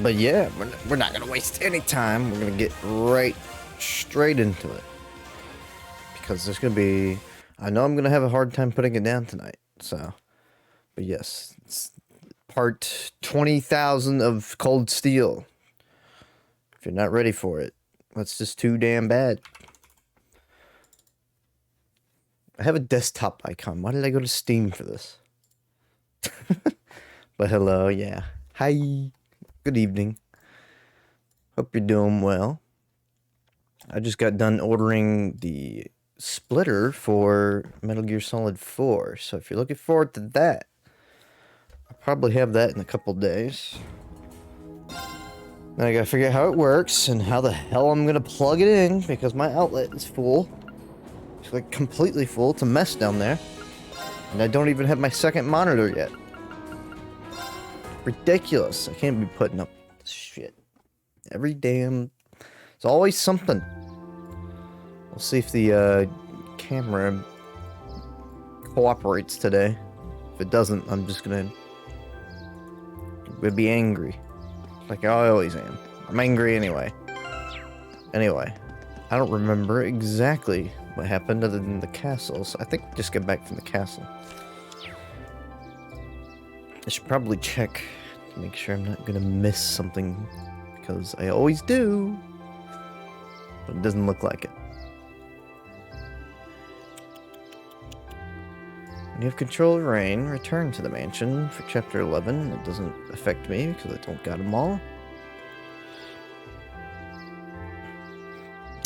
But yeah, we're not gonna waste any time. We're gonna get right straight into it. Because there's gonna be... I know I'm gonna have a hard time putting it down tonight, so... But yes, it's part 20,000 of Cold Steel. If you're not ready for it, that's just too damn bad. I have a desktop icon. Why did I go to Steam for this? But hello, yeah. Hi. Good evening. Hope you're doing well. I just got done ordering the splitter for Metal Gear Solid 4. So if you're looking forward to that, I'll probably have that in a couple days. Then I gotta figure out how it works and how the hell I'm gonna plug it in because my outlet is full. It's like completely full. It's a mess down there. And I don't even have my second monitor yet. Ridiculous. I can't be putting up this shit. Every damn... It's always something. We'll see if the camera cooperates today. If it doesn't, I'm just gonna be angry. Like I always am. I'm angry anyway. Anyway, I don't remember exactly what happened other than the castle, so I think we just get back from the castle. I should probably check to make sure I'm not gonna miss something, because I always do, but it doesn't look like it. When you have control of Rain, return to the mansion for Chapter 11. It doesn't affect me because I don't got them all.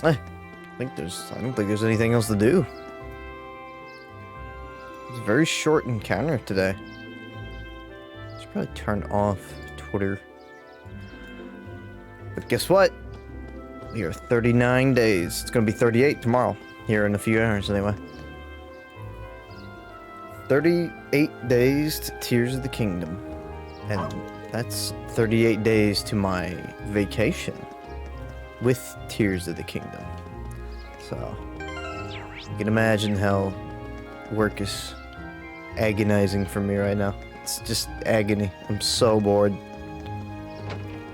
I don't think there's anything else to do. It's a very short encounter today. I should probably turn off Twitter. But guess what? We are 39 days. It's going to be 38 tomorrow. Here in a few hours anyway. 38 days to Tears of the Kingdom. And that's 38 days to my vacation with Tears of the Kingdom. So, you can imagine how work is agonizing for me right now. It's just agony. I'm so bored.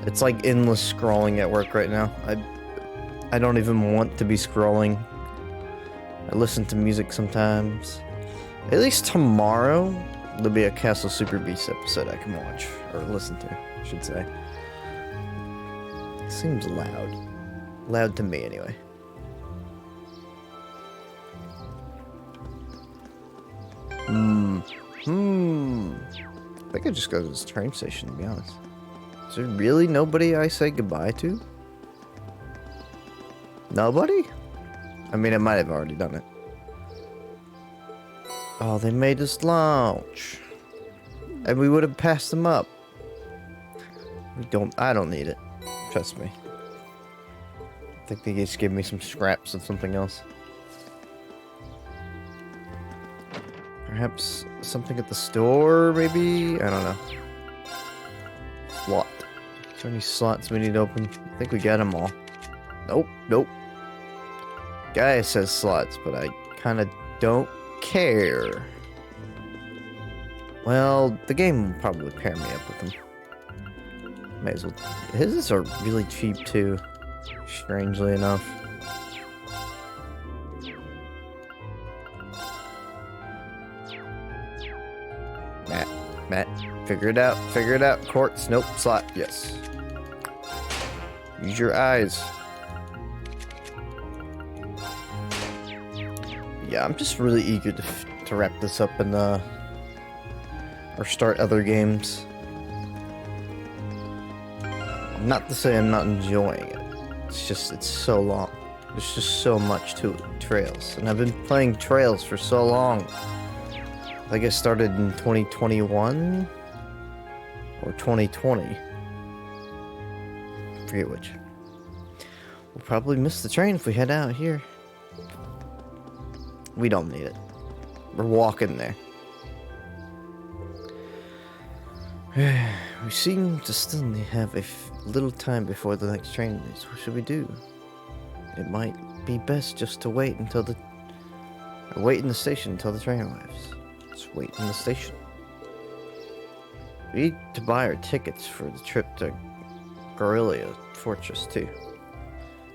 It's like endless scrolling at work right now. I don't even want to be scrolling. I listen to music sometimes. At least tomorrow, there'll be a Castle Super Beast episode I can watch. Or listen to, I should say. It seems loud. Loud to me, anyway. I think I just go to this train station, to be honest. Is there really nobody I say goodbye to? Nobody? I mean, I might have already done it. Oh, they made us launch. And we would have passed them up. I don't need it. Trust me. I think they just gave me some scraps of something else. Perhaps something at the store, maybe? I don't know. Slot. Is there any slots we need to open? I think we got them all. Nope. Guy says slots, but I kind of don't care. Well, the game will probably pair me up with them. May as well. His are really cheap too, strangely enough. Matt, figure it out. Quartz, nope, slot, yes. Use your eyes. Yeah, I'm just really eager to wrap this up and or start other games. Not to say I'm not enjoying it. It's just, it's so long. There's just so much to it, Trails. And I've been playing Trails for so long. I think I started in 2021 or 2020. I forget which. We'll probably miss the train if we head out here. We don't need it. We're walking there. We seem to still have a little time before the next train leaves. What should we do? It might be best just to wait until wait in the station until the train arrives. Just wait in the station. We need to buy our tickets for the trip to Guerrilla Fortress too.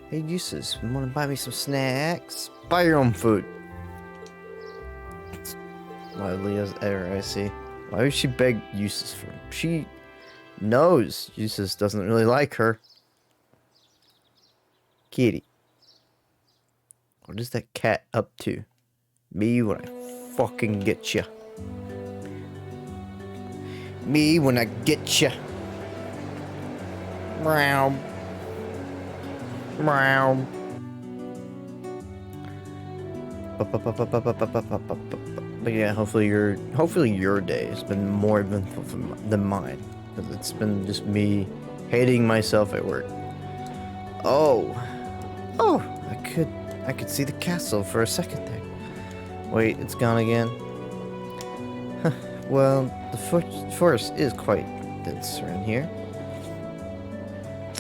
Hey, Uses, wanna buy me some snacks? Buy your own food. Lively as ever, I see. Why would she beg Uses for? She knows Uses doesn't really like her. Kitty. What is that cat up to? Me when I fucking get ya. Me when I get ya. Meow. Meow. But yeah, hopefully your day has been more eventful than mine, because it's been just me hating myself at work. Oh, I could see the castle for a second there. Wait, it's gone again. Well, the forest is quite dense around here.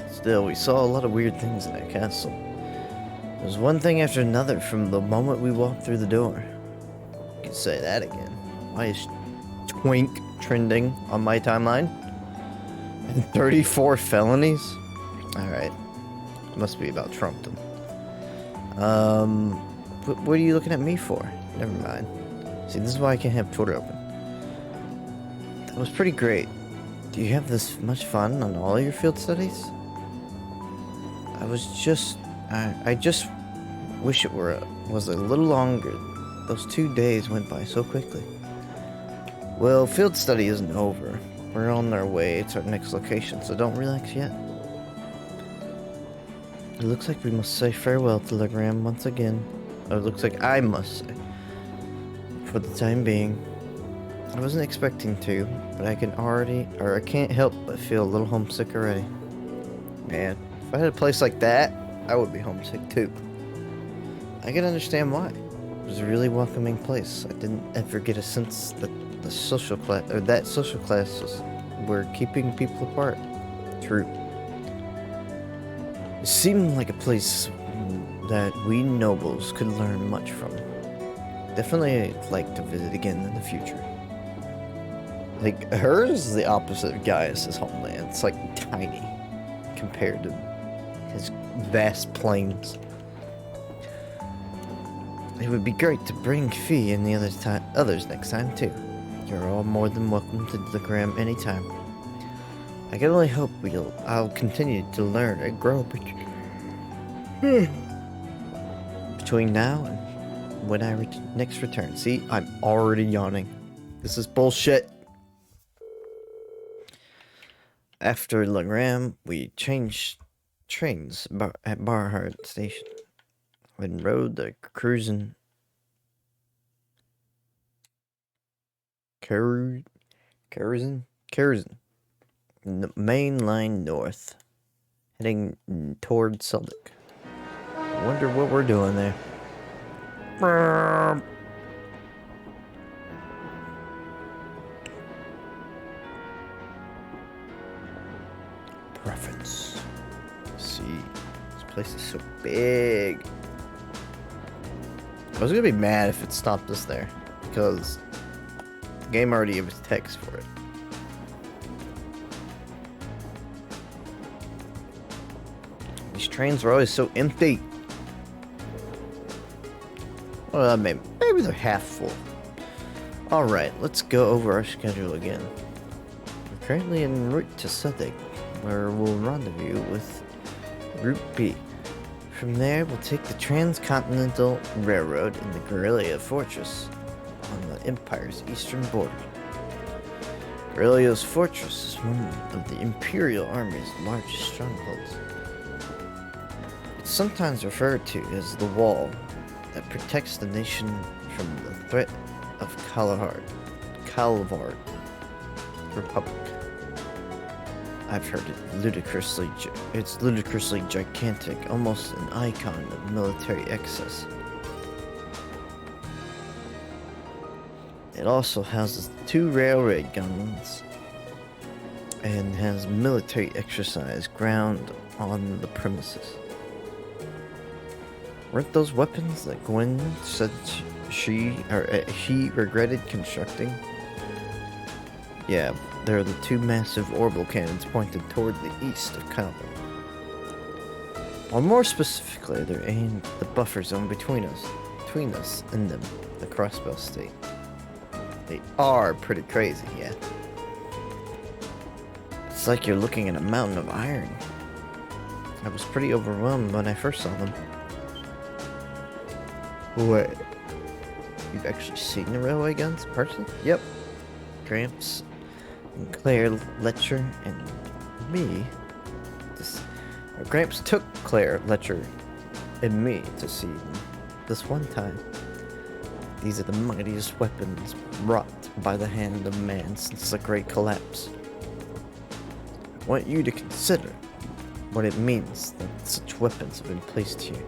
Still, we saw a lot of weird things in that castle. There's one thing after another from the moment we walked through the door. You can say that again. Why is Twink trending on my timeline? And 34 felonies? Alright. Must be about Trump then. What are you looking at me for? Never mind. See, this is why I can't have Twitter open. That was pretty great. Do you have this much fun on all your field studies? I just wish it was a little longer. Those 2 days went by so quickly. Well, field study isn't over. We're on our way to our next location, so don't relax yet. It looks like we must say farewell to Legram once again. Or it looks like I must say. For the time being. I wasn't expecting to, but I can't help but feel a little homesick already. Man, if I had a place like that, I would be homesick too. I can understand why. It was a really welcoming place. I didn't ever get a sense that that social classes were keeping people apart. True. It seemed like a place that we nobles could learn much from. Definitely like to visit again in the future. Like, hers is the opposite of Gaius' homeland. It's like tiny compared to his vast plains. It would be great to bring Fee and the others next time too. You're all more than welcome to the Gram anytime. I can only hope I'll continue to learn and grow between now and when I next return. See, I'm already yawning. This is bullshit. After Legram, we changed trains at Barhart Station and rode the cruising the main line north, heading toward Sulduk. I wonder what we're doing there. Preference. See, this place is so big. I was gonna be mad if it stopped us there, because the game already gave us text for it. These trains are always so empty. Well, maybe they're half full. Alright, let's go over our schedule again. We're currently en route to Sulduk, where we'll rendezvous with Route B. From there, we'll take the Transcontinental Railroad in the Guerrilla Fortress on the Empire's eastern border. Guerrilla's Fortress is one of the Imperial Army's largest strongholds. It's sometimes referred to as the wall that protects the nation from the threat of Calvard Republic. I've heard it's ludicrously gigantic, almost an icon of military excess. It also houses 2 railway guns and has military exercise ground on the premises. Weren't those weapons that Gwen said he regretted constructing? Yeah, there are the two massive orbital cannons pointed toward the east of Calvin. Or more specifically, they're aimed at the buffer zone between us and them, the Crossbell State. They are pretty crazy, yeah. It's like you're looking at a mountain of iron. I was pretty overwhelmed when I first saw them. What? You've actually seen the railway guns in person? Yep. Gramps and Claire Letcher and me. Gramps took Claire Letcher and me to see them this one time. These are the mightiest weapons wrought by the hand of man since the Great Collapse. I want you to consider what it means that such weapons have been placed here.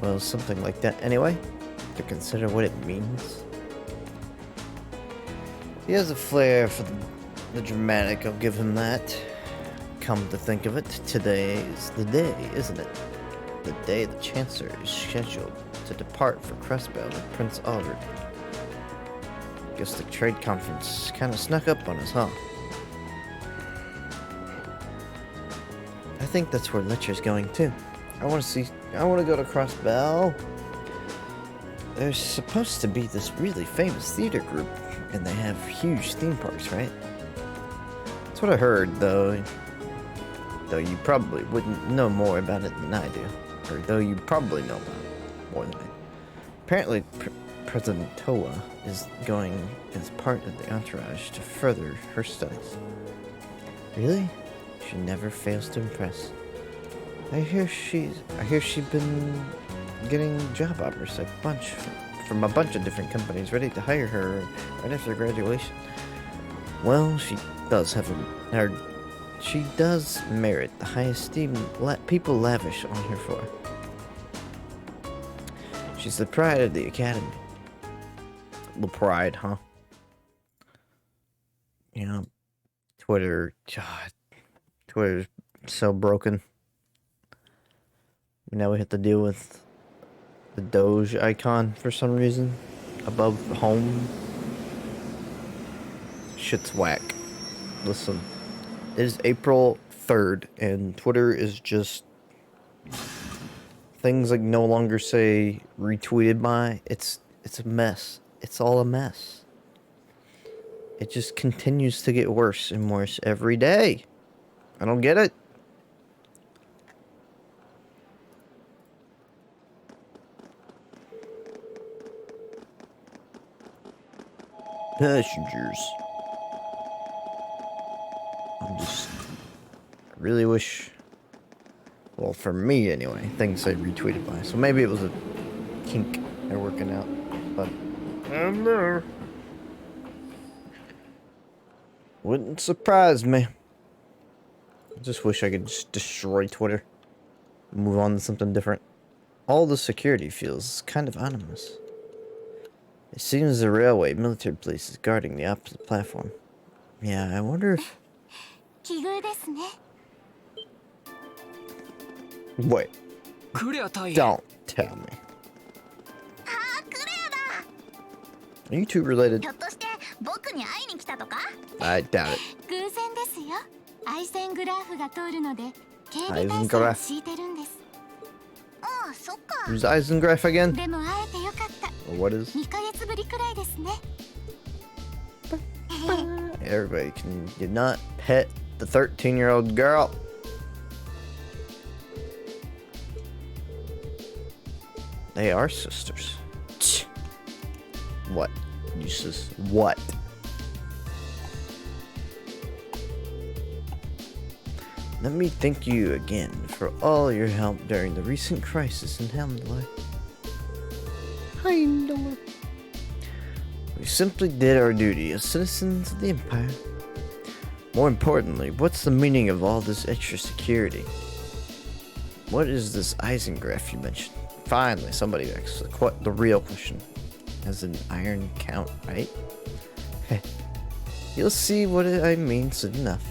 Well, something like that anyway, to consider what it means. He has a flair for the dramatic, I'll give him that. Come to think of it, today is the day, isn't it? The day the Chancellor is scheduled to depart for Crossbell with Prince Aldred. Guess the trade conference kinda snuck up on us, huh? I think that's where Letcher's going too. I wanna go to Crossbell. There's supposed to be this really famous theater group, and they have huge theme parks, right? That's what I heard, though you probably wouldn't know more about it than I do. Or though you probably know about it more than I do. Apparently, President Toa is going as part of the entourage to further her studies. Really? She never fails to impress. I hear she's been getting job offers from a bunch of different companies ready to hire her right after graduation. Well, she does merit the high esteem people lavish on her for. She's the pride of the academy. The pride, huh? You know, Twitter's so broken. Now we have to deal with the Doge icon for some reason above home. Shit's whack. Listen. It is April 3rd, and Twitter is just... things like no longer say retweeted by. It's a mess. It's all a mess. It just continues to get worse and worse every day. I don't get it. Passengers. I really wish, well, for me anyway, things say retweeted by. So maybe it was a kink they're working out, but I don't know. Wouldn't surprise me. I just wish I could just destroy Twitter, move on to something different. All the security feels kind of ominous. It seems the railway military police is guarding the opposite platform. Yeah, I wonder if... Wait. Don't tell me. Are you two related? I doubt it. Eisengraph. Who's Eisengraph again? Or what is? Everybody, can you not pet the 13-year-old girl? They are sisters. What? Useless. What? Let me thank you again for all your help during the recent crisis in Helmdler. Helmdler. We simply did our duty as citizens of the Empire. More importantly, what's the meaning of all this extra security? What is this Eisengraph you mentioned? Finally, somebody asks the real question. As an iron count, right? You'll see what I mean soon enough.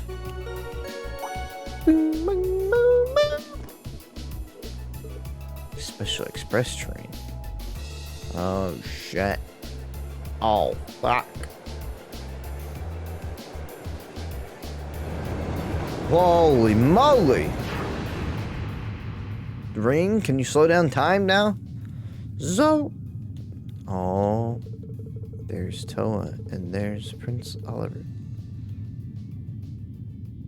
Special express train. Oh shit. Oh fuck. Holy moly! Ring, can you slow down time now? So. Oh, there's Toa and there's Prince Oliver.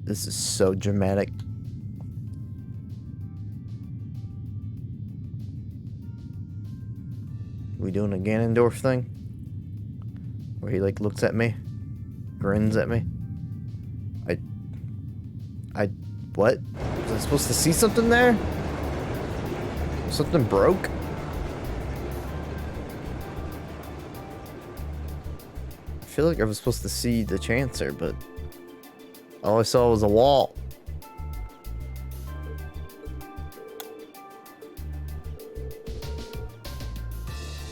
This is so dramatic. We doing a Ganondorf thing? Where he like looks at me, grins at me. What? Was I supposed to see something there? Something broke? I feel like I was supposed to see the Chancer, but all I saw was a wall.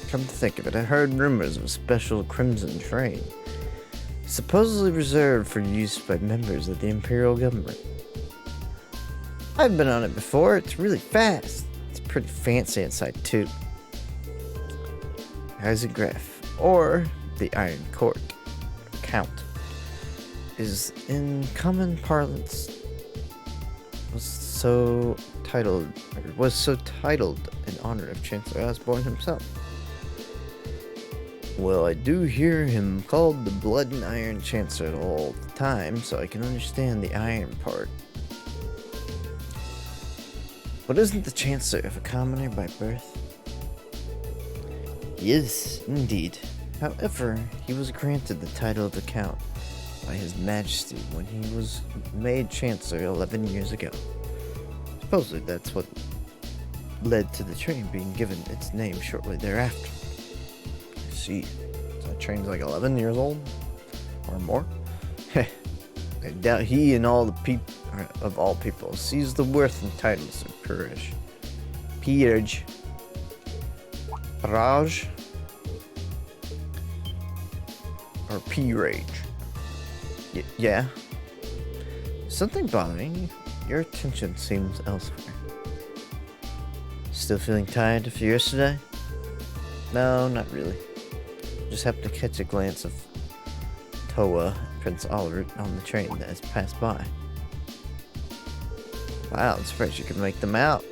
Come to think of it, I heard rumors of a special Crimson train, supposedly reserved for use by members of the Imperial government. I've been on it before, it's really fast. It's pretty fancy inside too. Heisengraph, or the Iron Court, Count, is in common parlance was so titled in honor of Chancellor Osborne himself. Well, I do hear him called the Blood and Iron Chancellor all the time, so I can understand the iron part. But isn't the Chancellor of a commoner by birth? Yes, indeed. However, he was granted the title of the Count by His Majesty when he was made Chancellor 11 years ago. Supposedly that's what led to the train being given its name shortly thereafter. I see. So that train's like 11 years old? Or more? I doubt he and all the people of all people sees the worth and titles of peerage. Raj? Or peerage? Yeah? Something bothering you? Your attention seems elsewhere. Still feeling tired after yesterday? No, not really. Just happened to catch a glance of Toa and Prince Oliver on the train that has passed by. Wow, I'm surprised you could make them out.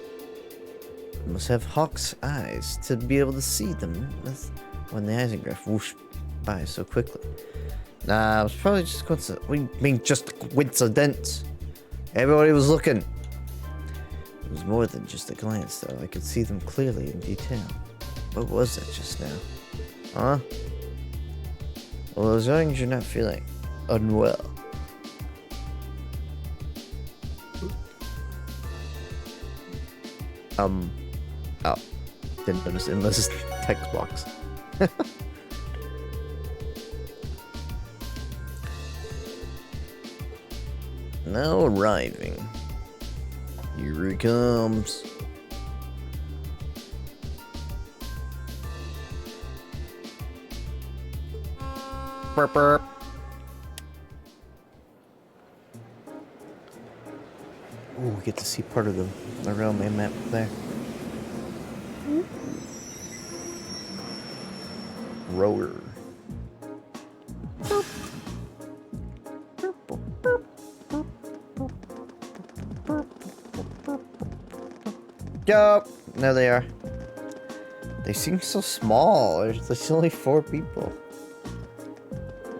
You must have hawk's eyes to be able to see them when the Heisengraph whooshed by so quickly. Nah, it was probably just coincidence. We mean just coincidence. Everybody was looking. It was more than just a glance, though. I could see them clearly in detail. What was it just now? Huh? Well, as long as you're not feeling unwell. Oh. Didn't notice it unless it's text box. Now arriving. Here he comes. Burp, burp. Ooh, we get to see part of the realm map there. Rower. Yup. There they are. They seem so small. There's only 4 people.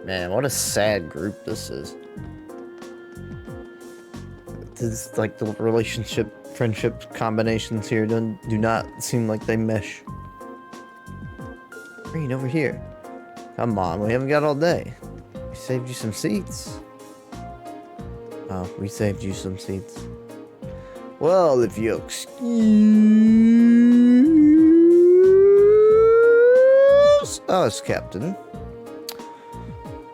Man, what a sad group this is. This is like the friendship combinations here do not seem like they mesh. Green, over here. Come on, we haven't got all day. We saved you some seats. Oh, we saved you some seats. Well, if you excuse us, Captain.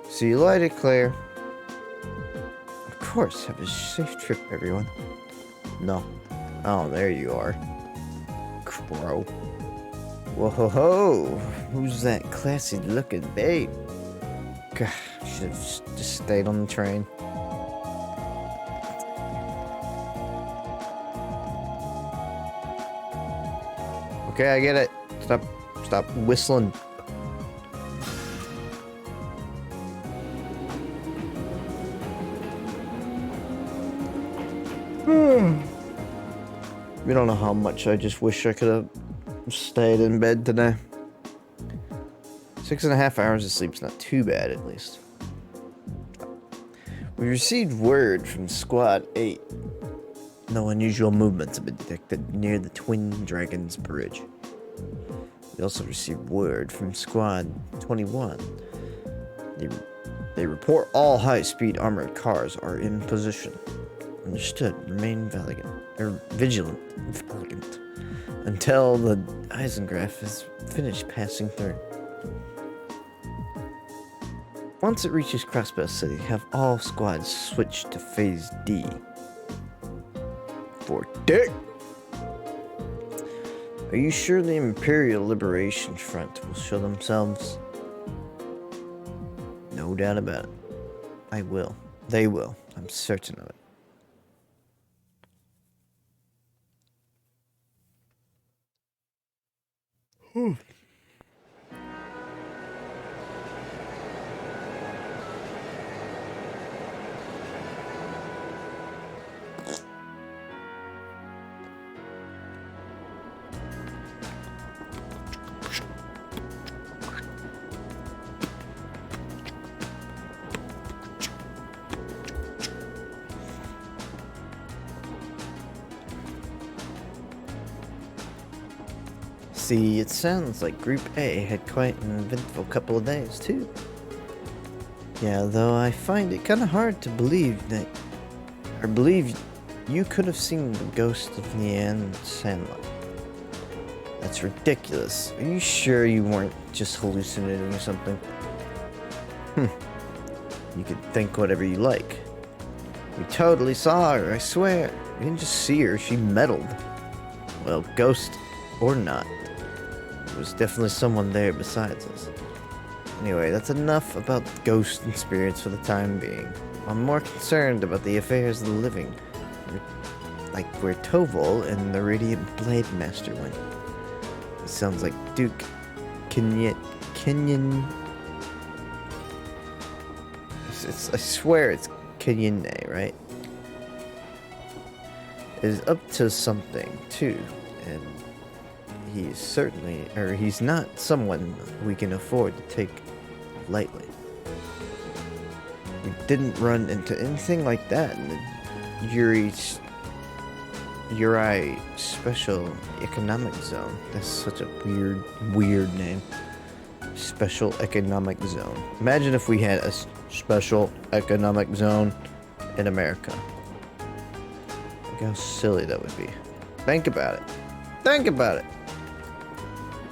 See you later, Claire. Of course, have a safe trip, everyone. No. Oh, there you are. Crow. Whoa-ho-ho! Who's that classy-looking babe? God, should have just stayed on the train. Okay, I get it. Stop whistling. You don't know how much I just wish I could have stayed in bed today. 6.5 hours of sleep's not too bad, at least. We received word from Squad 8. No unusual movements have been detected near the Twin Dragons Bridge. We also received word from Squad 21. They report all high-speed armored cars are in position. Understood. Remain vigilant until the Eisengraph is finished passing through. Once it reaches Crossbow City, have all squads switch to Phase D. For dick! Are you sure the Imperial Liberation Front will show themselves? No doubt about it. I will. They will. I'm certain of it. See, it sounds like Group A had quite an eventful couple of days, too. Yeah, though I find it kind of hard to believe you could have seen the ghost of Leanne Sandlot. That's ridiculous. Are you sure you weren't just hallucinating or something? You could think whatever you like. We totally saw her, I swear. We didn't just see her, she meddled. Well, ghost or not. There was definitely someone there besides us. Anyway, that's enough about ghosts and spirits for the time being. I'm more concerned about the affairs of the living. Like where Tovol and the Radiant Blade Master went. It sounds like Duke Kenyon. I swear it's Kenyon, right? Is up to something too, and he's not someone we can afford to take lightly. We didn't run into anything like that in the Uri Special Economic Zone. That's such a weird name. Special Economic Zone. Imagine if we had a Special Economic Zone in America. Look how silly that would be. Think about it. Think about it.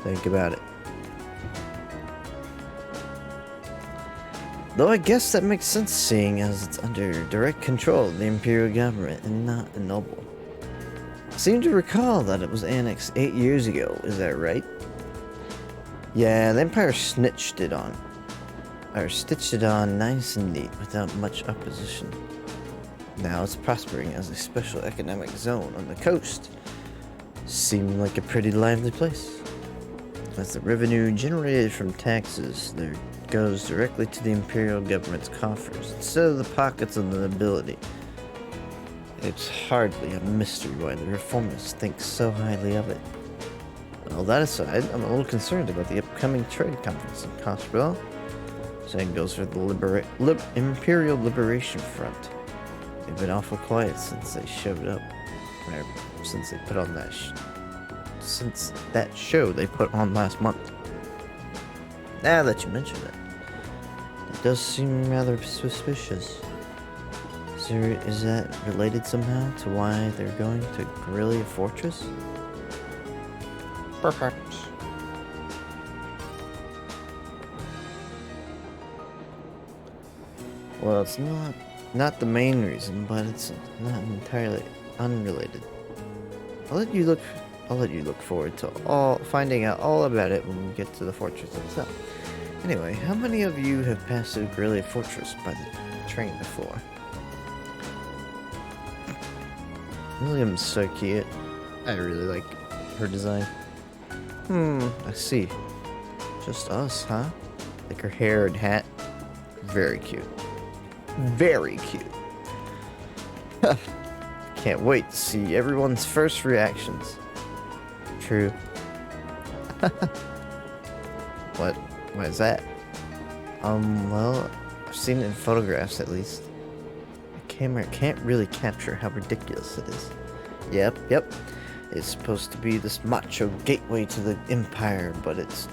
Think about it. Though I guess that makes sense, seeing as it's under direct control of the Imperial government and not a noble. I seem to recall that it was annexed 8 years ago, is that right? Yeah, the Empire stitched it on nice and neat without much opposition. Now it's prospering as a special economic zone on the coast. Seemed like a pretty lively place. As the revenue generated from taxes there goes directly to the Imperial government's coffers instead of the pockets of the nobility. It's hardly a mystery why the reformers think so highly of it. All that aside, I'm a little concerned about the upcoming trade conference in Coswell. Same goes for the Imperial Liberation Front. They've been awful quiet since they showed up. Or since they put on since that show they put on last month. Now that you mention it, it does seem rather suspicious. Is that related somehow to why they're going to Guerrilla Fortress? Perhaps. Well, it's not the main reason, but it's not entirely unrelated. I'll let you look forward to finding out all about it when we get to the fortress itself. Anyway, how many of you have passed through Guerrilla Fortress by the train before? William's so cute. I really like her design. I see. Just us, huh? Like her hair and hat. Very cute. Very cute. can't wait to see everyone's first reactions. True. What is that? Well, I've seen it in photographs at least. The camera can't really capture how ridiculous it is. Yep. It's supposed to be this macho gateway to the Empire, but it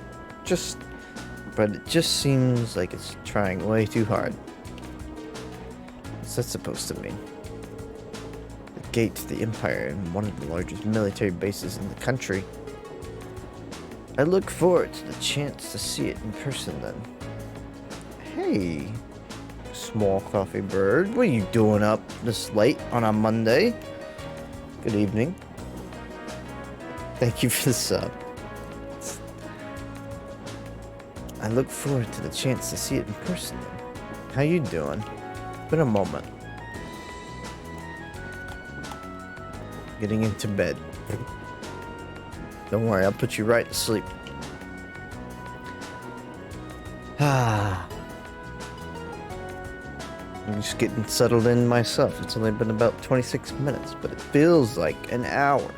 just seems like it's trying way too hard. What's that supposed to mean? The gate to the Empire and one of the largest military bases in the country. I look forward to the chance to see it in person then. Hey, small coffee bird, what are you doing up this late on a Monday? Good evening. Thank you for the sub. I look forward to the chance to see it in person then. How you doing? It's been a moment. Getting into bed. Don't worry, I'll put you right to sleep. I'm just getting settled in myself. It's only been about 26 minutes, but it feels like an hour.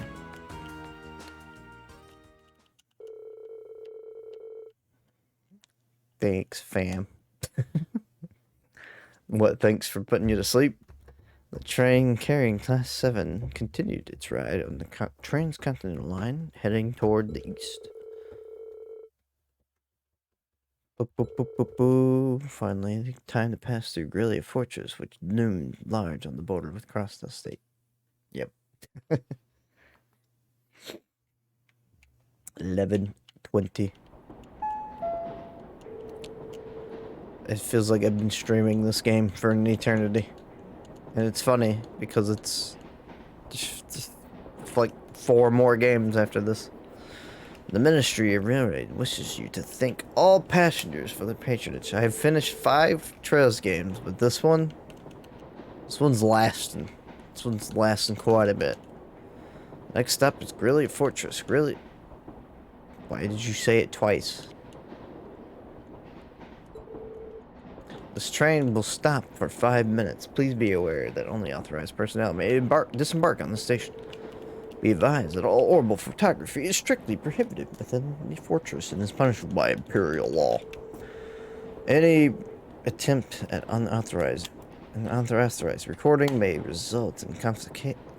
Thanks, fam. What, thanks for putting you to sleep? The train carrying Class 7 continued its ride on the transcontinental line, heading toward the east. Finally, time to pass through Grillia Fortress, which loomed large on the border with Crossdale State. Yep. 11:20. It feels like I've been streaming this game for an eternity. And it's funny, because it's just like 4 more games after this. The Ministry of Railroad wishes you to thank all passengers for their patronage. I have finished 5 Trails games, but this one's lasting. This one's lasting quite a bit. Next up is Grillia Fortress. Why did you say it twice? This train will stop for 5 minutes. Please be aware that only authorized personnel may disembark on the station. Be advised that all orbital photography is strictly prohibited within the fortress and is punishable by imperial law. Any attempt at unauthorized recording may result in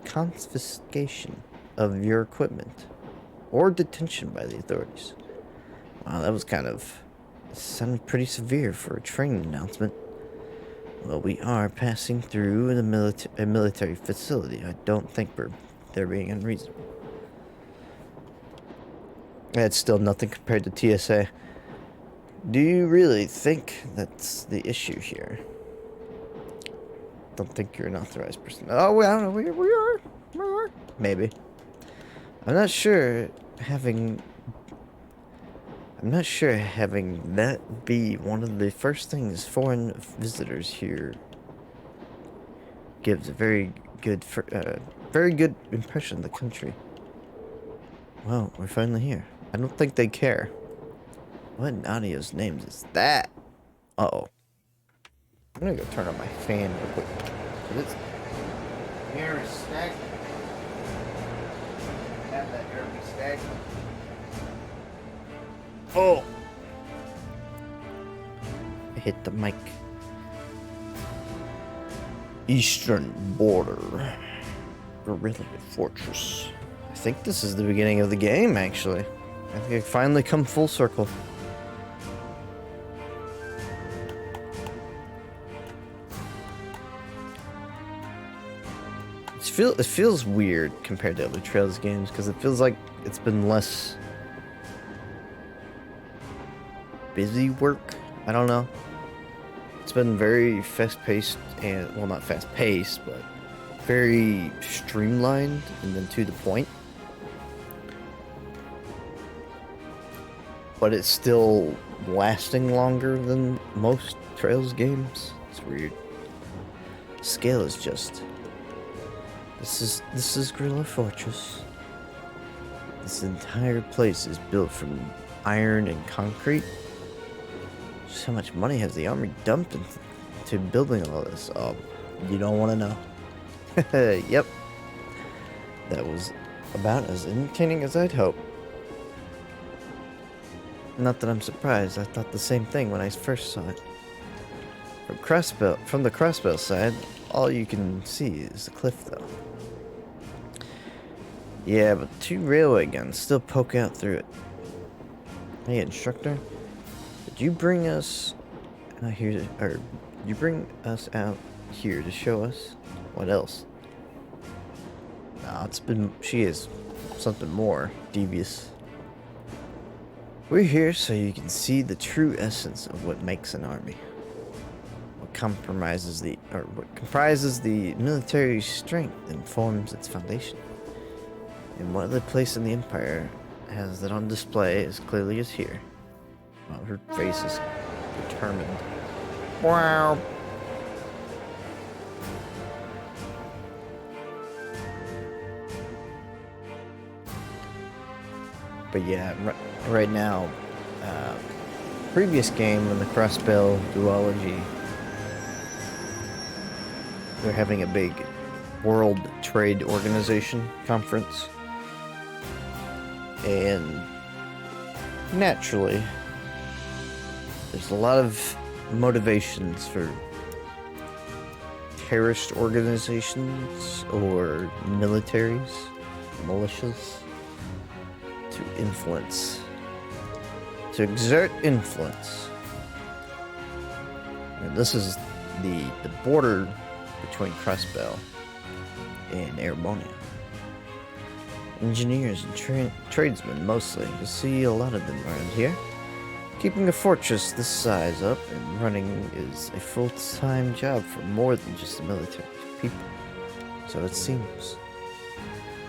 confiscation of your equipment or detention by the authorities. Wow, that was sounded pretty severe for a train announcement. Well, we are passing through a military facility. I don't think they're being unreasonable. That's still nothing compared to TSA. Do you really think that's the issue here? Don't think you're an authorized person. Oh, I don't know. We are. Maybe. I'm not sure having that be one of the first things foreign visitors here gives a very good impression of the country. Well, we're finally here. I don't think they care. What in Audio's names is that? Uh-oh. I'm gonna go turn on my fan real quick. This air is stagnant. Have that air be stagnant. Oh! I hit the mic. Eastern border. Grillia Fortress. I think this is the beginning of the game, actually. I think I finally come full circle. It feels weird compared to other Trails games, because it feels like it's been less busy work. I don't know. It's been very fast-paced and, well, not fast-paced, but very streamlined and then to the point. But it's still lasting longer than most Trails games. It's weird. Scale is just... This is Grillia Fortress. This entire place is built from iron and concrete. Just how much money has the army dumped into building all this? Oh, you don't want to know. Yep. That was about as entertaining as I'd hoped. Not that I'm surprised, I thought the same thing when I first saw it. From the Crossbell side, all you can see is the cliff, though. Yeah, but 2 railway guns still poke out through it. Hey, instructor, did you bring us out here, or you bring us out here to show us what else? Nah, she is something more devious. We're here so you can see the true essence of what makes an army. What comprises the military's strength and forms its foundation. And what other place in the Empire has that on display as clearly as here? Well, her face is determined. Wow. But yeah, right now, previous game in the Crossbell duology, they're having a big World Trade Organization conference. And naturally, there's a lot of motivations for terrorist organizations or militaries, militias, to exert influence. And this is the border between Crossbell and Erebonia. Engineers and tradesmen mostly. You see a lot of them around here. Keeping a fortress this size up and running is a full-time job for more than just the military people. So it seems.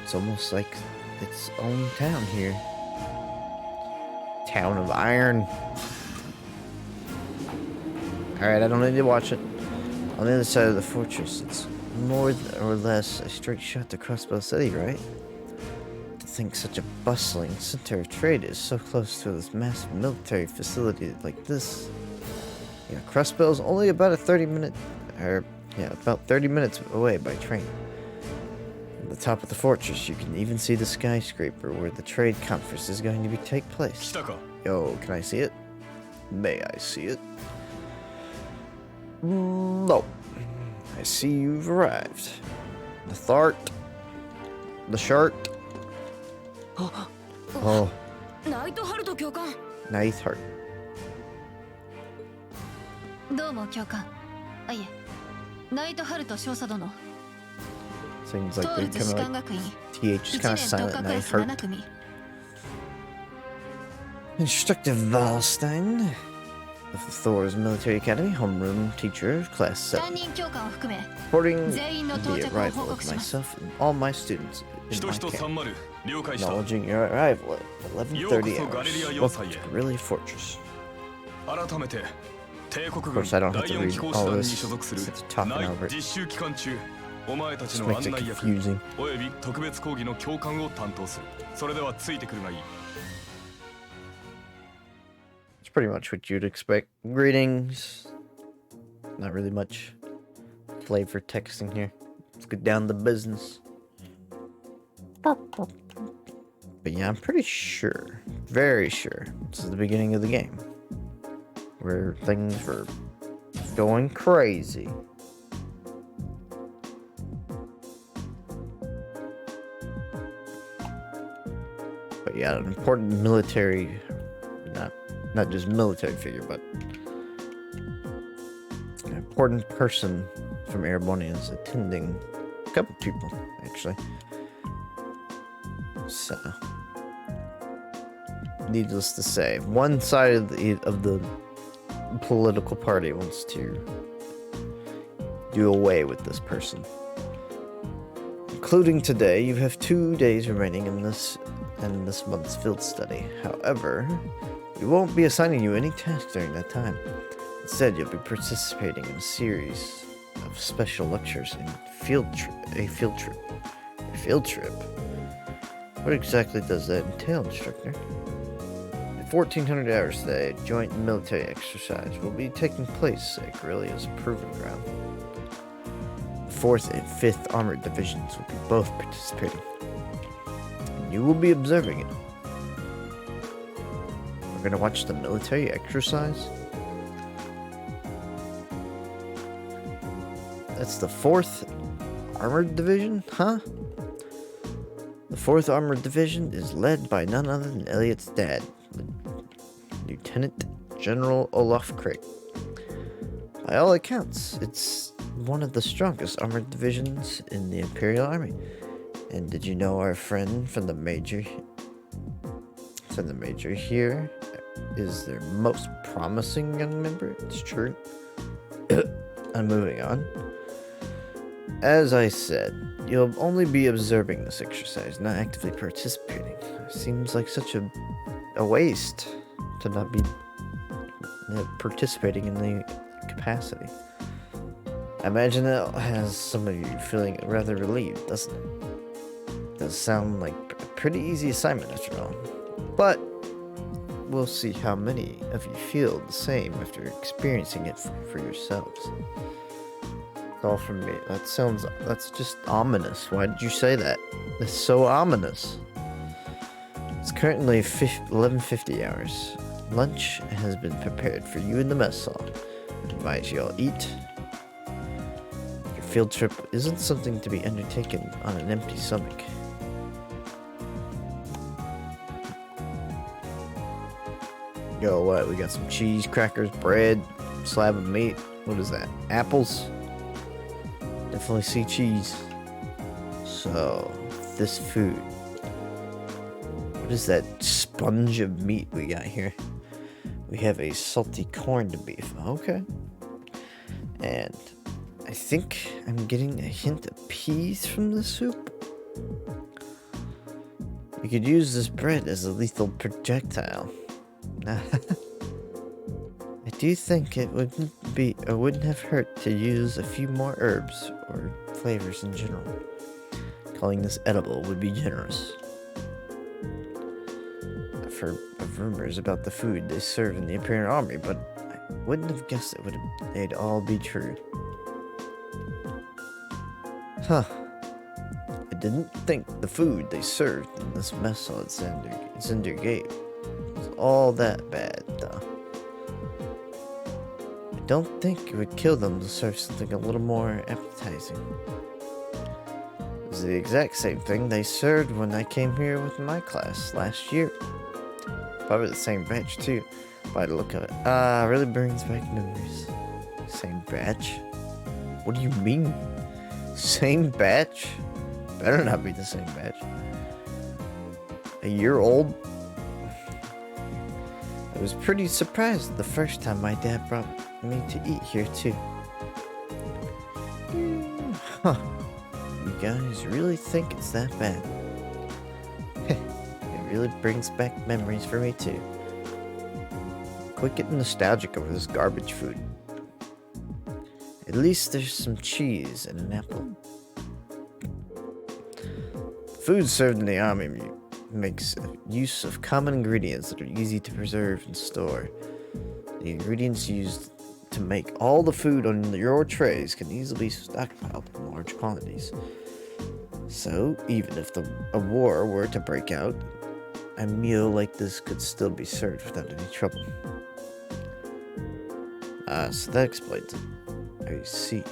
It's almost like its own town here. Town of Iron. Alright, I don't need to watch it. On the other side of the fortress, it's more or less a straight shot to Crossbell City, right? To think such a bustling center of trade is so close to this massive military facility like this. Yeah, Crossbell is only about about 30 minutes away by train. At the top of the fortress, you can even see the skyscraper where the trade conference is going to take place. Yo, can I see it? May I see it? No. I see you've arrived. The Shart. Oh. Neithart. Seems like they're kind of TH is kind of silent. Neithart. Instructor Valstein of the Thor's Military Academy, homeroom teacher of Class 7. Reporting the arrival of myself and all my students in my camp. Acknowledging your arrival at 11:30 hours. Welcome to Guerrilla Fortress. Of course, I don't have to read all this since it's talking over it. Just makes it confusing. It's pretty much what you'd expect. Greetings. Not really much flavor text in here. Let's get down to business. But yeah, I'm pretty sure, very sure, this is the beginning of the game. Where things were going crazy. But yeah, an important military, not just military figure, but an important person from Erebonia is attending. A couple people, actually. So, needless to say, one side of the political party wants to do away with this person. Including today, you have 2 days remaining in this month's field study. However, we won't be assigning you any tasks during that time. Instead, you'll be participating in a series of special lectures and a field trip. What exactly does that entail, instructor? At 1400 hours today, a joint military exercise will be taking place at Guerrilla's Proving Ground. 4th and 5th Armored Divisions will be both participating. And you will be observing it. We're going to watch the military exercise. That's the 4th Armored Division, huh? The 4th Armored Division is led by none other than Elliot's dad, Lieutenant General Olaf Craig. By all accounts, it's one of the strongest armored divisions in the Imperial Army. And did you know our friend from the Major here is their most promising young member? It's true. I'm moving on. As I said, you'll only be observing this exercise, not actively participating. It seems like such a waste to not be participating in the capacity. I imagine that has some of you feeling rather relieved, doesn't it? Does sound like a pretty easy assignment after all. But we'll see how many of you feel the same after experiencing it for yourselves. All from me. That's just ominous. Why did you say that? It's so ominous. It's currently 11:50 hours. Lunch has been prepared for you in the mess hall. I advise you all eat. Your field trip isn't something to be undertaken on an empty stomach. Yo, what? We got some cheese, crackers, bread, slab of meat. What is that? Apples? Definitely see cheese. So, this food. What is that sponge of meat we got here? We have a salty corned beef. Okay. And I think I'm getting a hint of peas from the soup. You could use this bread as a lethal projectile. I do think it wouldn't have hurt to use a few more herbs or flavors in general. Calling this edible would be generous. I've heard of rumors about the food they serve in the Imperial Army, but I wouldn't have guessed they'd all be true. Huh. I didn't think the food they served in this mess hall at Cinder Gate was all that bad, though. I don't think it would kill them to serve something a little more appetizing. It was the exact same thing they served when I came here with my class last year. Probably the same batch too, by the look of it. Really brings back memories. Same batch? What do you mean? Same batch? Better not be the same batch. A year old? I was pretty surprised the first time my dad brought me to eat here too. Huh. You guys really think it's that bad? It really brings back memories for me too. Quit getting nostalgic over this garbage food. At least there's some cheese and an apple. Food served in the army makes use of common ingredients that are easy to preserve and store. The ingredients used to make all the food on your trays can easily be stockpiled in large quantities. So, even if a war were to break out, a meal like this could still be served without any trouble. So that explains it. I see.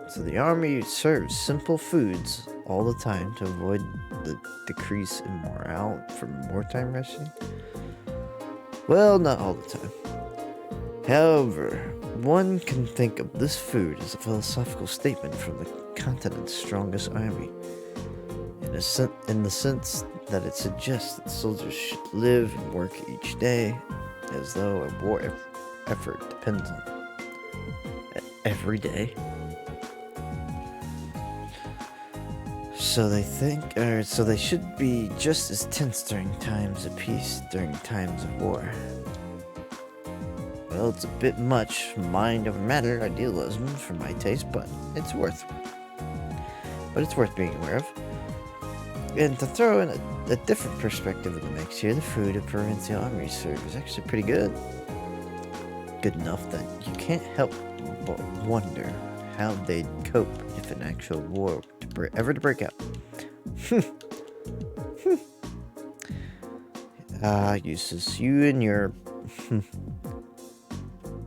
So the army serves simple foods all the time to avoid the decrease in morale from wartime rationing? Well, not all the time. However, one can think of this food as a philosophical statement from the continent's strongest army, in the sense that it suggests that soldiers should live and work each day as though a war effort depends on it. Every day? So they should be just as tense during times of peace, during times of war. Well, it's a bit much mind over matter idealism for my taste, but it's worth being aware of. And to throw in a different perspective in the mix here, the food of provincial armies serve is actually pretty good. Good enough that you can't help but wonder how they'd cope if an actual war ever to break out. Uses you and your...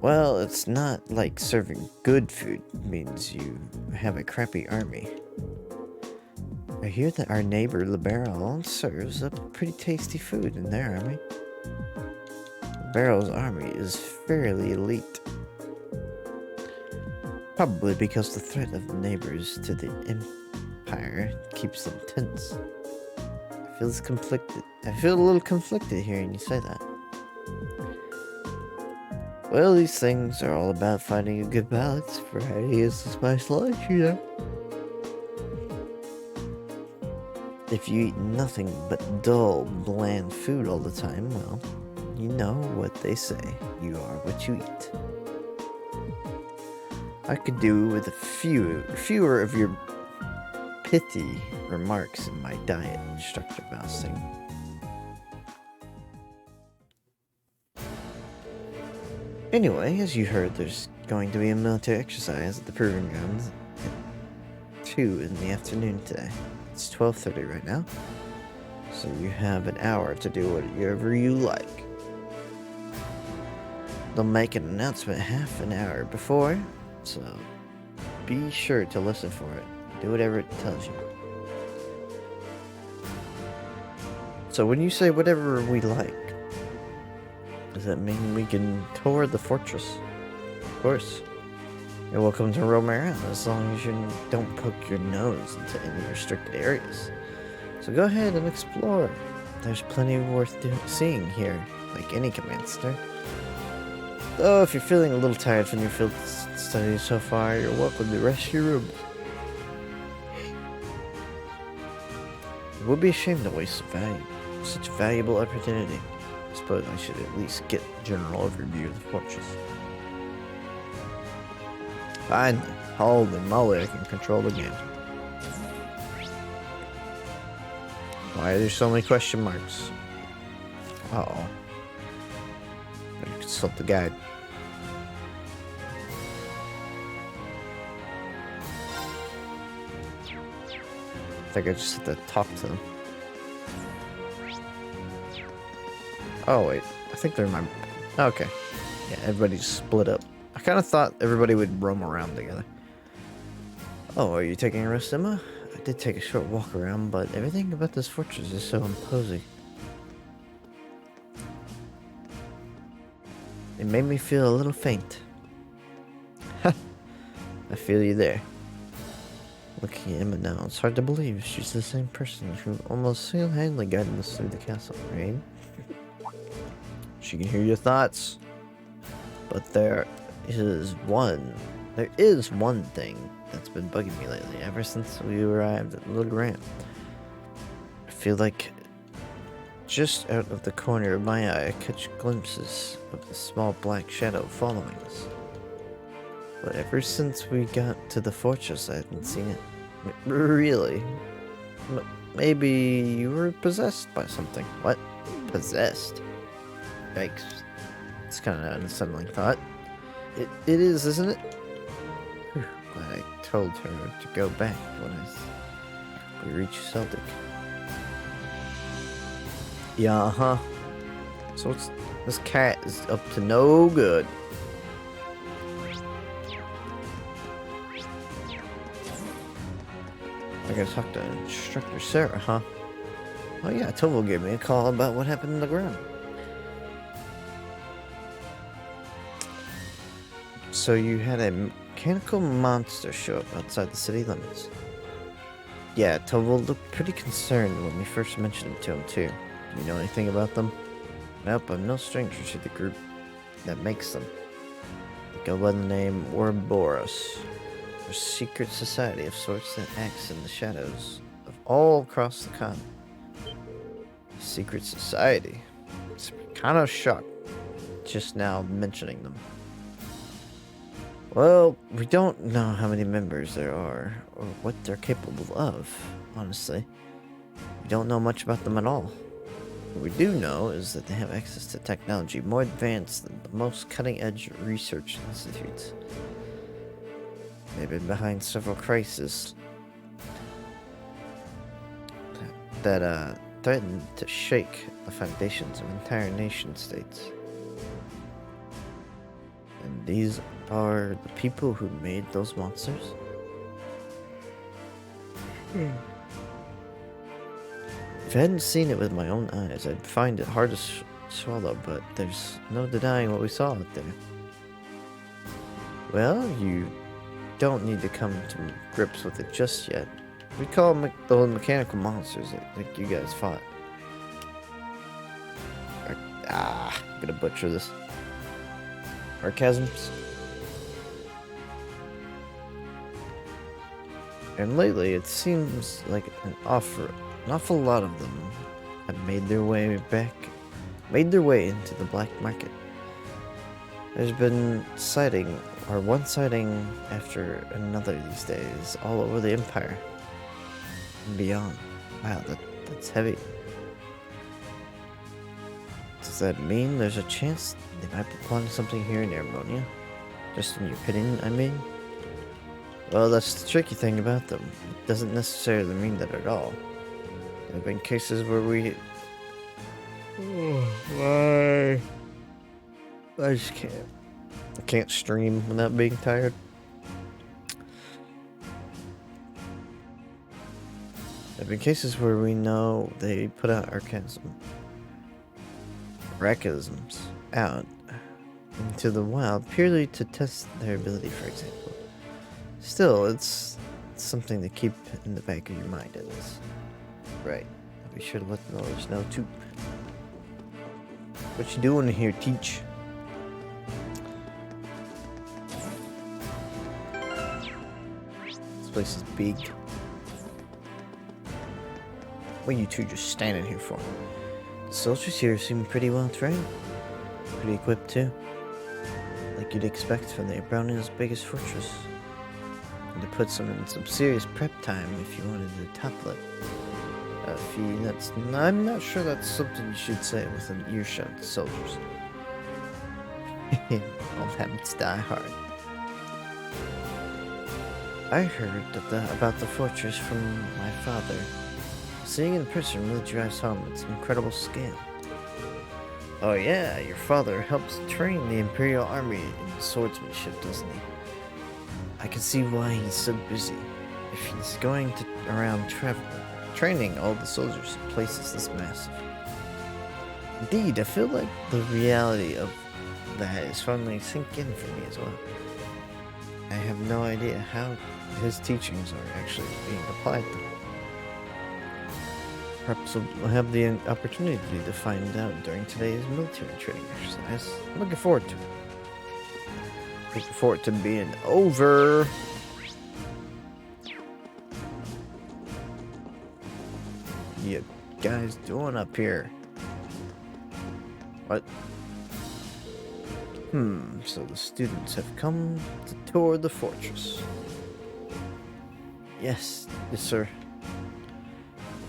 Well, it's not like serving good food means you have a crappy army. I hear that our neighbor Liberal serves up pretty tasty food in their army. Liberal's army is fairly elite. Probably because the threat of the neighbors to the Empire keeps them tense. I feel a little conflicted hearing you say that. Well, these things are all about finding a good balance. Variety is the spice of life, you know. If you eat nothing but dull, bland food all the time, well, you know what they say. You are what you eat. I could do with fewer of your pithy remarks in my diet, Instructor Mousing. Anyway, as you heard, there's going to be a military exercise at the Proving Grounds at 2 in the afternoon today. It's 12:30 right now, so you have an hour to do whatever you like. They'll make an announcement half an hour before, so be sure to listen for it. Do whatever it tells you. So when you say whatever we like, does that mean we can tour the fortress? Of course. You're welcome to roam around as long as you don't poke your nose into any restricted areas. So go ahead and explore. There's plenty worth seeing here, like any command center. Though if you're feeling a little tired from your field studies so far, you're welcome to rest your room. It would be a shame to waste such a valuable opportunity. I suppose I should at least get a general overview of the fortress. Finally, holy moly, I can control the game. Why are there so many question marks? Uh-oh. Better consult the guide. I think I just have to talk to them. Oh wait, I think they're my... Okay. Yeah, everybody's split up. I kind of thought everybody would roam around together. Oh, are you taking a rest, Emma? I did take a short walk around, but everything about this fortress is so imposing. It made me feel a little faint. Ha! I feel you there. Looking at Emma now, it's hard to believe she's the same person who almost single-handedly guided us through the castle, right? She can hear your thoughts. But there is one thing that's been bugging me lately, ever since we arrived at Little Graham. I feel like just out of the corner of my eye, I catch glimpses of the small black shadow following us. But ever since we got to the fortress, I haven't seen it. Really? Maybe you were possessed by something. What? Possessed? Yikes. It's kind of an unsettling thought. It is, isn't it? Whew, glad I told her to go back when we reach Celtic. Yeah, uh-huh. So this cat is up to no good. I gotta talk to Instructor Sarah, huh? Oh yeah, Tovo gave me a call about what happened in the ground. So you had a mechanical monster show up outside the city limits. Yeah, Tovo looked pretty concerned when we first mentioned it to him too. Do you know anything about them? Nope, I'm no stranger to the group that makes them. They go by the name Ouroboros. A secret society of sorts that acts in the shadows of all across the continent. Secret society? It's kind of shocked just now mentioning them. Well, we don't know how many members there are, or what they're capable of, honestly. We don't know much about them at all. What we do know is that they have access to technology more advanced than the most cutting-edge research institutes. They've been behind several crises that threaten to shake the foundations of entire nation states. And these are the people who made those monsters? If I hadn't seen it with my own eyes, I'd find it hard to swallow, but there's no denying what we saw out there. Well, you don't need to come to grips with it just yet. We call them those mechanical monsters that you guys fought. I'm gonna butcher this. Sarcasms. And lately, it seems like an awful lot of them have made their way into the black market. There's been one sighting after another these days, all over the Empire and beyond. Wow, that's heavy. Does that mean there's a chance they might be planning something here in Armonia? Just in your opinion, I mean? Well, that's the tricky thing about them. It doesn't necessarily mean that at all. There have been cases where we... Oh, why? I just can't. I can't stream without being tired. There have been cases where we know they put out archaisms out into the wild purely to test their ability, for example. Still, it's something to keep in the back of your mind, at least. Right. I'll be sure to let the others know, too. What you doing here, Teach? This place is big. What are you two just standing here for? The soldiers here seem pretty well trained. Pretty equipped, too. Like you'd expect from the Browning's biggest fortress. And to put some in some serious prep time if you wanted to topple it. I'm not sure that's something you should say with an earshot to soldiers. Old habits die hard. I heard about the fortress from my father. Seeing in person really drives home its incredible scale. Oh yeah, your father helps train the Imperial Army in swordsmanship, doesn't he? I can see why he's so busy. If he's going around training all the soldiers in places this massive. Indeed, I feel like the reality of that is finally sinking in for me as well. I have no idea how his teachings are actually being applied though. Perhaps we'll have the opportunity to find out during today's military training exercise. I'm looking forward to it. Looking forward to being over. You guys doing up here? What? So the students have come to tour the fortress. Yes, sir.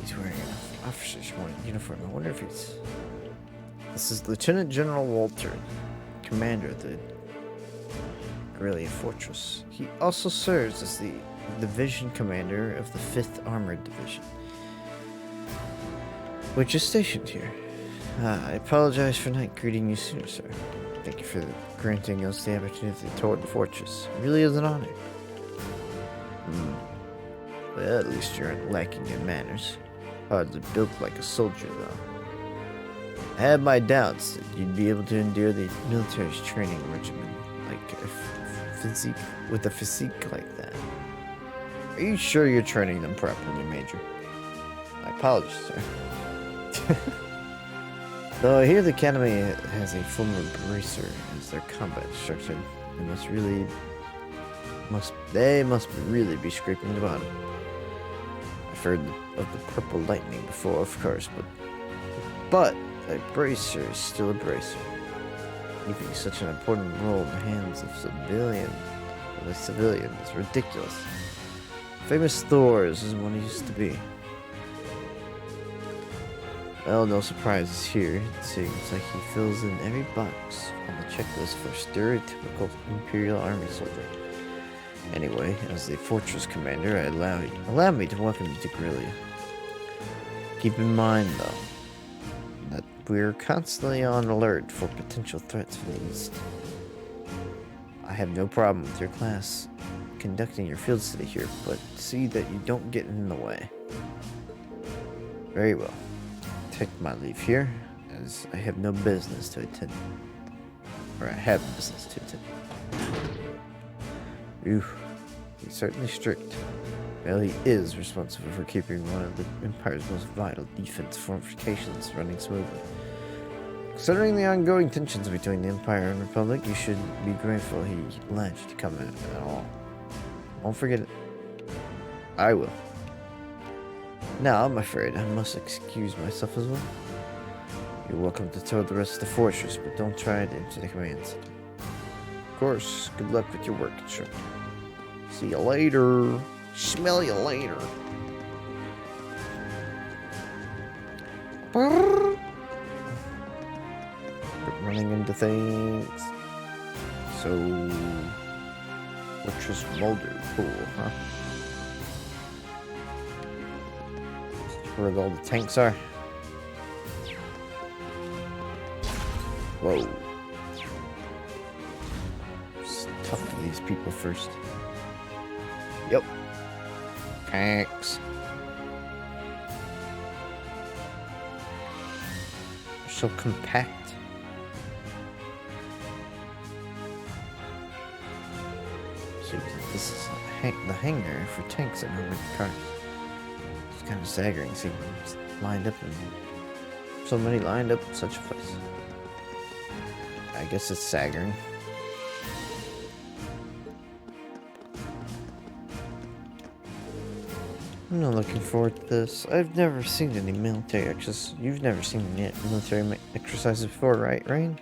He's wearing an officer's uniform. I wonder if he's... This is Lieutenant General Walter, commander of the Guerrilla Fortress. He also serves as the division commander of the 5th Armored Division, which is stationed here. I apologize for not greeting you sooner, sir. Thank you for granting us the opportunity to tour the fortress. It really is an honor. Well, at least you aren't lacking in manners. Hardly built like a soldier, though. I had my doubts that you'd be able to endure the military's training regimen, with a physique like that. Are you sure you're training them properly, Major? My apologies, sir. Though I hear the Academy has a former bracer as their combat instructor, they must really be scraping the bottom. I've heard of the Purple Lightning before, of course, but a bracer is still a bracer. Leaving such an important role in the hands of a civilian is ridiculous. Famous Thor's is what he used to be. Well, no surprises here. It seems like he fills in every box on the checklist for a stereotypical Imperial Army soldier. Anyway, as the fortress commander, allow me to welcome you to Grillia. Keep in mind, though, that we're constantly on alert for potential threats from the east. I have no problem with your class conducting your field study here, but see that you don't get in the way. Very well. Take my leave here, as I have no business to attend. Or I have business to attend. Ooh, he's certainly strict. Well, he is responsible for keeping one of the Empire's most vital defense fortifications running smoothly. Considering the ongoing tensions between the Empire and Republic, you should be grateful he allowed you to come in at all. Won't forget it. I will. Now, I'm afraid I must excuse myself as well. You're welcome to tour the rest of the fortress, but don't try to enter the command center. Of course, good luck with your work, instructor. See you later. Smell you later. Quit running into things. So, Fortress Molder Pool, huh? Where all the tanks are. Whoa. Just talk to these people first. Yep. Tanks. They're so compact. So this is the hangar for tanks that move with cars. It's kind of staggering seeing them lined up and so many lined up in such a place. I guess it's staggering. I'm not looking forward to this. I've never seen any military exercises. You've never seen any military exercises before, right, Rain?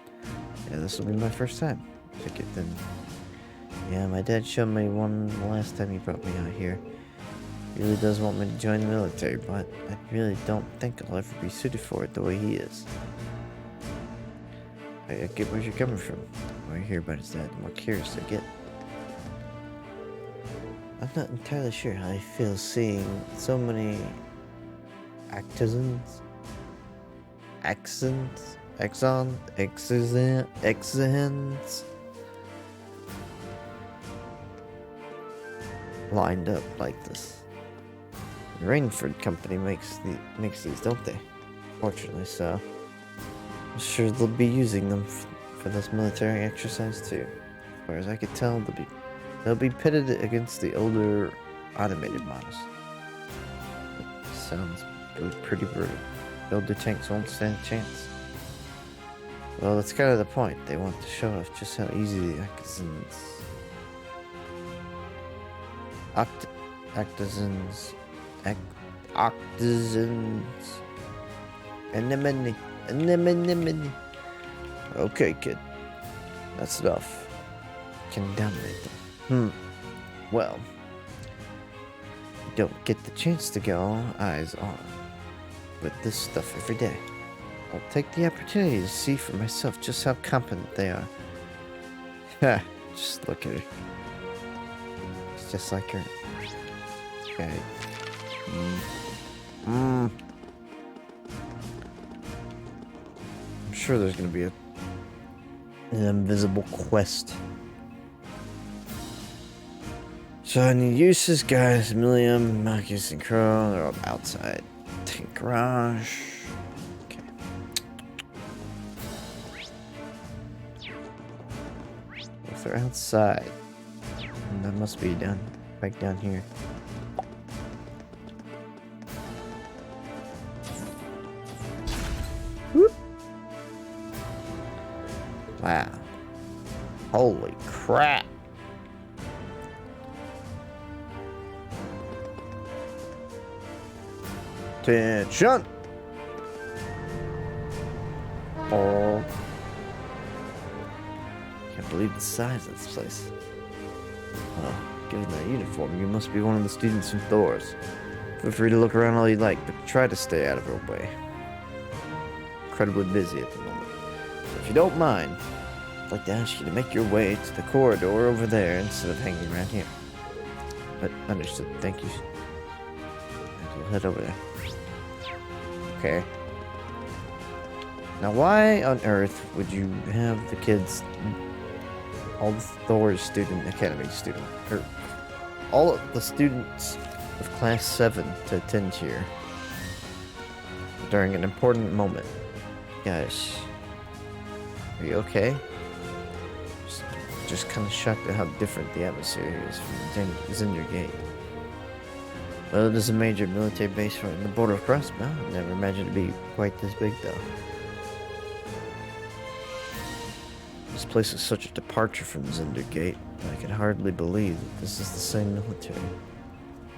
Yeah, this will be my first time. Pick it then. Yeah, my dad showed me one the last time he brought me out here. He really does want me to join the military, but I really don't think I'll ever be suited for it the way he is. I get where you're coming from. The more I hear about his dad, the more curious I get. I'm not entirely sure how I feel seeing so many accents lined up like this. The Rainford Company makes these, don't they? Fortunately so. I'm sure they'll be using them for this military exercise too. As far as I could tell, they'll be pitted against the older automated models. It sounds pretty brutal. The older tanks won't stand a chance. Well, that's kind of the point. They want to show off just how easy the Okay, kid. That's enough. Can dominate them. Well, you don't get the chance to go eyes on with this stuff every day. I'll take the opportunity to see for myself just how competent they are. Ha! Just look at her. It's just like her. Okay. I'm sure there's gonna be an invisible quest. So any uses, guys? Milliam, Marcus, and Crow, they're all outside. Tank garage. Okay. If they're outside, that must be back down here. Whoop. Wow. Holy crap. Attention! Oh. Can't believe the size of this place. Well, given that uniform, you must be one of the students from Thor's. Feel free to look around all you like, but try to stay out of her way. Incredibly busy at the moment. So if you don't mind, I'd like to ask you to make your way to the corridor over there instead of hanging around here. But understood. Thank you. We'll head over there. Okay. Now, why on earth would you have the kids, all the Thor's student academy student, or all of the students of class 7 to attend here during an important moment? Guys, are you okay? Just kind of shocked at how different the atmosphere is from Zinder Gate. Well, it is a major military base right on the border of Crossbow. I never imagined it to be quite this big, though. This place is such a departure from Zinder Gate. I can hardly believe that this is the same military.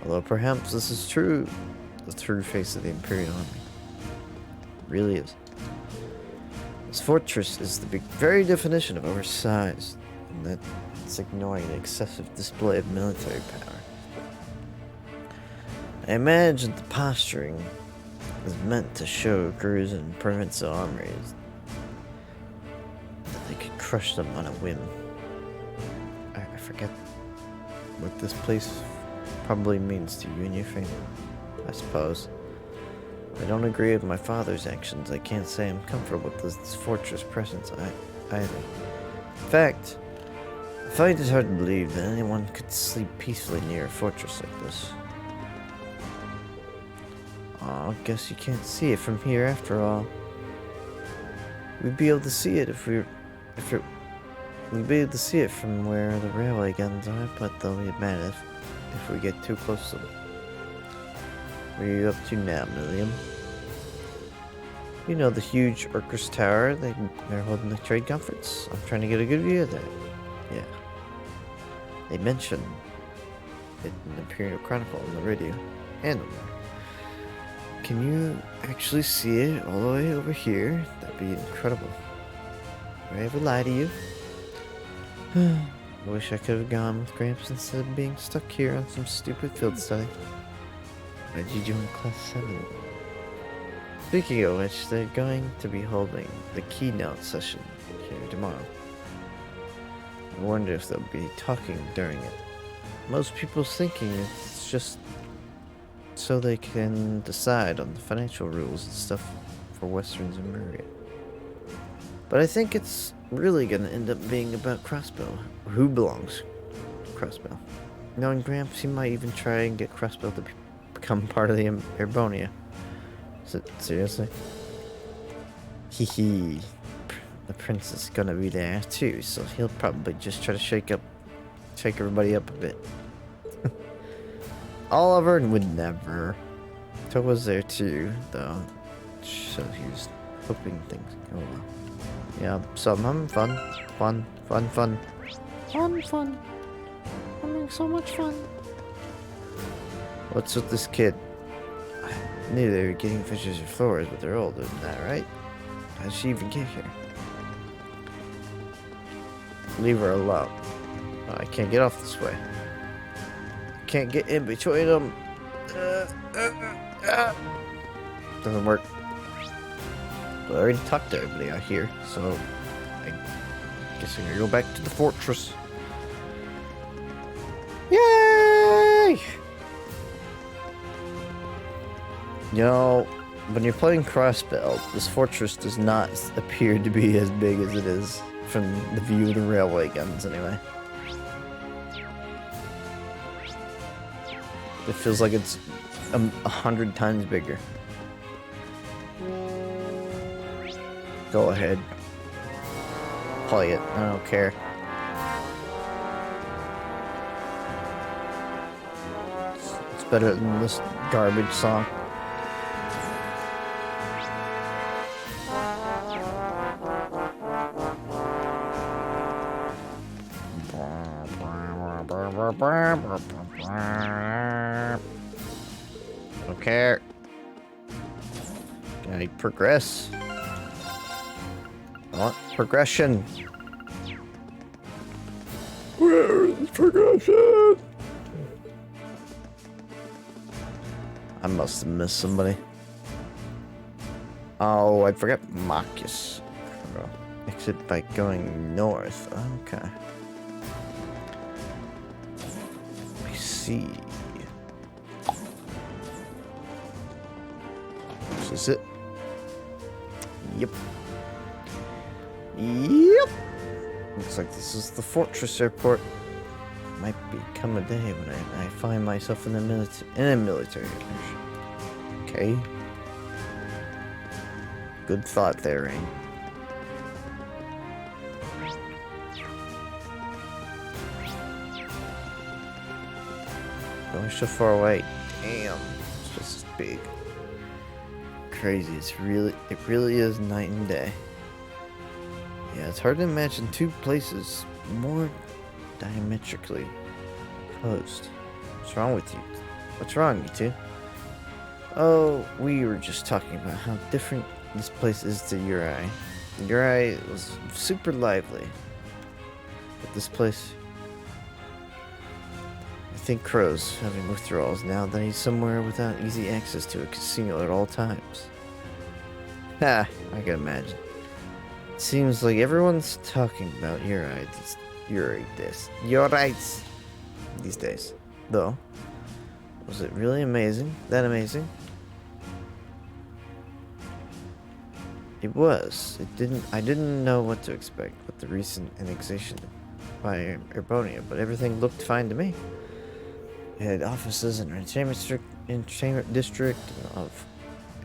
Although perhaps this is true. The true face of the Imperial Army. It really is. This fortress is the very definition of oversized. And that's ignoring the excessive display of military power. I imagine the posturing is meant to show crews and provincial armies that they could crush them on a whim. I forget what this place probably means to you and your family, I suppose. I don't agree with my father's actions. I can't say I'm comfortable with this fortress presence either. In fact, I find it hard to believe that anyone could sleep peacefully near a fortress like this. I guess you can't see it from here after all. We'd be able to see it we'd be able to see it from where the railway guns are, but they'll be mad if we get too close to them. What are you up to now, Milliam? You know the huge Urkus Tower, they're holding the trade conference. I'm trying to get a good view of that. Yeah. They mention it in the Imperial Chronicle on the radio and on there. Can you actually see it all the way over here? That'd be incredible. Would I ever lie to you? I wish I could have gone with Gramps instead of being stuck here on some stupid field study. Why did you join class 7? Speaking of which, they're going to be holding the keynote session here tomorrow. I wonder if they'll be talking during it. Most people's thinking it's just so they can decide on the financial rules and stuff for Western Zemuria. But I think it's really going to end up being about Crossbow. Who belongs to Crossbow? Knowing Gramps, he might even try and get Crossbow to become part of the Erbonia. Seriously? Hee hee. The prince is gonna be there too, so he'll probably just try to shake everybody up a bit. Oliver would never. Toad was there too, though. So he was hoping things go well. Yeah, so I'm having fun. Fun. Having so much fun. What's with this kid? I knew they were getting fishes or floors, but they're older than that, right? How did she even get here? Leave her alone. Oh, I can't get off this way. I can't get in between them. Doesn't work. Well, I already talked to everybody out here, so I guess I'm gonna go back to the fortress. Yay! You know, when you're playing Crossbell, this fortress does not appear to be as big as it is from the view of the railway guns, anyway. It feels like it's 100 times bigger. Go ahead. Play it. I don't care. It's better than this garbage song. Don't care. Gotta progress. I want progression. Where is progression? I must have missed somebody. Oh, I forgot Marcus. Exit by going north. Okay. see. Is this it? Yep. Yep. Looks like this is the fortress airport. Might become a day when I find myself in a military mission. Okay. Good thought there, Rain. Going so far away. Damn. It's just big. Crazy. It really is night and day. Yeah, it's hard to imagine two places more diametrically opposed. What's wrong with you? What's wrong, you two? Oh, we were just talking about how different this place is to Uri. Uri was super lively. But this place, I think Crow's having withdrawals now that he's somewhere without easy access to a casino at all times. Ha, I can imagine. It seems like everyone's talking about Uri these days. Though, was it really amazing? That amazing? It was. I didn't know what to expect with the recent annexation by Urbonia, but everything looked fine to me. It had offices and entertainment district,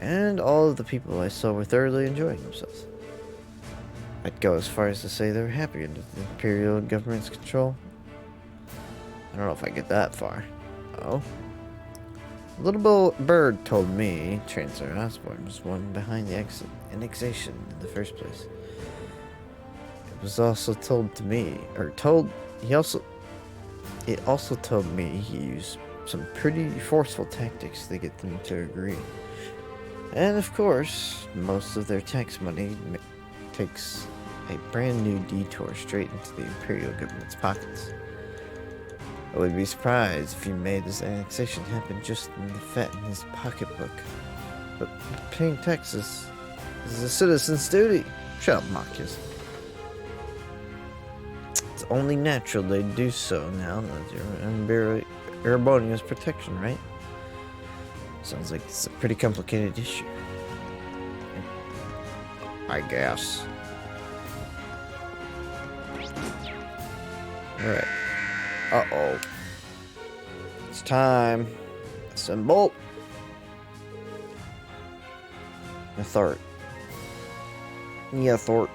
and all of the people I saw were thoroughly enjoying themselves. I'd go as far as to say they were happy under the Imperial government's control. I don't know if I get that far. Oh. A little bird told me Chancellor Osborne was one behind the annexation in the first place. It was also told to me, it also told me he used some pretty forceful tactics to get them to agree. And of course, most of their tax money takes a brand new detour straight into the Imperial government's pockets. I would be surprised if he made this annexation happen just in the fat in his pocketbook. But paying taxes is a citizen's duty. Shut up, Marcus. It's only natural they do so now that you're under Erebonia's protection, right? Sounds like it's a pretty complicated issue. I guess. Alright. Uh-oh. It's time. Assemble. Neanort.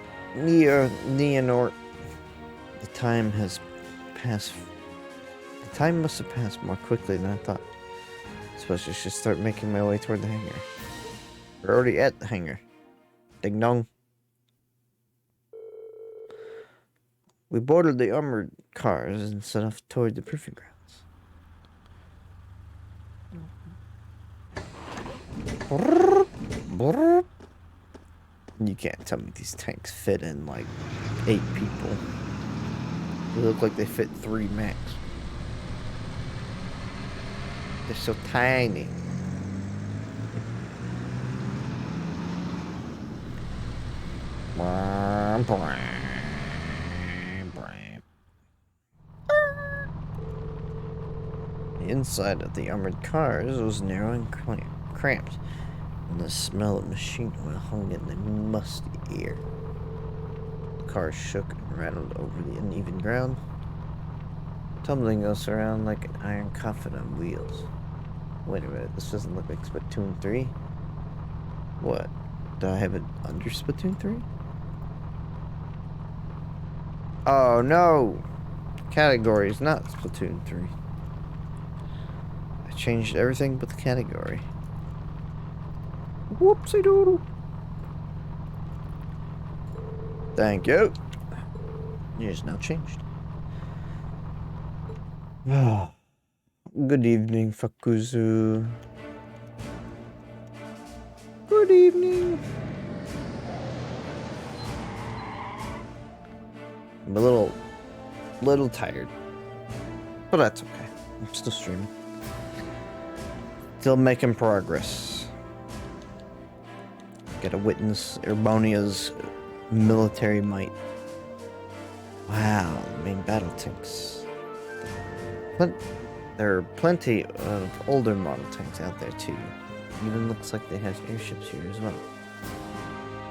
The time has passed. The time must have passed more quickly than I thought. I suppose I should start making my way toward the hangar. We're already at the hangar. Ding dong. We boarded the armored cars and set off toward the proving grounds. You can't tell me these tanks fit in like 8 people. They look like they fit 3 max. They're so tiny. The inside of the armored cars was narrow and cramped, and the smell of machine oil hung in the musty air. The cars shook and rattled over the uneven ground, tumbling us around like an iron coffin on wheels. Wait a minute, this doesn't look like Splatoon 3. What? Do I have it under Splatoon 3? Oh no! Category is not Splatoon 3. I changed everything but the category. Whoopsie doodle. Thank you. It is now changed. Good evening, Fakuzu. Good evening. I'm a little tired, but that's okay. I'm still streaming. Still making progress. Gotta witness Erebonia's military might. Wow, the main battle tanks. But There are plenty of older model tanks out there too. Even looks like they have airships here as well.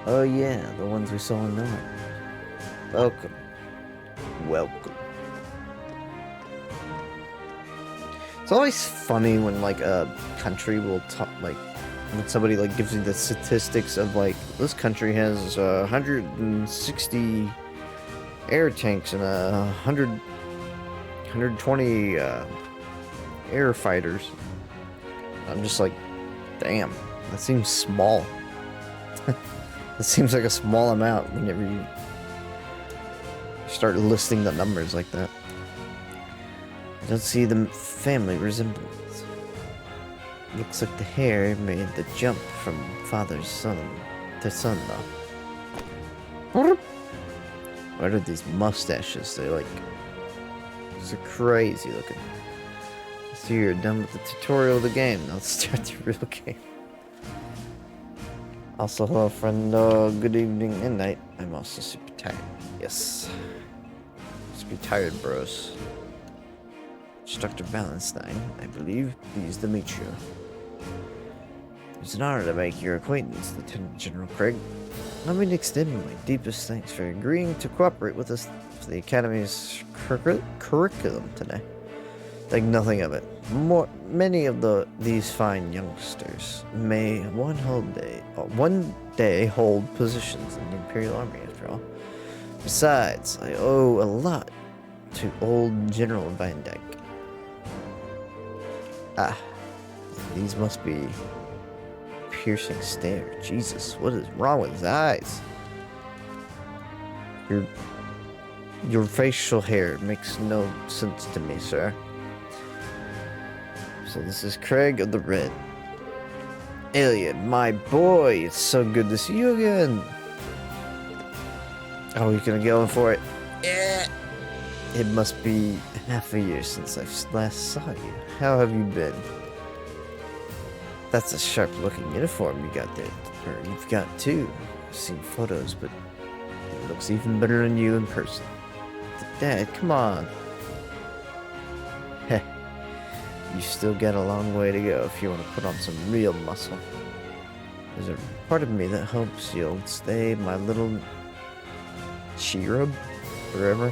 Oh yeah, the ones we saw in North. Welcome. Welcome. It's always funny when like a country will talk, like when somebody like gives you the statistics of like this country has 160 air tanks and 120 air fighters. I'm just like, damn, that seems small. That seems like a small amount whenever you start listing the numbers like that. I don't see the family resemblance. Looks like the hair made the jump from father's son to son though. What are these mustaches? They're like, so crazy looking. So you're done with the tutorial of the game. Now let's start the real game. Also, hello friend, good evening and night. I'm also super tired. Yes. Super tired, bros. Instructor Ballanstein, I believe. Pleased to meet you. It's an honor to make your acquaintance, Lieutenant General Craig. Let me extend my deepest thanks for agreeing to cooperate with us for the Academy's curriculum today. Think nothing of it. Many of these fine youngsters may one day hold positions in the Imperial Army, after all. Besides, I owe a lot to old General Van Dyke. Ah, these must be piercing stare. Jesus, what is wrong with his eyes? Your facial hair makes no sense to me, sir. So this is Craig of the Red. Elliot, my boy, it's so good to see you again. Oh, you're gonna go in for it? Yeah. It must be half a year since I last saw you. How have you been? That's a sharp-looking uniform you got there, or you've got too. I've seen photos, but it looks even better than you in person. Dad, come on. Heh. You still got a long way to go if you want to put on some real muscle. There's a part of me that hopes you'll stay my little cherub forever.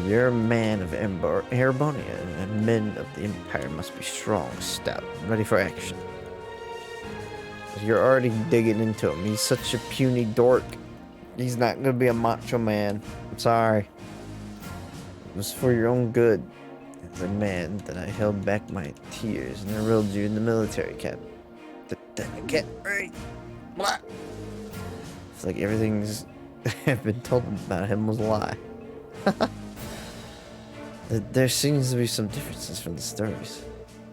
You're a man of Erebonia, and men of the Empire must be strong, stout, ready for action. You're already digging into him. He's such a puny dork. He's not gonna be a macho man. I'm sorry. It was for your own good. As a man that I held back my tears and enrolled you in the military academy. Get right. Blah. It's like everything's I've been told about him was a lie. There seems to be some differences from the stories.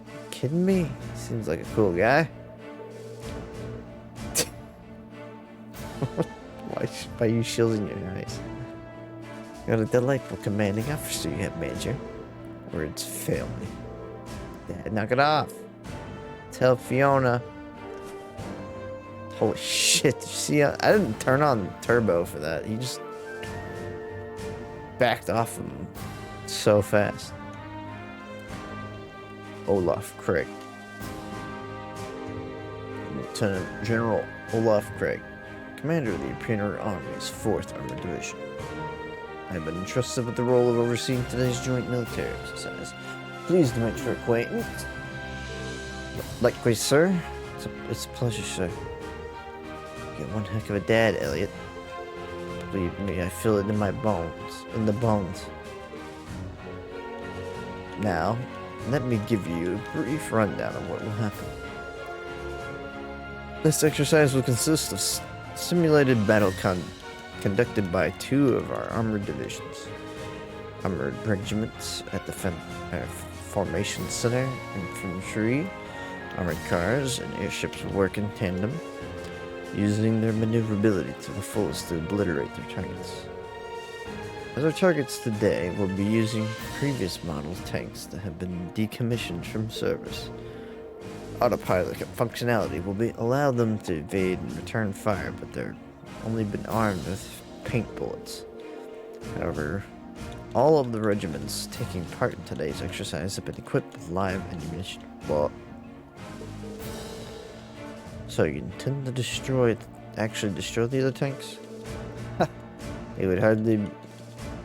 You kidding me? Seems like a cool guy. Why are you shielding your eyes? Got a delightful commanding officer you have, Major. Words fail me. Dad, knock it off. Tell Fiona. Holy shit, did you see? I didn't turn on turbo for that. He just backed off him so fast. Olaf Craig. Lieutenant General Olaf Craig, Commander of the Imperial Army's 4th Armored Division. I have been entrusted with the role of overseeing today's joint military exercise. Pleased to make your acquaintance. Likewise, sir. It's a pleasure, sir. You got one heck of a dad, Elliot. Believe me, I feel it in my bones. In the bones. Now, let me give you a brief rundown of what will happen. This exercise will consist of simulated battle conducted by 2 of our armored divisions. Armored regiments at the Formation Center, infantry, armored cars, and airships will work in tandem, using their maneuverability to the fullest to obliterate their targets. As our targets today, we'll be using previous model tanks that have been decommissioned from service. Autopilot functionality will allow them to evade and return fire, but they're only been armed with paint bullets. However, All of the regiments taking part in today's exercise have been equipped with live ammunition. Well, so you intend to actually destroy the other tanks? It would hardly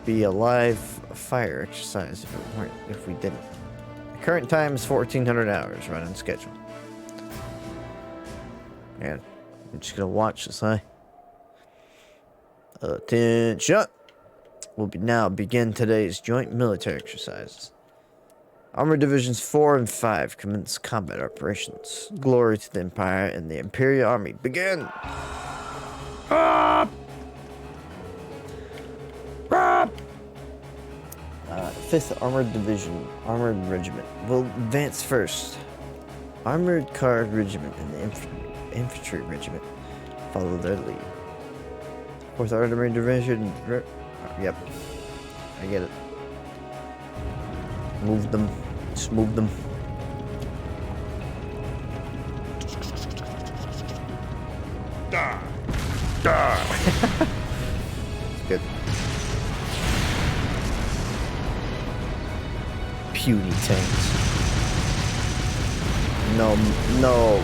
be a live fire exercise if we didn't. The current time is 1400 hours, right on schedule. And I'm just gonna watch this, huh? Attention! We'll now begin today's joint military exercises. Armored Divisions 4 and 5 commence combat operations. Glory to the Empire and the Imperial Army. Begin! Up! Up! 5th Armored Division, Armored Regiment will advance first. Armored Car Regiment and the Infantry Regiment follow their lead. 4th Armored Division... Yep. I get it. Move them. Just move them. Die! Die! Good. Puny tanks. No, no.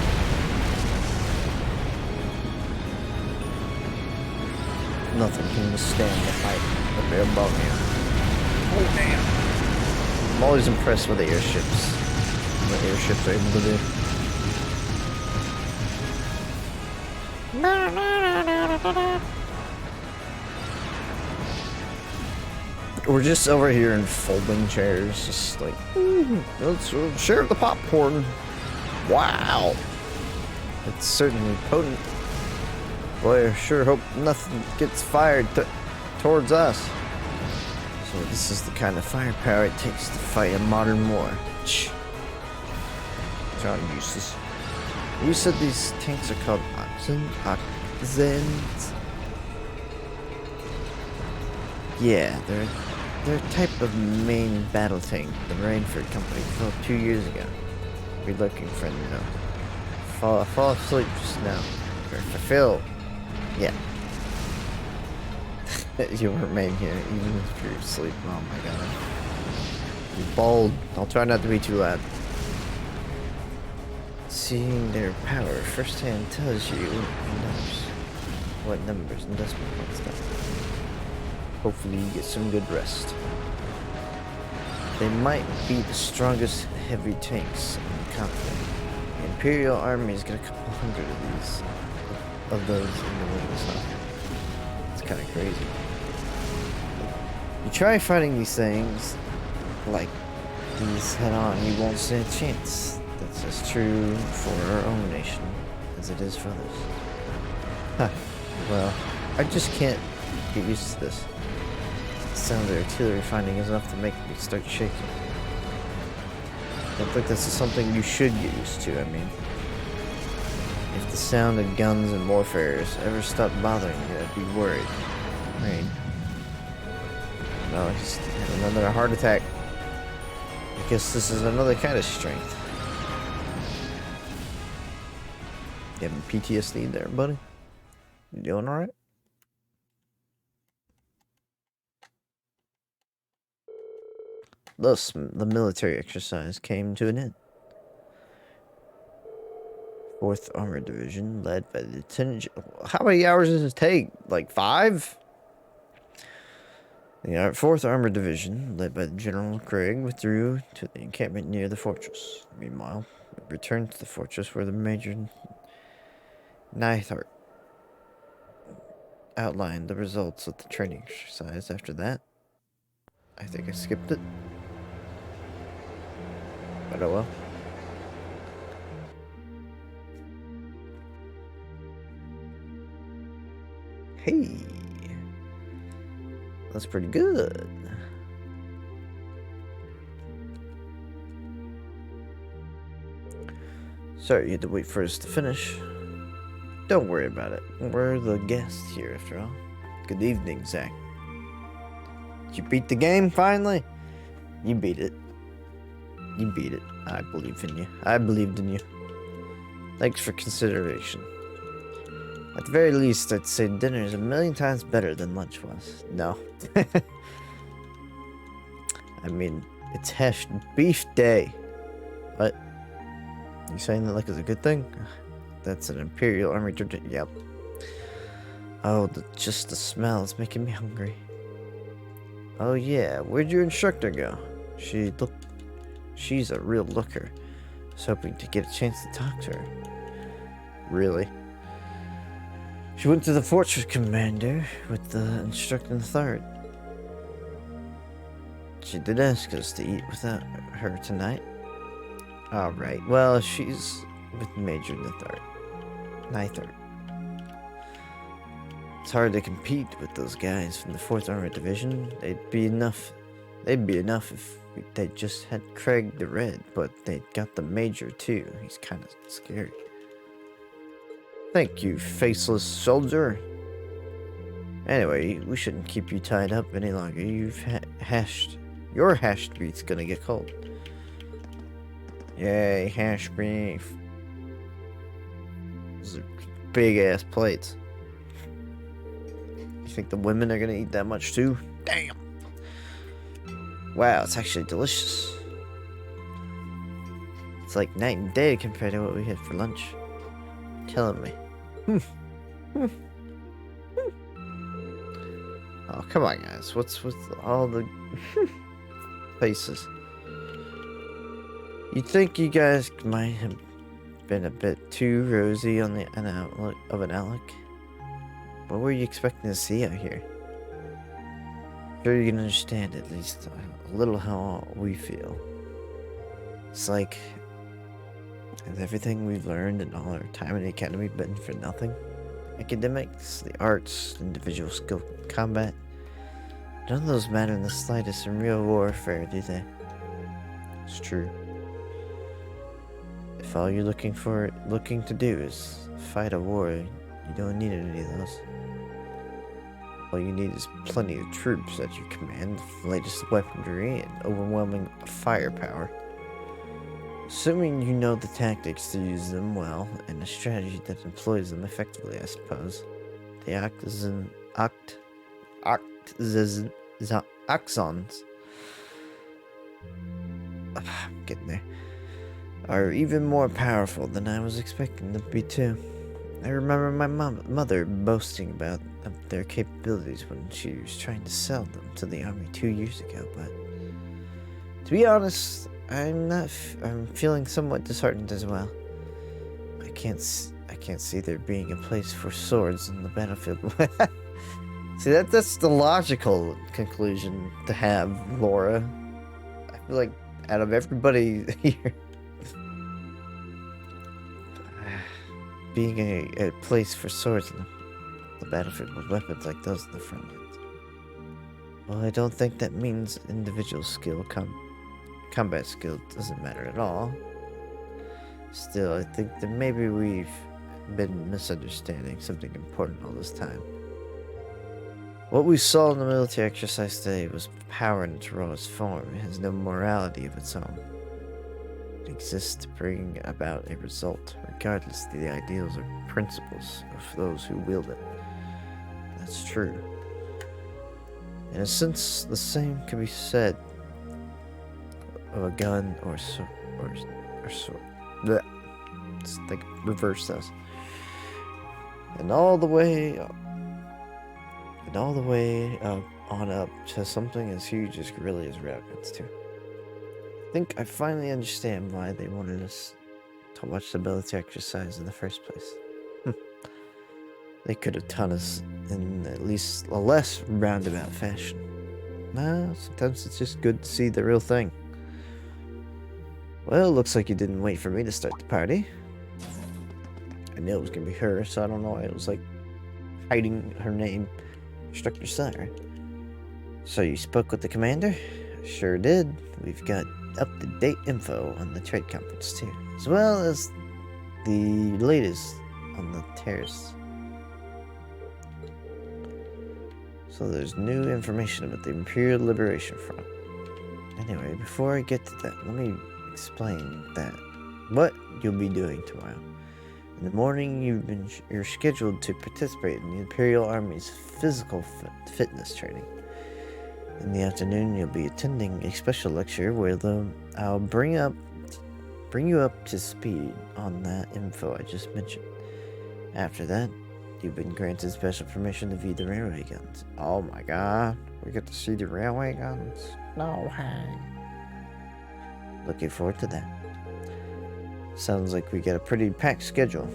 Nothing can withstand the fight of their above here. Oh, damn. I'm always impressed with the airships. What airships are able to do. We're just over here in folding chairs, just like, let's share the popcorn. Wow. It's certainly potent. Boy, I sure hope nothing gets fired towards us. So this is the kind of firepower it takes to fight a modern war. John useless. You said these tanks are called Oxens? Yeah, they're a type of main battle tank the Rainford Company developed 2 years ago. Be looking for them, you know. Fall asleep just now. Phil. Yeah. You'll remain here even if you're asleep. Oh my god. You're bald. I'll try not to be too loud. Seeing their power firsthand tells you what numbers and decimal points stuff. Hopefully you get some good rest. They might be the strongest heavy tanks in the conflict. The Imperial Army's got a couple hundred of those in the wings, huh? It's kind of crazy. You try fighting these things like these head on, you won't stand a chance. That's as true for our own nation as it is for others. Huh. Well, I just can't get used to this. The sound of artillery finding is enough to make me start shaking. I don't think this is something you should get used to, I mean. If the sound of guns and warfare ever stopped bothering you, I'd be worried. Right. No, he's had another heart attack. I guess this is another kind of strength. You having PTSD there, buddy? You doing alright? Thus, the military exercise came to an end. 4th Armored Division, led by Lieutenant... How many hours does it take? Like 5? The 4th Armored Division, led by General Craig, withdrew to the encampment near the fortress. Meanwhile, it returned to the fortress where the Major Neithart outlined the results of the training exercise. After that, I think I skipped it. But oh well. Hey, that's pretty good. Sorry you had to wait for us to finish. Don't worry about it. We're the guests here after all. Good evening, Zach. Did you beat the game finally? You beat it. You beat it. I believe in you. I believed in you. Thanks for consideration. At the very least, I'd say dinner is a million times better than lunch was. No. I mean, it's hashed beef day. What? You saying that like it's a good thing? That's an Imperial Army tradition. Yep. Oh, just the smell is making me hungry. Oh yeah, where'd your instructor go? She's a real looker. I was hoping to get a chance to talk to her. Really? She went to the fortress commander with the instructor in the third. She did ask us to eat without her tonight. Alright, well, she's with Major in the third. Ninth. It's hard to compete with those guys from the 4th Armored Division. They'd be enough if they just had Craig the Red, but they'd got the Major too. He's kind of scary. Thank you, faceless soldier. Anyway, we shouldn't keep you tied up any longer. Your hashed beef's gonna get cold. Yay, hash beef. Those are big ass plates. You think the women are gonna eat that much too? Damn. Wow, it's actually delicious. It's like night and day compared to what we had for lunch. Killing me. Oh, come on, guys. What's with all the faces? You'd think you guys might have been a bit too rosy on an outlook. What were you expecting to see out here? Sure you can understand at least a little how we feel. It's like, has everything we've learned in all our time in the academy been for nothing? Academics, the arts, individual skill, combat. None of those matter in the slightest in real warfare, do they? It's true. If all you're looking to do is fight a war, you don't need any of those. All you need is plenty of troops at your command, the latest weaponry, and overwhelming firepower. Assuming you know the tactics to use them well, and a strategy that employs them effectively, I suppose. The Axons I'm getting there. Are even more powerful than I was expecting them to be too. I remember my mother boasting about their capabilities when she was trying to sell them to the army 2 years ago, but to be honest, I'm feeling somewhat disheartened as well. I can't see there being a place for swords in the battlefield. See, that's the logical conclusion to have, Laura. I feel like out of everybody here, being a place for swords in the battlefield with weapons like those in the front lines. Well, I don't think that means individual skill, combat skill doesn't matter at all. Still, I think that maybe we've been misunderstanding something important all this time. What we saw in the military exercise today was power in its rawest form. It has no morality of its own. It exists to bring about a result, regardless of the ideals or principles of those who wield it. That's true. In a sense, the same can be said of a gun or sword. Blech. Let's think, reverse this. And all the way on up to something as huge as gorillas rabbits too. I think I finally understand why they wanted us to watch the military exercise in the first place. They could have taught us in at least a less roundabout fashion. Nah, sometimes it's just good to see the real thing. Well, looks like you didn't wait for me to start the party. I knew it was gonna be her, so I don't know why it was like hiding her name. Instructor Sire. So you spoke with the commander? Sure did. We've got up-to-date info on the trade conference too, as well as the latest on the terrorists. So there's new information about the Imperial Liberation Front. Anyway, before I get to that, let me explain what you'll be doing tomorrow. In the morning, you're scheduled to participate in the Imperial Army's physical fitness training. In the afternoon, you'll be attending a special lecture where I'll bring you up to speed on that info I just mentioned. After that, you've been granted special permission to view the railway guns. Oh my god, we get to see the railway guns? No way. Looking forward to that. Sounds like we got a pretty packed schedule.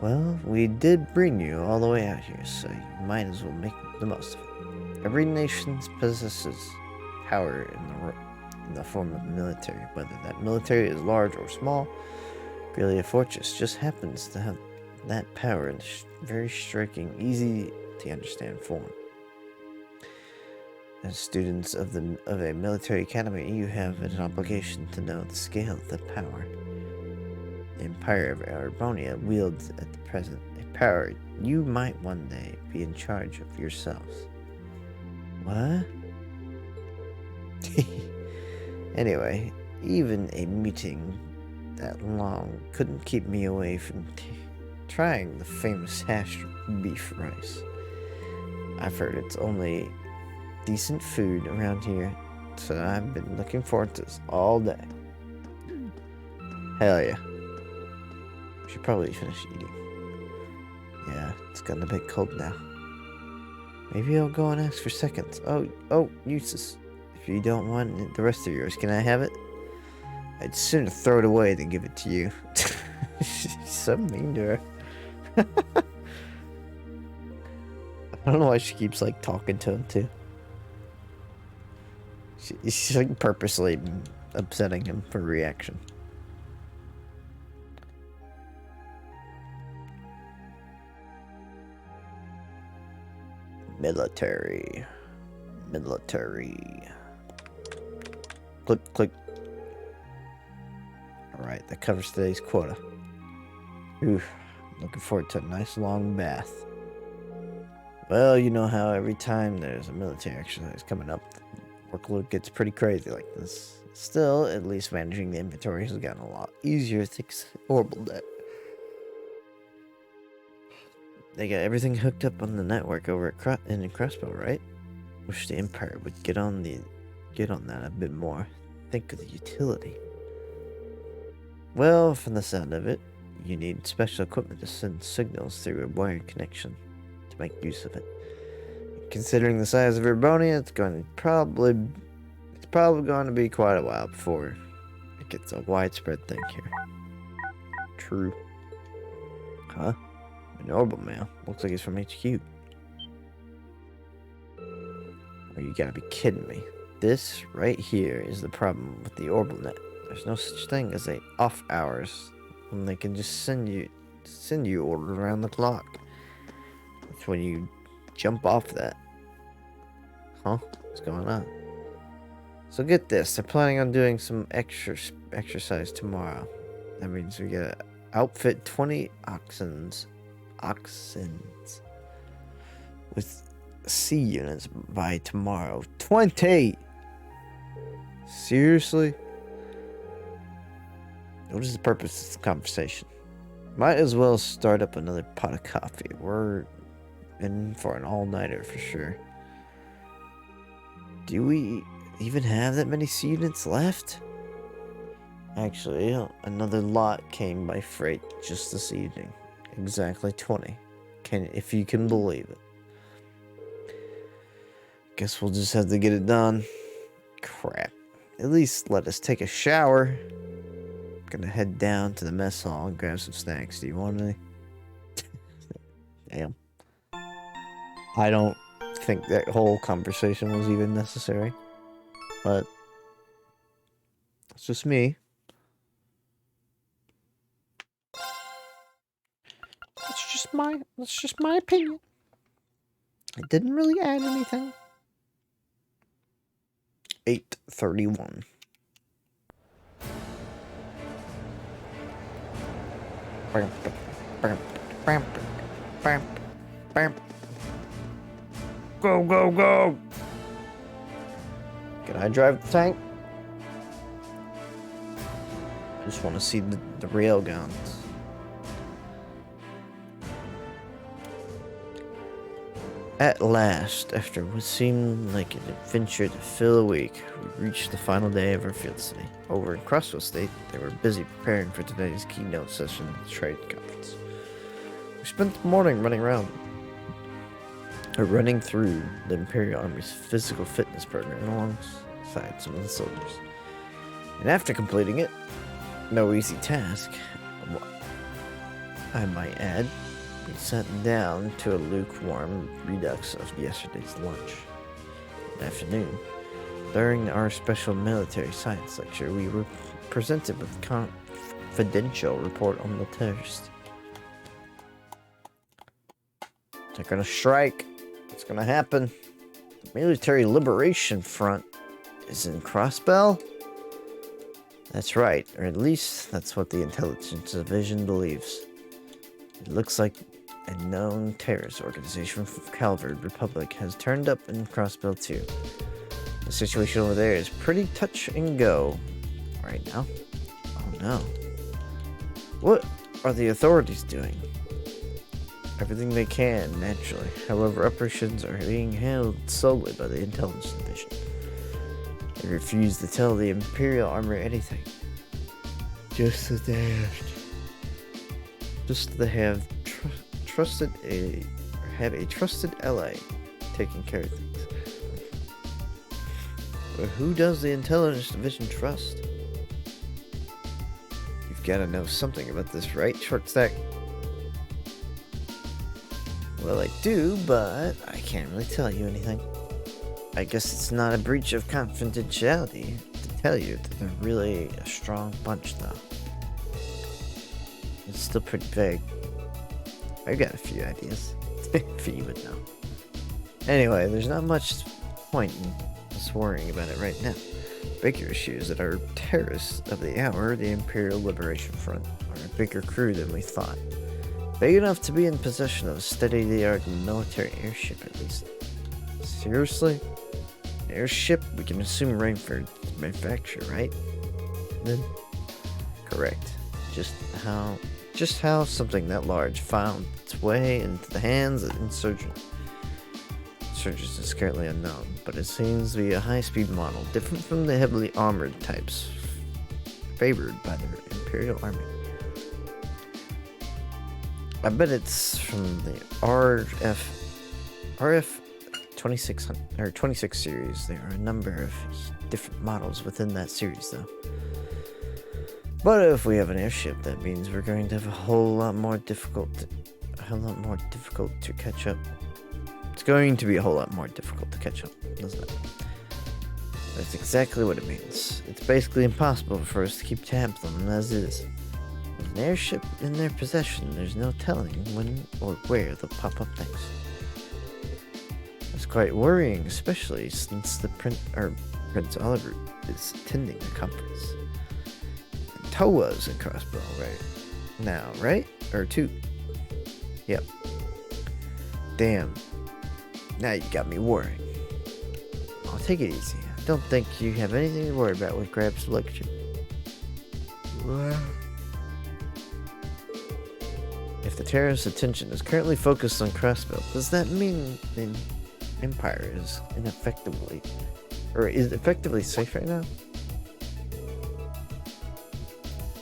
Well, we did bring you all the way out here, so you might as well make the most of it. Every nation possesses power in the form of military, whether that military is large or small. Really, a fortress just happens to have that power in very striking, easy to understand form. As students of a military academy, you have an obligation to know the scale of the power the Empire of Arabonia wields at the present, a power you might one day be in charge of yourselves. What? Anyway, even a meeting that long couldn't keep me away from trying the famous hash beef rice. I've heard it's only decent food around here, so I've been looking forward to this all day. Hell yeah. Should probably finish eating. Yeah, it's gotten a bit cold now. Maybe I'll go and ask for seconds. Oh, useless. If you don't want the rest of yours, can I have it? I'd sooner throw it away than give it to you. She's so mean to her. I don't know why she keeps like talking to him too. She's like purposely upsetting him for reaction. Military. Click. Alright, that covers today's quota. Oof, looking forward to a nice long bath. Well, you know how every time there's a military exercise coming up, the workload gets pretty crazy like this. Still, at least managing the inventory has gotten a lot easier thanks to horrible debt. They got everything hooked up on the network over at in Crossbow, right? Wish the Empire would get on that a bit more. Think of the utility. Well, from the sound of it, you need special equipment to send signals through a wired connection to make use of it. Considering the size of Urbonia, it's probably going to be quite a while before it gets a widespread thing here. True. Huh? An orbital mail. Looks like it's from HQ. Oh, you gotta be kidding me. This right here is the problem with the orbital net. There's no such thing as a off hours when they can just send you orders around the clock. That's when you jump off that. Huh? What's going on? So get this, they're planning on doing some exercise tomorrow. That means we gotta outfit 20 oxens with C units by tomorrow. 20! Seriously? What is the purpose of this conversation? Might as well start up another pot of coffee. We're in for an all-nighter for sure. Do we even have that many C units left? Actually, another lot came by freight just this evening. Exactly 20. If you can believe it. Guess we'll just have to get it done. Crap. At least let us take a shower. Gonna head down to the mess hall and grab some snacks. Do you want any? Damn. I don't think that whole conversation was even necessary. But it's just me. That's just my opinion. It didn't really add anything. 8:31. Go. Can I drive the tank? I just want to see the rail guns. At last, after what seemed like an adventure to fill a week, we reached the final day of our field study. Over in Crossville State, they were busy preparing for today's keynote session at the trade conference. We spent the morning running through the Imperial Army's physical fitness program alongside some of the soldiers. And after completing it, no easy task, I might add, we sat down to a lukewarm redux of yesterday's lunch. In the afternoon, during our special military science lecture, we were presented with a confidential report on the terrorists. They're gonna strike. It's gonna happen. The Military Liberation Front is in Crossbell? That's right, or at least that's what the intelligence division believes. It looks like a known terrorist organization from Calvard Republic has turned up in Crossbell too. The situation over there is pretty touch and go right now. Oh no. What are the authorities doing? Everything they can, naturally. However, operations are being held solely by the intelligence division. They refuse to tell the Imperial Army anything. Just that they have a trusted ally taking care of things. But who does the intelligence division trust? You've got to know something about this, right, Short Stack? Well, I do, but I can't really tell you anything. I guess it's not a breach of confidentiality to tell you that they're really a strong bunch, though. It's still pretty vague. I got a few ideas. If you would know. Anyway, there's not much point in us worrying about it right now. The bigger issue is that our terrorists of the hour, the Imperial Liberation Front, are a bigger crew than we thought. Big enough to be in possession of a state-of-the-art military airship, at least. Seriously? An airship we can assume Rainford's manufacture, right? Then, correct. Just how something that large found its way into the hands of insurgents. Insurgents is currently unknown, but it seems to be a high-speed model, different from the heavily armored types favored by the Imperial Army. I bet it's from the RF 2600 or 26 series. There are a number of different models within that series, though. But if we have an airship, that means we're going to have a whole lot more difficult to catch up. It's going to be a whole lot more difficult to catch up, doesn't it? That's exactly what it means. It's basically impossible for us to keep tabs on them as is. With an airship in their possession, there's no telling when or where they'll pop up next. It's quite worrying, especially since the Prince Oliver is attending the conference. And Towa's in Crossbow right now, right? Or two. Yep. Damn. Now you got me worrying. I'll take it easy. I don't think you have anything to worry about with Grab's lecture. What? If the terrorist attention is currently focused on Crossbow, does that mean the Empire is effectively safe right now?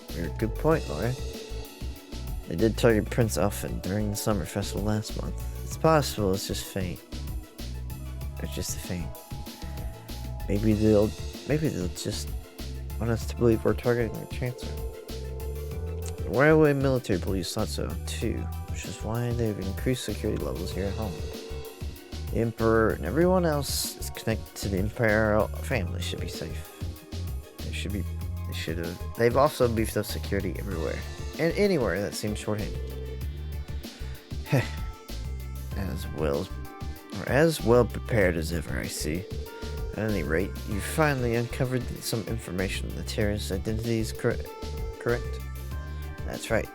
Very good point, Laura. They did target Prince Elfin during the summer festival last month. It's possible it's just fate. It's just a feint. Maybe they'll just want us to believe we're targeting the Chancellor. The Railway Military Police thought so too, which is why they've increased security levels here at home. The Emperor and everyone else is connected to the Imperial family should be safe. They've also beefed up security everywhere and anywhere that seems short-handed. as well prepared as ever, I see. At any rate, you finally uncovered some information on the terrorist identities, correct? That's right.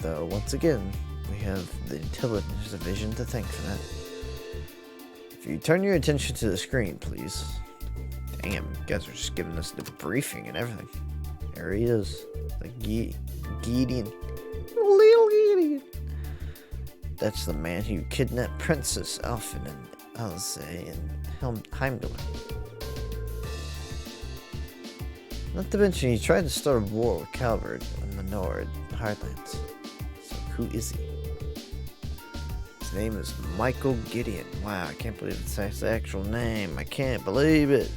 Though, once again, we have the intelligence division to thank for that. If you turn your attention to the screen, please. Damn, you guys are just giving us the briefing and everything. There he is. The Gideon. Little Gideon. That's the man who kidnapped Princess Elfin and Alice and Heimdall. Not to mention, he tried to start a war with Calvert in the Nord Highlands. So who is he? His name is Michael Gideon. Wow, I can't believe it's his actual name. I can't believe it.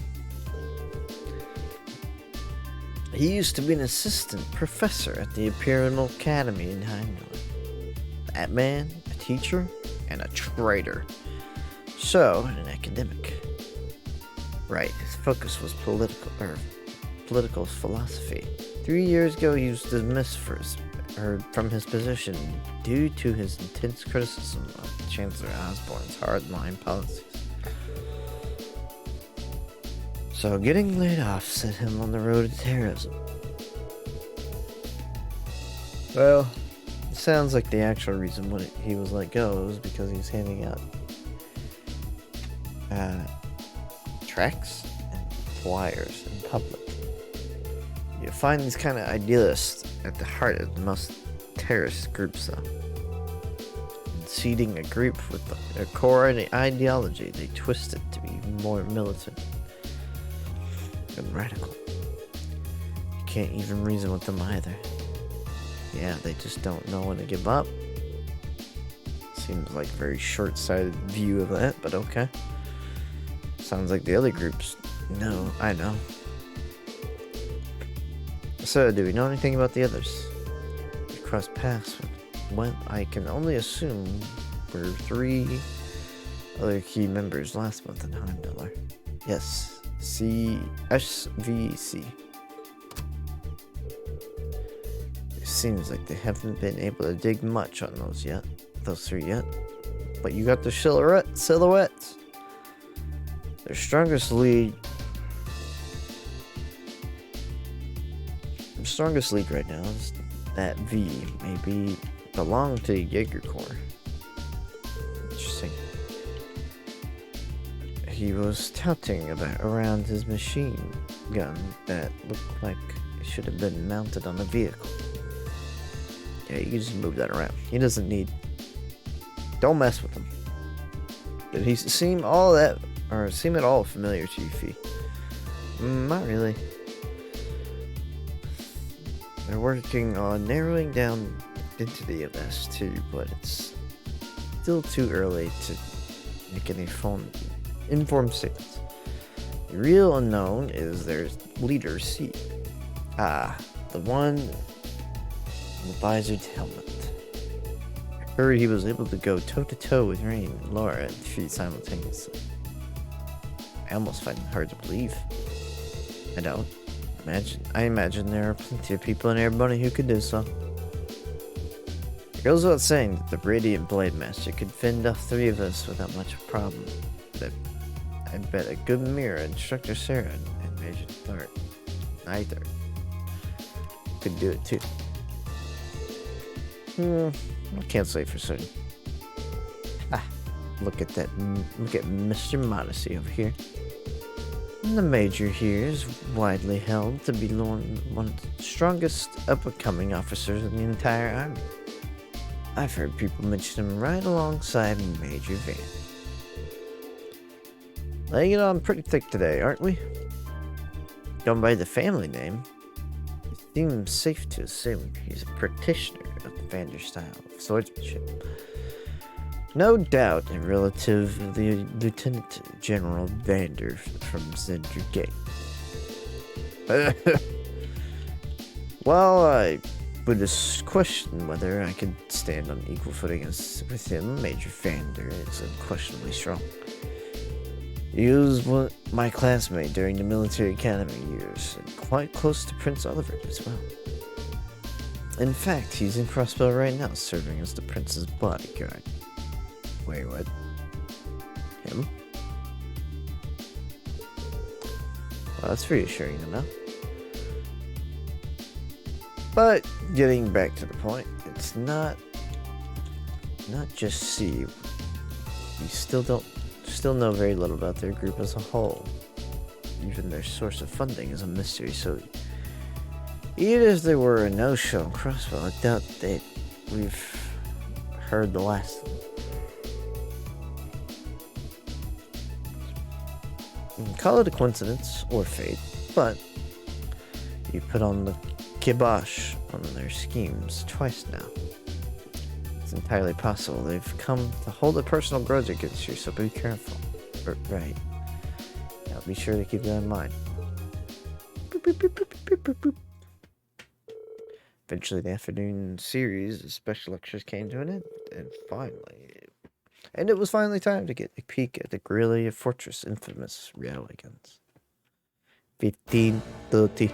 He used to be an assistant professor at the Imperial Academy in Heimdall. That man, a teacher, and a traitor. So, an academic. Right, his focus was political philosophy. 3 years ago, he was dismissed from his position due to his intense criticism of Chancellor Osborne's hardline policies. So getting laid off set him on the road to terrorism. Well, it sounds like the actual reason when he was let go was because he was handing out tracts and flyers in public. You find these kind of idealists at the heart of the most terrorist groups, though. And seeding a group with a core ideology, they twist it to be more militant and radical. You can't even reason with them either. Yeah, they just don't know when to give up. Seems like a very short-sighted view of that, but okay. Sounds like the other groups. No, I know. So, do we know anything about the others? We crossed paths with what I can only assume were 3 other key members last month in Heimdall. Yes, SVC. It seems like they haven't been able to dig much on those 3 yet. But you got the silhouettes. Their strongest lead right now is that V. Maybe belong to the Jaeger Corps. Interesting. He was touting around his machine gun that looked like it should have been mounted on a vehicle. Yeah, you can just move that around. He doesn't need... Don't mess with him. Did he seem at all familiar to you, Fee? Not really. They're working on narrowing down identity of S2, but it's still too early to make any informed statements. The real unknown is their leader, C. The one in the visored helmet. I heard he was able to go toe-to-toe with Rain and Laura and Fee simultaneously. I almost find it hard to believe. I imagine there are plenty of people in everybody who could do so. It goes without saying that the Radiant Blade Master could fend off 3 of us without much problem. But I bet a good Mira, Instructor Sarah, and Major Third, either, could do it too. I can't say for certain. Look at Mr. Modesty over here. The Major here is widely held to be one of the strongest up-and-coming officers in the entire army. I've heard people mention him right alongside Major Van. Laying it on pretty thick today, aren't we? Going by the family name, it seems safe to assume he's a practitioner of the Vander style of swordsmanship. No doubt a relative of the Lieutenant General Vander from Zender Gate. Well, I would just question whether I could stand on equal footing with him. Major Vander is unquestionably strong. He was my classmate during the military academy years, and quite close to Prince Oliver as well. In fact, he's in Crossbow right now, serving as the prince's bodyguard. Wait, what? Him? Well, that's reassuring to know. But getting back to the point, it's not just C. We still know very little about their group as a whole. Even their source of funding is a mystery, so even if there were a no-show in Crossbow, I doubt that we've heard the last of them. You can call it a coincidence or fate, but you put on the kibosh on their schemes twice now. It's entirely possible they've come to hold a personal grudge against you, so be careful. Right. Now be sure to keep that in mind. Boop, boop, boop, boop, boop, boop, boop. Eventually, the afternoon series of special lectures came to an end, and it was finally time to get a peek at the Guerrilla Fortress infamous railway guns. 15:30.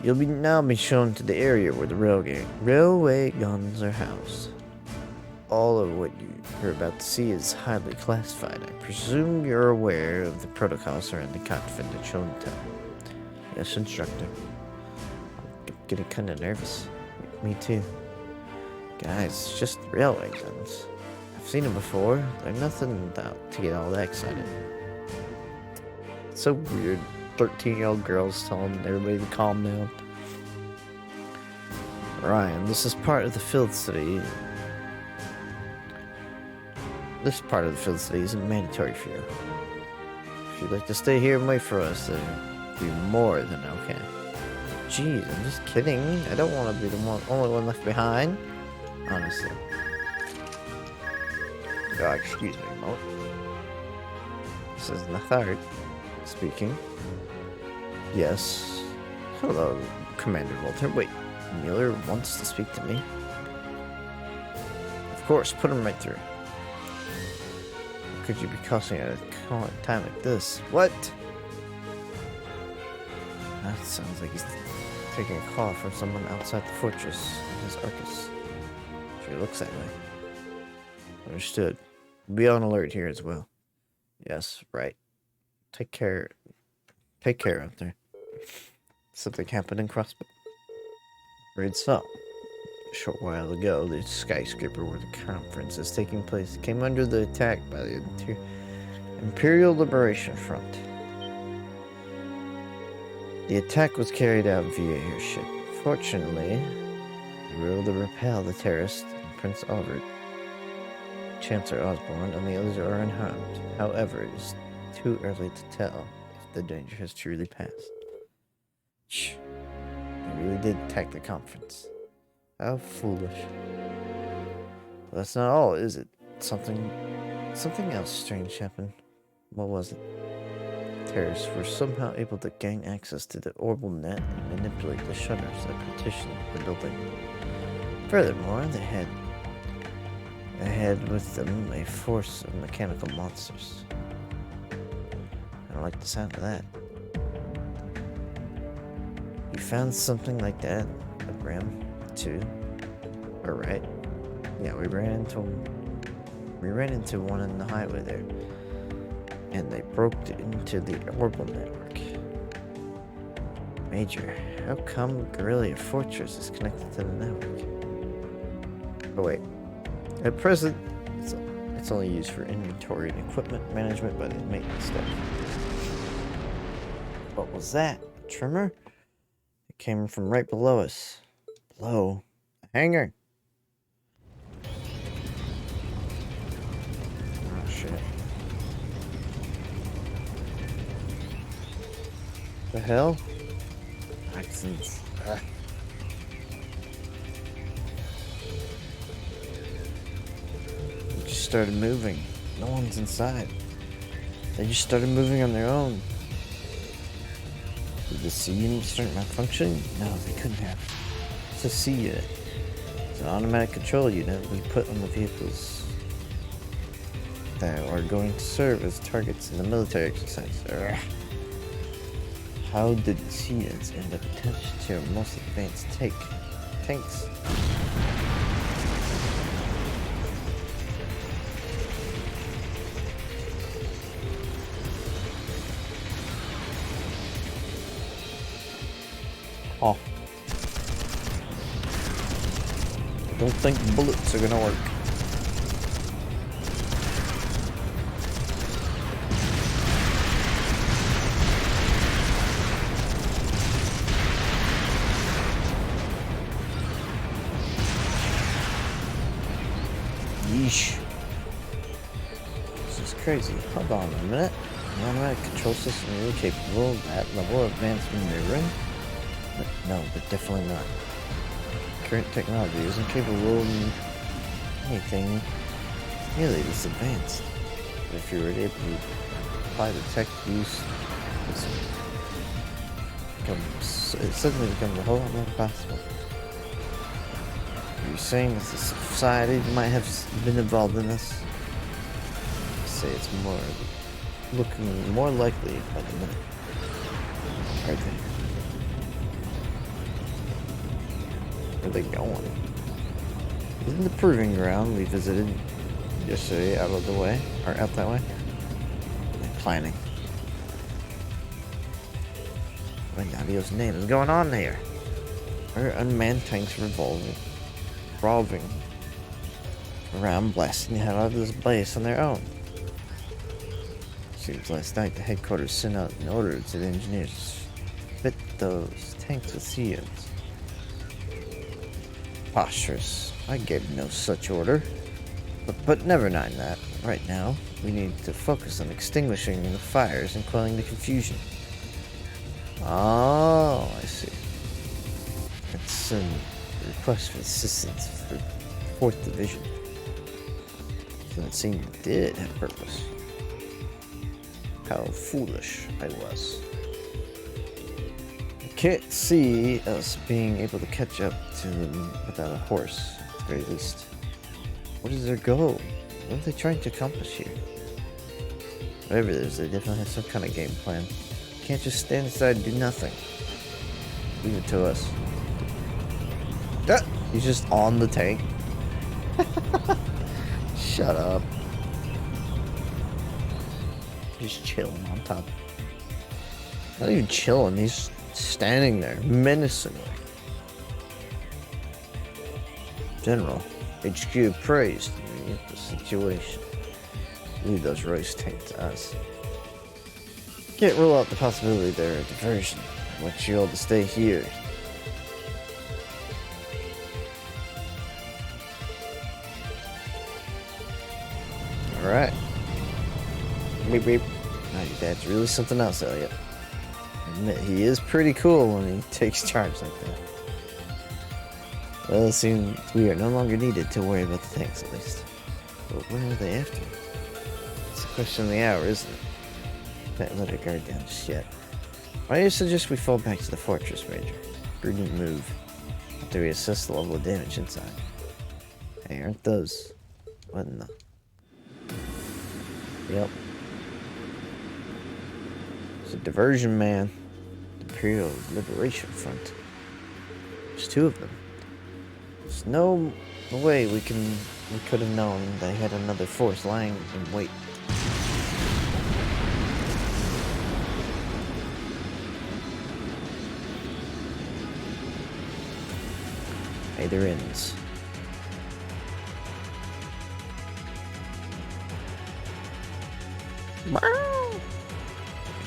You'll now be shown to the area where the railway guns are housed. All of what you're about to see is highly classified. I presume you're aware of the protocols surrounding confidential intel. Yes, instructor. I'm getting kind of nervous. Me too. Guys, it's just railway guns. I've seen them before. They're nothing to get all that excited. It's so weird. 13-year-old girls telling everybody to calm down. Ryan, this is part of the field study. This part of the field study isn't mandatory for you. If you'd like to stay here and wait for us, then be more than okay. Jeez, I'm just kidding. I don't want to be the only one left behind. Honestly. Oh, excuse me, Mo. This is Nathard speaking. Yes. Hello, Commander Walter. Wait, Mueller wants to speak to me? Of course, put him right through. How could you be cussing at a time like this? What? That sounds like he's taking a call from someone outside the fortress in his Arcus. Sure looks that way. Understood. Be on alert here as well. Yes, right. Take care out there. Something happened in Crossbow. Read so. A short while ago, the skyscraper where the conference is taking place came under the attack by the Imperial Liberation Front. The attack was carried out via airship. Fortunately, they were able to repel the terrorists and Prince Albert, Chancellor Osborne, and the others are unharmed. However, it is too early to tell if the danger has truly passed. Shh. They really did attack the conference. How foolish. But that's not all, is it? Something else strange happened. What was it? Terrorists were somehow able to gain access to the orbital net and manipulate the shutters that partitioned the building. Furthermore, they had with them a force of mechanical monsters. I don't like the sound of that. You found something like that at Ram too? Alright. Yeah, we ran into one on the highway there. And they broke into the orbital network. Major, how come Guerrilla Fortress is connected to the network? Oh wait. At present, it's only used for inventory and equipment management by the maintenance staff. What was that? A tremor? It came from right below us. Below? A hangar? Oh shit. The hell? Accents. It just started moving. No one's inside. They just started moving on their own. Did the C unit start malfunctioning? No, they couldn't have. It's a C unit. It's an automatic control unit we put on the vehicles that are going to serve as targets in the military exercise. How did the C units end up attached to our most advanced tanks? Oh. I don't think bullets are gonna work. Sheesh. This is crazy. Hold on a minute. An automatic control system really capable of that level of advanced maneuvering? But no, but definitely not. Current technology isn't capable of anything nearly this advanced. But if you were able to apply the tech use, it suddenly becomes a whole lot more possible. You're saying that the society might have been involved in this? I say it's looking more likely by the minute. Right there. Where are they going? Isn't the proving ground we visited yesterday out of the way? Or out that way? They're planning. What in Dio's name is going on here? Our unmanned tanks revolving around, blasting the hell out of this base on their own. Seems last night the headquarters sent out an order to the engineers to fit those tanks with shields. Preposterous. I gave no such order. But never mind that. Right now, we need to focus on extinguishing the fires and quelling the confusion. Oh, I see. It's a request for assistance for 4th Division. So it seemed it did have purpose. How foolish I was. I can't see us being able to catch up to them without a horse, at the very least. What is their goal? What are they trying to accomplish here? Whatever it is, they definitely have some kind of game plan. Can't just stand aside and do nothing. Leave it to us. Ah, he's just on the tank. Shut up. Just chilling on top. Not even chilling, he's standing there menacingly. General, HQ praised the situation. Leave those Royce tanks to us. Can't rule out the possibility they're a diversion. I want you all to stay here. Alright. Beep beep. Oh, your dad's really something else, Elliot. I admit, he is pretty cool when he takes charge like that. Well, it seems we are no longer needed to worry about the tanks, at least. But where are they after? It's a question of the hour, isn't it? Can't let our guard down just yet. Why do you suggest we fall back to the fortress, Major? Prudent move. After we assess the level of damage inside. Hey, aren't those... What in the... Yep. It's a diversion, man. Imperial Liberation Front. There's 2 of them. There's no way we could have known they had another force lying in wait. Hey, they're ins.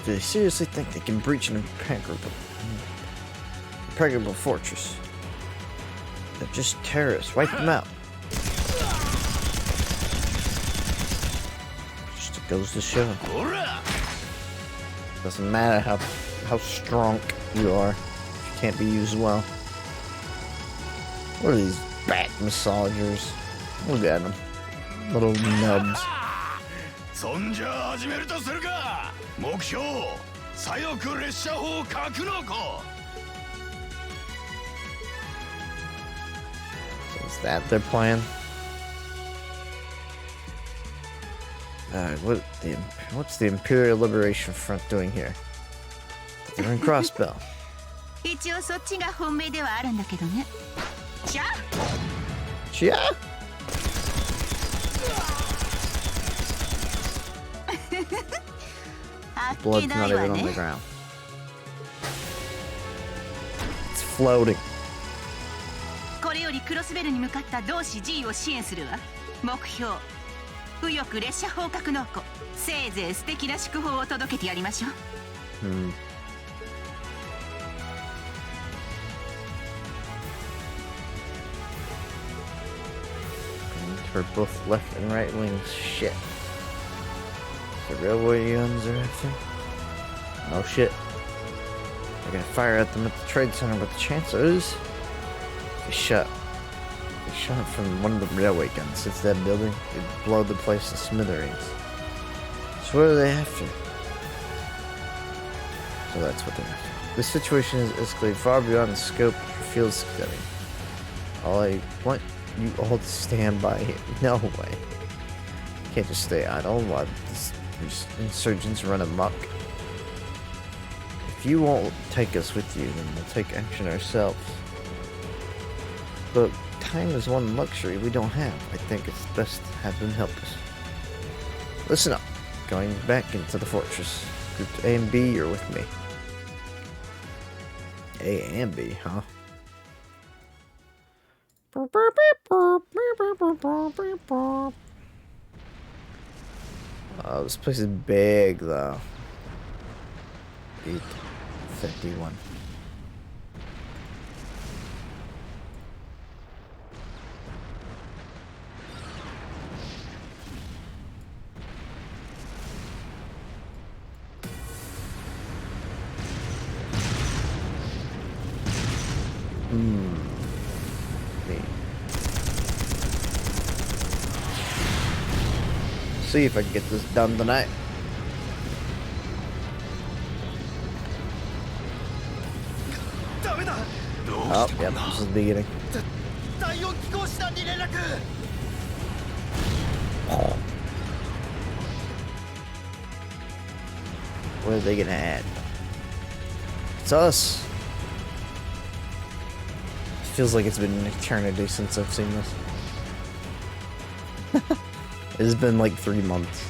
Do they seriously think they can breach an impregnable fortress? They're just terrorists. Wipe them out. Just goes to show. Doesn't matter how strong you are if you can't be used well. What are these back massagers? Look at them. Little nubs. So is that their plan? What's the Imperial Liberation Front doing here? They're in Crossbell. 一応そっちが本命ではあるんだけどね。じゃあ Chia? Blood's not even on the ground. It's floating. これよりクロスベルに向かった同志 G を支援するわ。目標右翼列車砲格納庫。せいぜい素敵な祝砲を届けてやりましょう。for both left and right wings. Shit. The railway guns are after. No shit. I gotta fire at them at the trade center, but the chances they shot from one of the railway guns. It's that building. It'd blow the place to smithereens. So what are they after? So that's what they're after. The situation is escalated far beyond the scope for field study. All I want you all to stand by here. No way. You can't just stay idle while these insurgents run amok. If you won't take us with you, then we'll take action ourselves. But time is one luxury we don't have. I think it's best to have them help us. Listen up. Going back into the fortress. Groups A and B, you're with me. A and B, huh? Oh, this place is big, though. 851. See if I can get this done tonight. Oh, yep, this is the beginning. Oh. What are they gonna add? It's us. It feels like it's been an eternity since I've seen this. It's been like 3 months.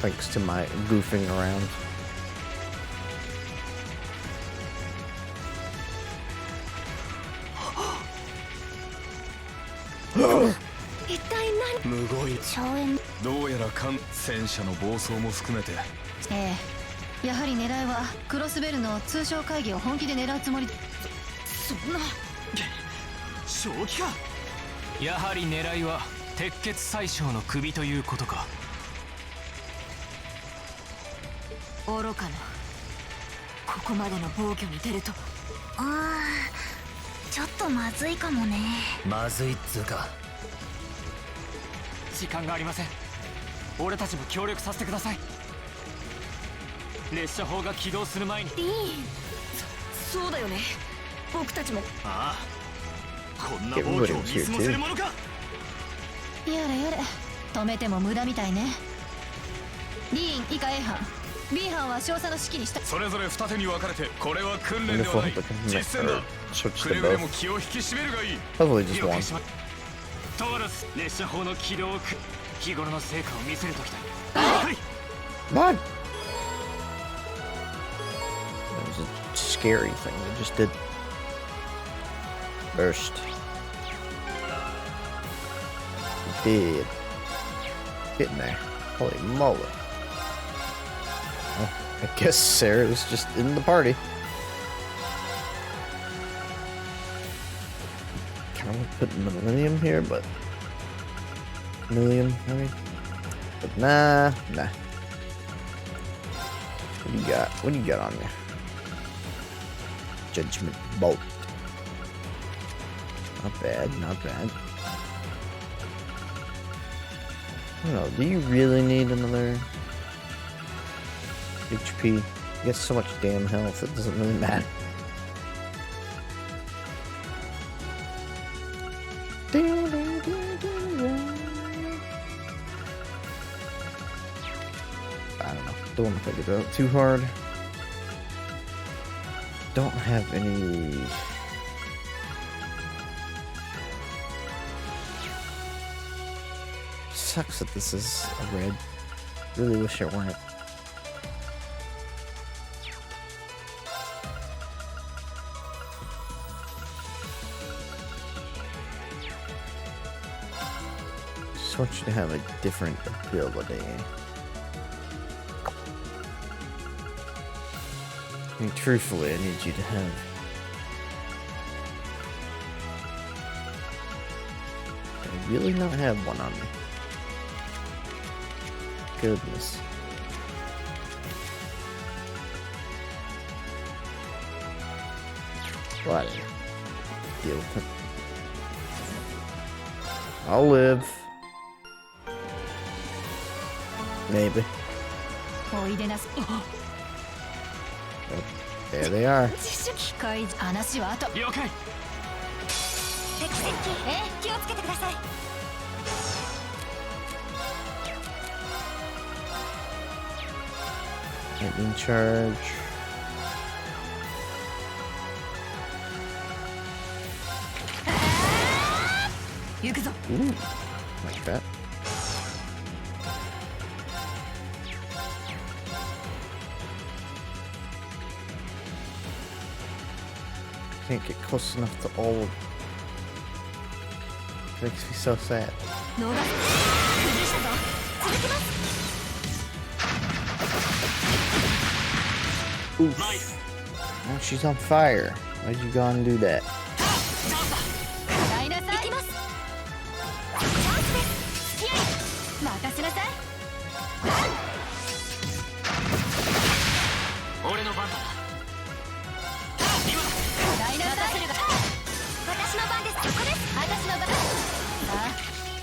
Thanks to my goofing around. Everybody was here too. やれやれ、止めても無駄みたいね。リーン以下 A 班、B 班は少佐の指揮にした。それぞれ二手に分かれて、これは訓練ではない。実戦だ。くれぐれも気を引き締めるがいい。Hopefully just one. トーラス、列車砲の起動を日頃の成果を見せるときだ。はい。What? That was a scary thing they just did. Burst. Did. Getting there. Holy moly. Well, I guess Sarah's just in the party. Kind of put Millennium here, but... Millium, I mean. But nah. What do you got? What do you got on you? Judgment Bolt. Not bad, not bad. I don't know, do you really need another HP? You get so much damn health, it doesn't really matter. I don't know, don't want to think about it too hard. Don't have any... Sucks that this is a red. Really wish it weren't. Just want you to have a different ability. I mean, truthfully, I need you to have I really not have one on me. Goodness. What? Deal with it. I'll live. Maybe. Oh, there they are. Lightning charge. Ooh, like that. Can't get close enough to all. It makes me so sad. Oof. Now she's on fire. Why'd you go and do that?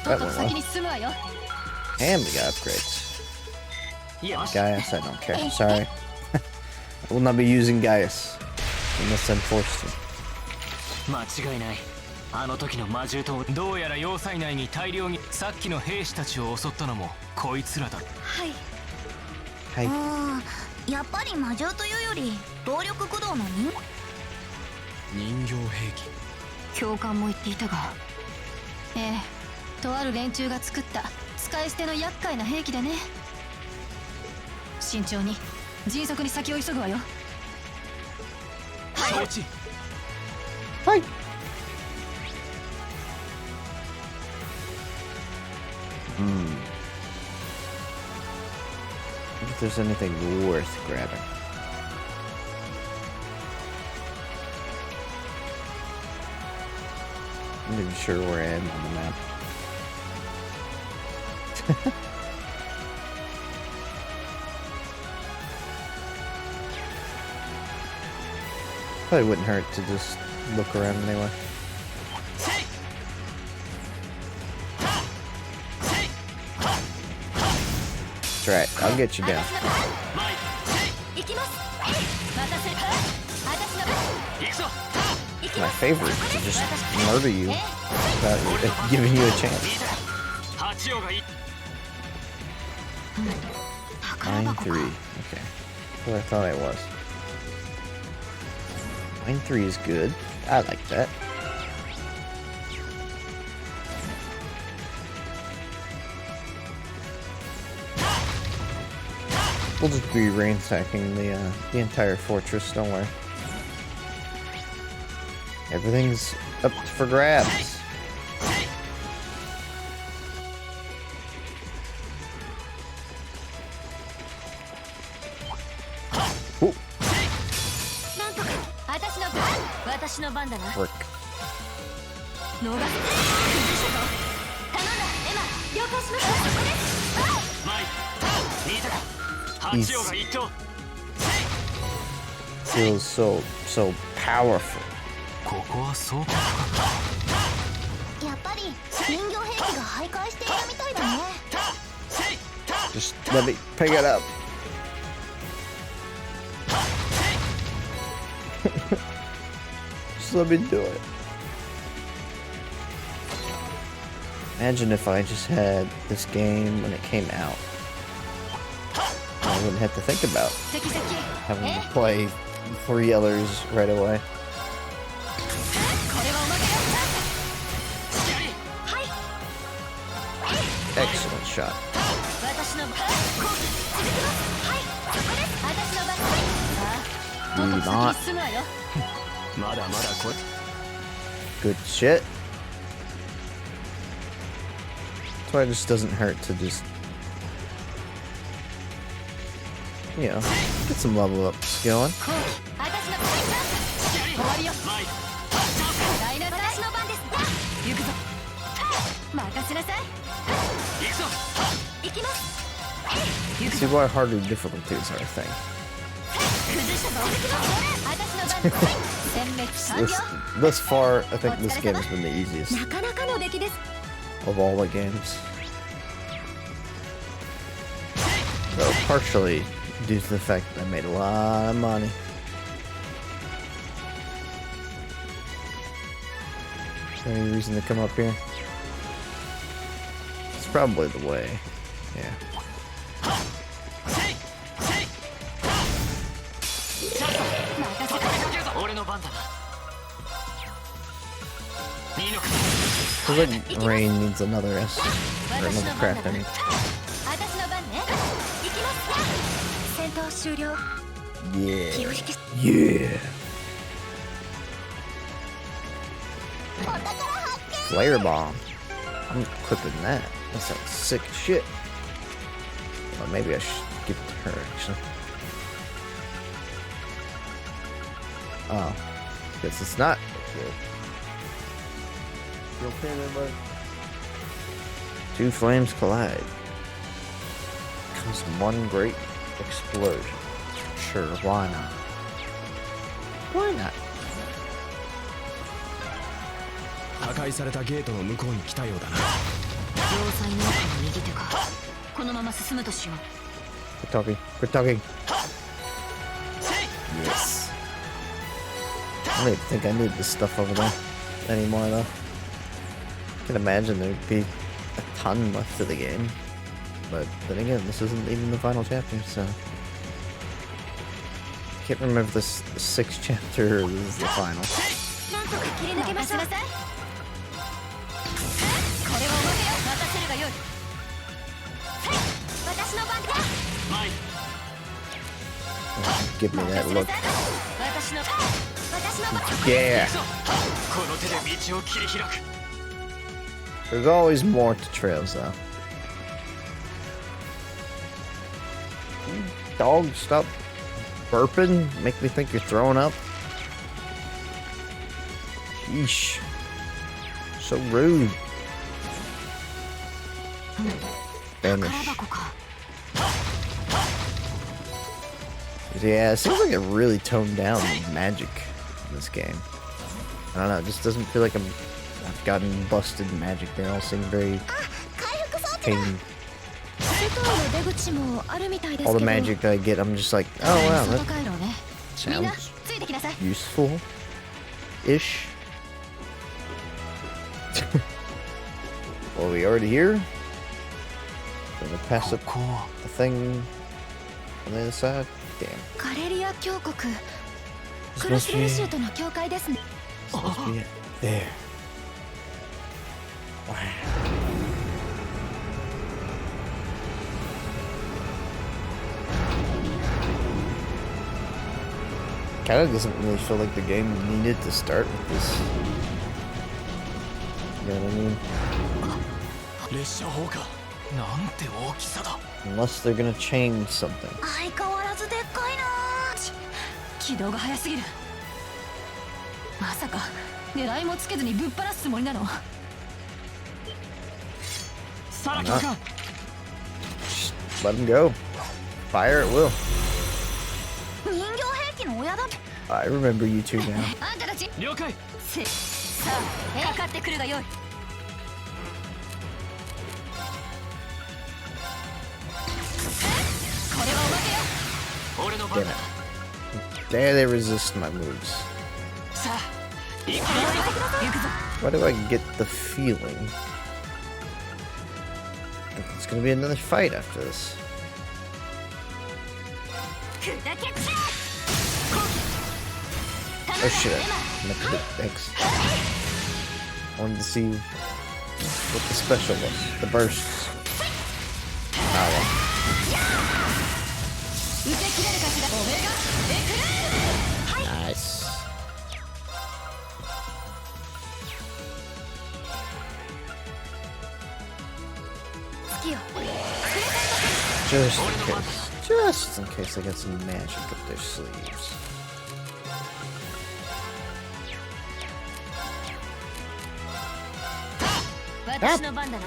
That went well. And we got upgrades. Gaius, I don't care. Sorry. I will not be using Gaius unless I'm forced to. 間違いない。あの時の魔獣とどうやら要塞内に大量にさっきの兵士たちを襲ったのもこいつらだ。はい。はい。やっぱり魔獣というより動力駆動の人形兵器。教官も言っていたが、とある連中が作った使い捨ての厄介な兵器でね。慎重に迅速に先を急ぐわよ。承知。はい。If there's anything worth grabbing. I'm not even sure where I am on the map. Probably wouldn't hurt to just look around anyway. That's right, I'll get you down. My favorite, to just murder you without giving you a chance. 9-3. Okay. That's what I thought I was. 9-3 is good. I like that. We'll just be ransacking the entire fortress, don't worry. Everything's up for grabs. Ooh. Frick. Feels so powerful. Just let me pick it up. Just let me do it. Imagine if I just had this game when it came out. I wouldn't have to think about having to play 3 others right away. Excellent shot. Lead on. Good shit. That's why it just doesn't hurt to just, you know, get some level ups going. See why harder difficulties are a thing. Thus far, I think this game has been the easiest of all the games. Though partially due to the fact that I made a lot of money. Is there any reason to come up here? It's probably the way. Yeah. Feels like rain needs another S. Or another craft, I mean. Yeah. Yeah. Flare bomb. I'm equipping that. That sounds sick as shit. Well, maybe I should give it to her, actually. Oh. Guess it's not. You okay there, bud? Two flames collide. Comes one great explosion. Sure, why not? Why not? 破壊されたゲートの向こうに来たようだな。要塞の奥の右手か。このまま進むとしよう。 Quit talking. Quit talking. Yes. I don't even think I need this stuff over there anymore, though. I can imagine there'd be a ton left of the game. But then again, this isn't even the final chapter, so... I can't remember if this the 6th chapter or this is the final. Give me that look. Yeah. There's always more to trails, though. Dog, stop burping. Make me think you're throwing up. Yeesh. So rude. Vanish. Yeah, it seems like it really toned down magic in this game. I don't know, it just doesn't feel like I've gotten busted magic. They all seem very pain. All the magic that I get, I'm just like, oh wow, that sounds useful-ish. Well, we already here? Gonna pass up the thing on the other side? Damn. Supposed to be there. Wow. Kinda doesn't really feel like the game needed to start with this. You know what I mean? Unless they're gonna change something. Just let him go. Fire at will. I remember you two now. Damn it. There they resist my moves. Why do I get the feeling it's gonna be another fight after this? Oh shit, I meant to hit X. I wanted to see what the special was. The bursts. Oh well. Nice. Just in case I got some magic up their sleeves. 私の番だな。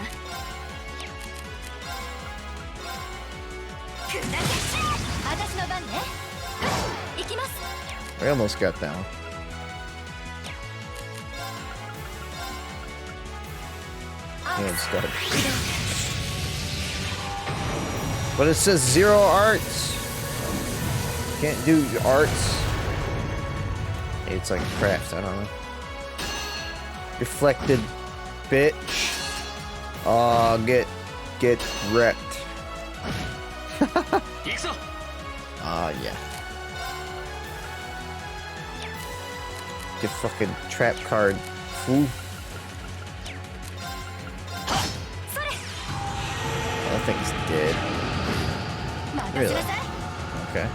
私の番ね。行きます。 I almost got down. And start. But it says 0 arts. Can't do arts. It's like craft, I don't know. Reflected bitch. Get wrecked. Yeah. Get fucking trap card, fool. That thing's dead. Really? Okay.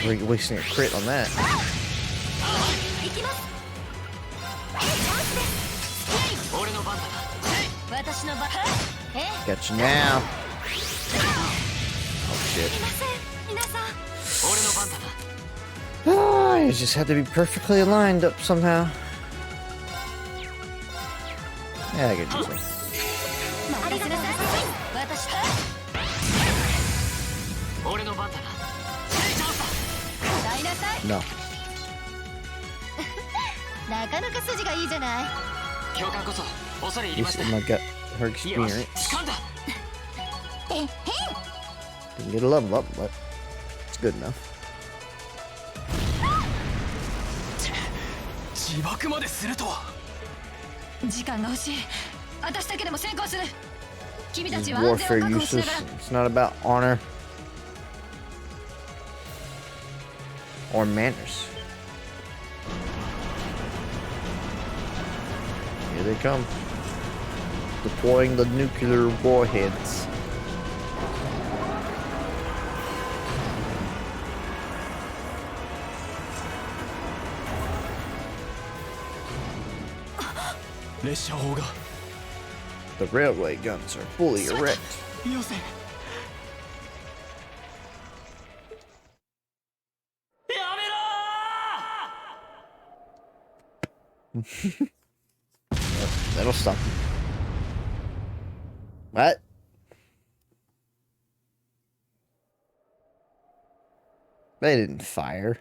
We're wasting a crit on that. Got you now. Oh shit. Oh, you just had to be perfectly aligned up somehow. Yeah, I get you. No. You see my gut, her experience. Didn't get a level up, but it's good enough. 自爆までするとは。時間が欲しい。私だけでも先行する。君たちは安全を Warfare 確保しな useless. がら。 It's not about honor or manners. Here they come. Deploying the nuclear warheads. The railway guns are fully erect. That'll stop them. What? They didn't fire.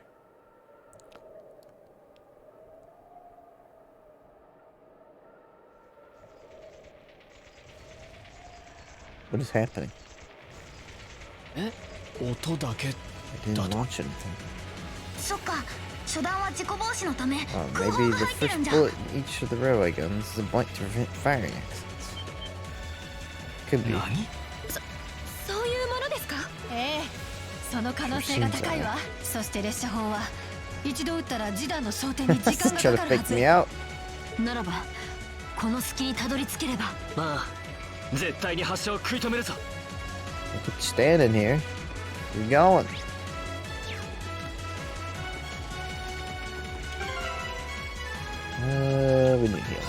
What is happening? I didn't launch anything. Oh, maybe the first bullet in each of the railway guns is a blank to prevent firing accidents. Could be. そういうものですか？ええ、その可能性が高いわ。そして列車砲は一度撃ったら示弾の装填に時間がかかるは Try to fake ず。 me out. ならばこの隙にたどり着ければ。まあ、絶対に発射を食い止めるぞ。 Look at standing here. You're going. We need heal.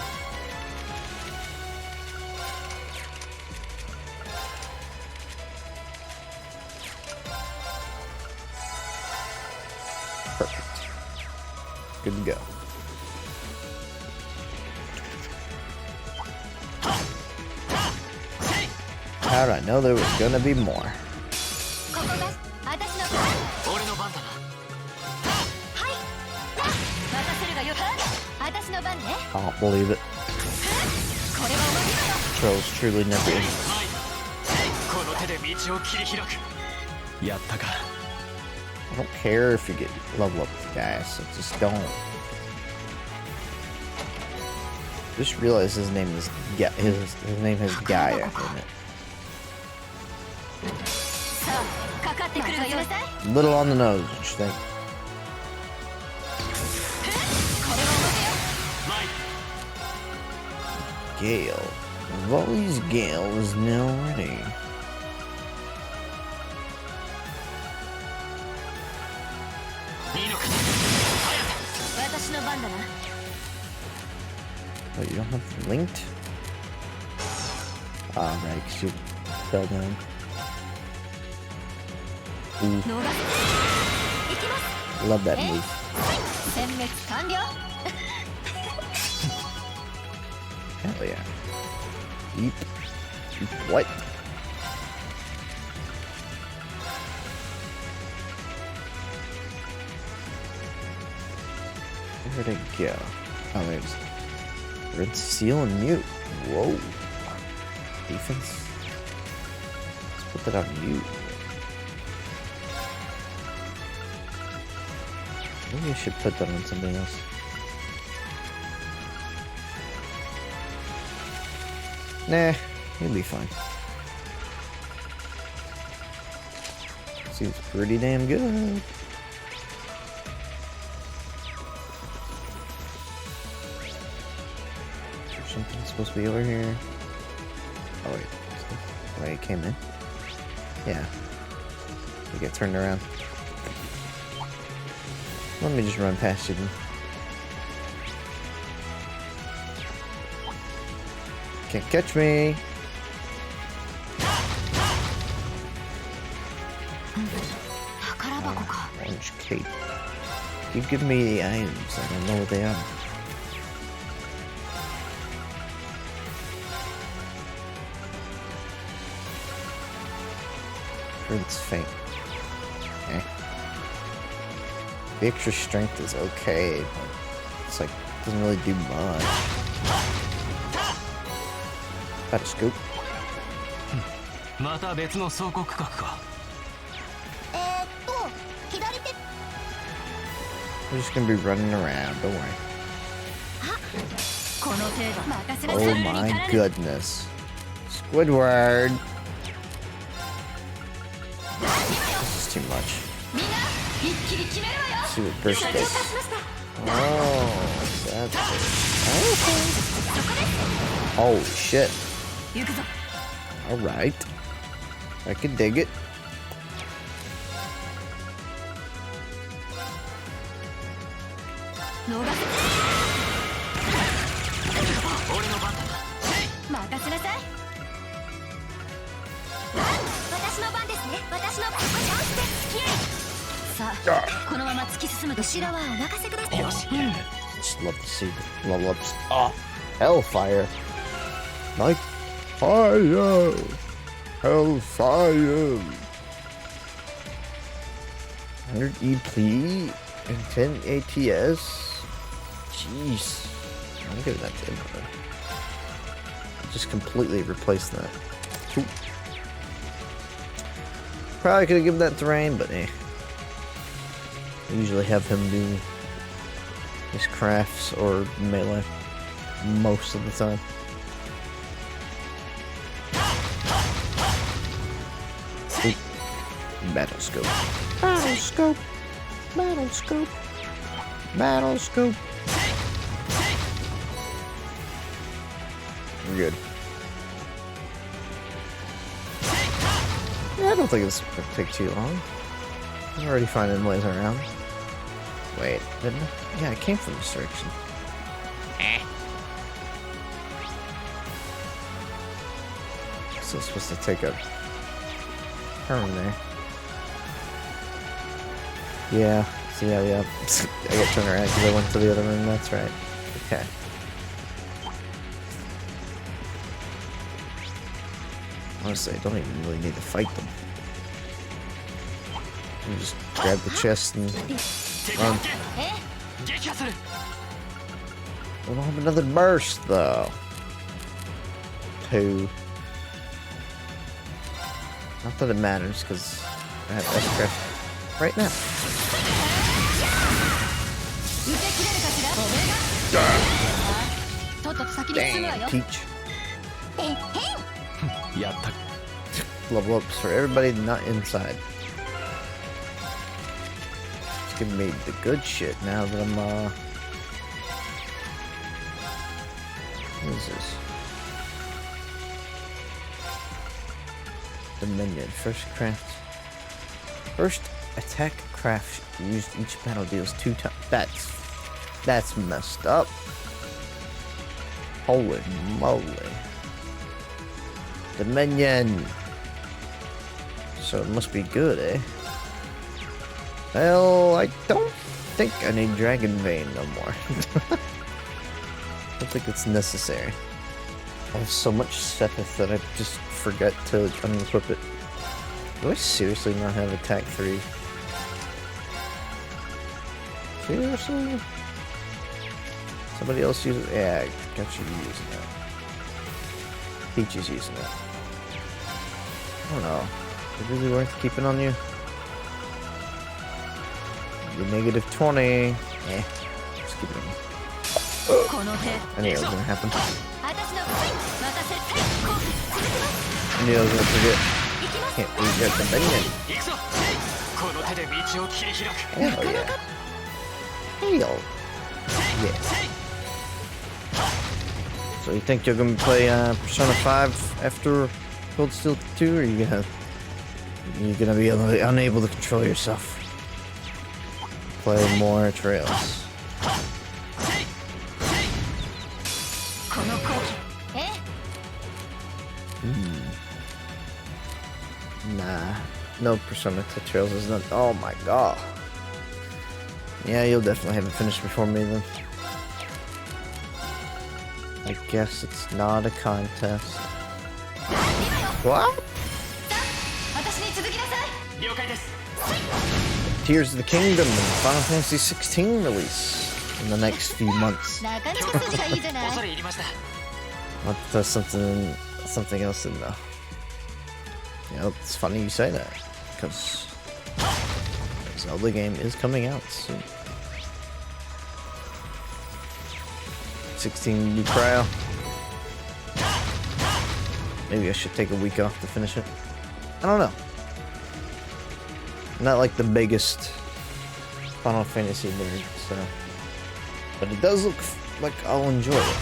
Perfect. Good to go. How did I know there was gonna be more? Can't believe it. Trolls truly never end. I don't care if you get level up guys, I just don't. Just realized his name is his name has Gaia in it. Little on the nose, don't you think? Gale. Volley's Gale is now ready. Oh, you don't have linked? Ah, right, because you fell down. Ooh. Love that move. Hell yeah. Eep. Eep what? Where'd it go? Oh, there's Red Seal and Mute. Whoa. Defense. Let's put that on Mute. Maybe I should put that on something else. Nah, he'll be fine. Seems pretty damn good. Something's supposed to be over here. Oh wait, is that the way it came in? Yeah. We get turned around. Let me just run past you then. Can't catch me. Orange cape. You give me the items. I don't know what they are. It's faint. Okay. The extra strength is okay, but it's like doesn't really do much. Got a scoop. We're just gonna be running around, don't worry. Oh my goodness. Squidward! This is too much. Let's see what burst does. Oh, that's it. Okay. Holy shit. Alright. I can dig it. Just love to see the level ups. Oh, hellfire. Like fire. Hellfire. 100 EP and 10 ATS. Jeez. I'm giving that to him. Just completely replaced that. Ooh. Probably could have given that to Rain, but eh. I usually have him do his crafts or melee most of the time. Ooh. Battle scope. Battle scope. Battle scope. Battle scope. We're good. Yeah, I don't think it's gonna take too long. I'm already finding ways around. Wait, didn't I? Yeah, it came from this direction. So it's supposed to take a turn there. Yeah, see how, yeah. I got turned around because I went to the other room, that's right. Okay. Honestly, I don't even really need to fight them. You just grab the chest and run. We don't have another burst though. Two. Not that it matters because I have S-Craft right now. Dang, Peach. Level ups for everybody not inside. It's giving me the good shit now that I'm what is this? Dominion. First attack craft used each battle deals 2 times. That's messed up. Holy moly. Dominion. So it must be good, eh? Well, I don't think I need Dragon Vein no more. I don't think it's necessary. I have so much Sepith that I just forget to unequip it. Do I seriously not have attack 3? Seriously? Somebody else uses it? Yeah, I got you using that. Peach is using it. I don't know. Is it really worth keeping on you? You're negative 20. Eh. Just keep it on you. I knew it was gonna happen. I knew I was gonna forget. Can't forget the thing. Hell yeah. Hell yeah. So you think you're gonna play Persona 5 after Cold Steel 2, or you're gonna be unable to control yourself? Play more Trails. Nah, no Persona 2 Trails is not. Oh my god. Yeah, you'll definitely have it finished before me then. I guess it's not a contest. What? Tears of the Kingdom and Final Fantasy 16 release in the next few months. That's something else in there. You know, it's funny you say that, because the Zelda game is coming out soon. 16 new cryo. Maybe I should take a week off to finish it. I don't know. I'm not like the biggest Final Fantasy nerd, so. But it does look like I'll enjoy it.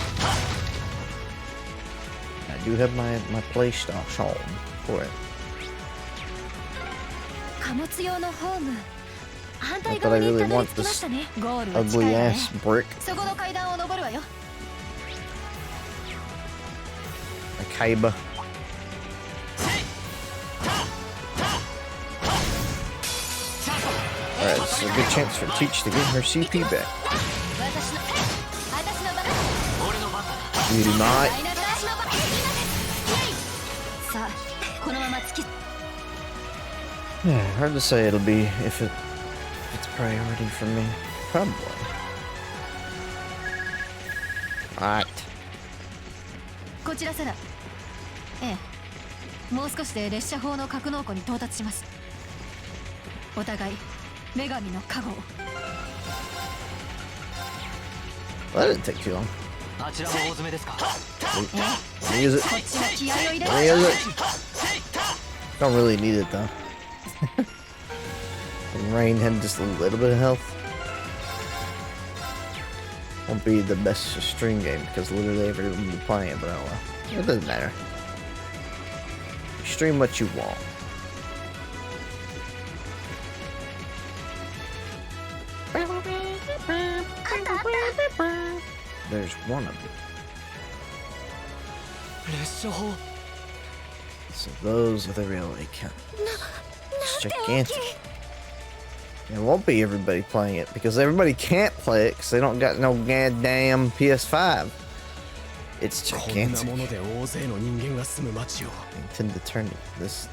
I do have my PlayStation for it. Not that I really want this ugly ass brick. A Kaiba. Alright, this is a good chance for Teach to get her CP back. Beauty might. Yeah, hard to say it'll be if it's priority for me. Probably. Alright. こちらサラ。ええ。もう少しで列車砲の格納庫に到達します。お互い女神の加護を。That didn't take too long. あちらも大詰めですか。Let me use it. こっちは気合を入れ Let me use it. Don't really need it though. And Rain had just a little bit of health. Won't be the best stream game because literally everyone will be playing it, but oh well. It doesn't matter. Stream what you want. There's one of them. So those are the railway count. It's gigantic. It won't be everybody playing it because everybody can't play it because they don't got no goddamn PS5. It's gigantic. They intend to turn this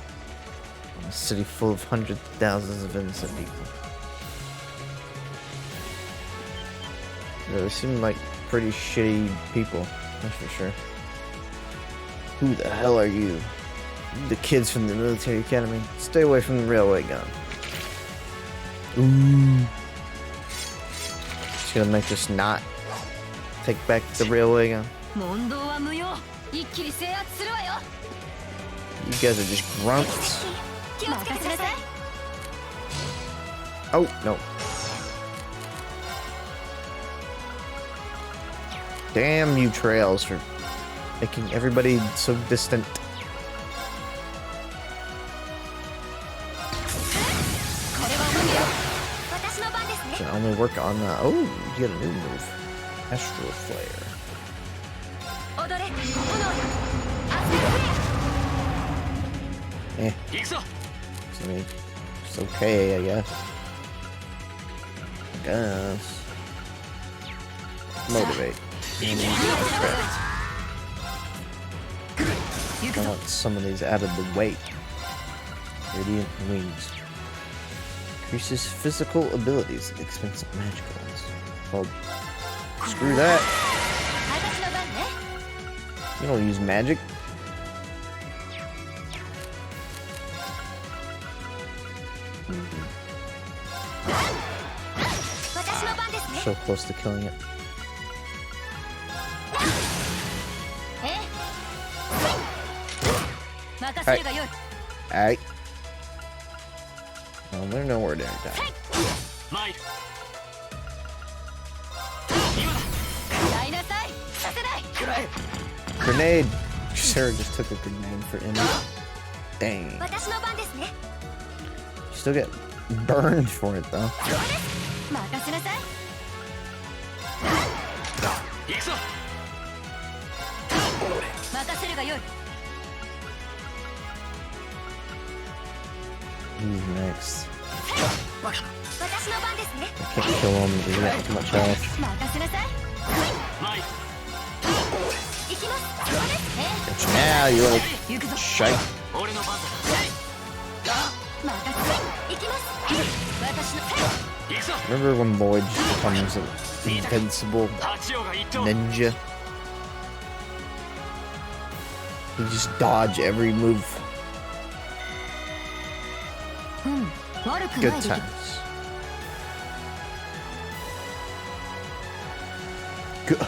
a city full of hundreds of thousands of innocent people. They seem like pretty shitty people, that's for sure. Who the hell are you? The kids from the military academy. Stay away from the railway gun. Ooh. It's gonna make us not take back the railway gun. You guys are just grunts. Oh, no. Damn you, Trails, for making everybody so distant. Can only work on oh, you get a new move. Astral Flare. Eh. I mean, it's okay, I guess. Motivate. I want some of these out of the way. Radiant wings. Increases physical abilities at the expense of magical ones. Well, screw that. You don't use magic. So close to killing it. Alright. Well, they're nowhere near that. Grenade! Sarah just took a grenade for Emmy. Dang. You still get burned for it though. Who's next? I can't kill him because he got too much health. Gotcha now, you little shite. Remember when Boyd just becomes an invincible ninja? He just dodge every move. Good times. Good.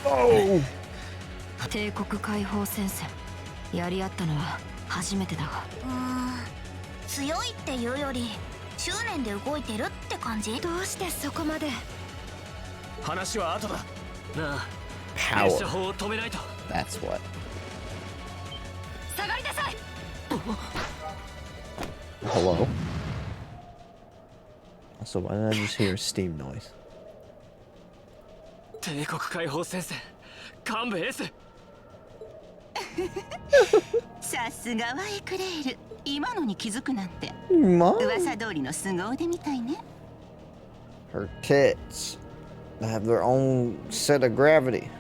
Oh! 帝国解放戦線やり合ったのは初めてだが強いっていうより執念で動いてるって感じ。どうしてそこまで話は後だなあ Power. 列車砲を止めないと That's what. 下がりなさい Hello? Also, why did I just hear a steam noise? 帝国解放戦線幹部 S さすがはエクレール。今のに気づくなんて Mom? 噂通りの凄腕みたいね。 Her tits. They have their own set of gravity.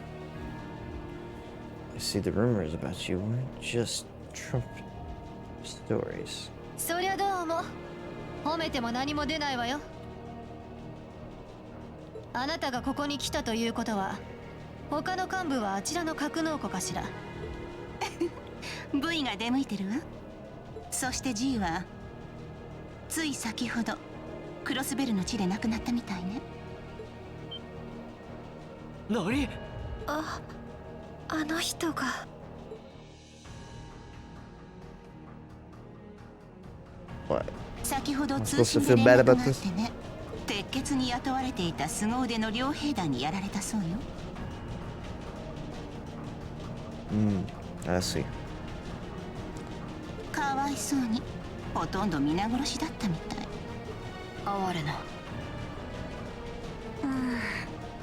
I see the rumors about you weren't just Trump stories. そりゃどうも褒めても何も出ないわよ。あなたがここに来たということは他の幹部はあちらの格納庫かしら。V が出向いてるわ。そして G はつい先ほどクロスベルの地で亡くなったみたいね。何？あの人が。What? 先ほど通信で連絡があってね。鉄血に雇われていた凄腕の両兵団にやられたそうよ。I see. かわいそうにほとんど皆殺しだったみたい。哀れな。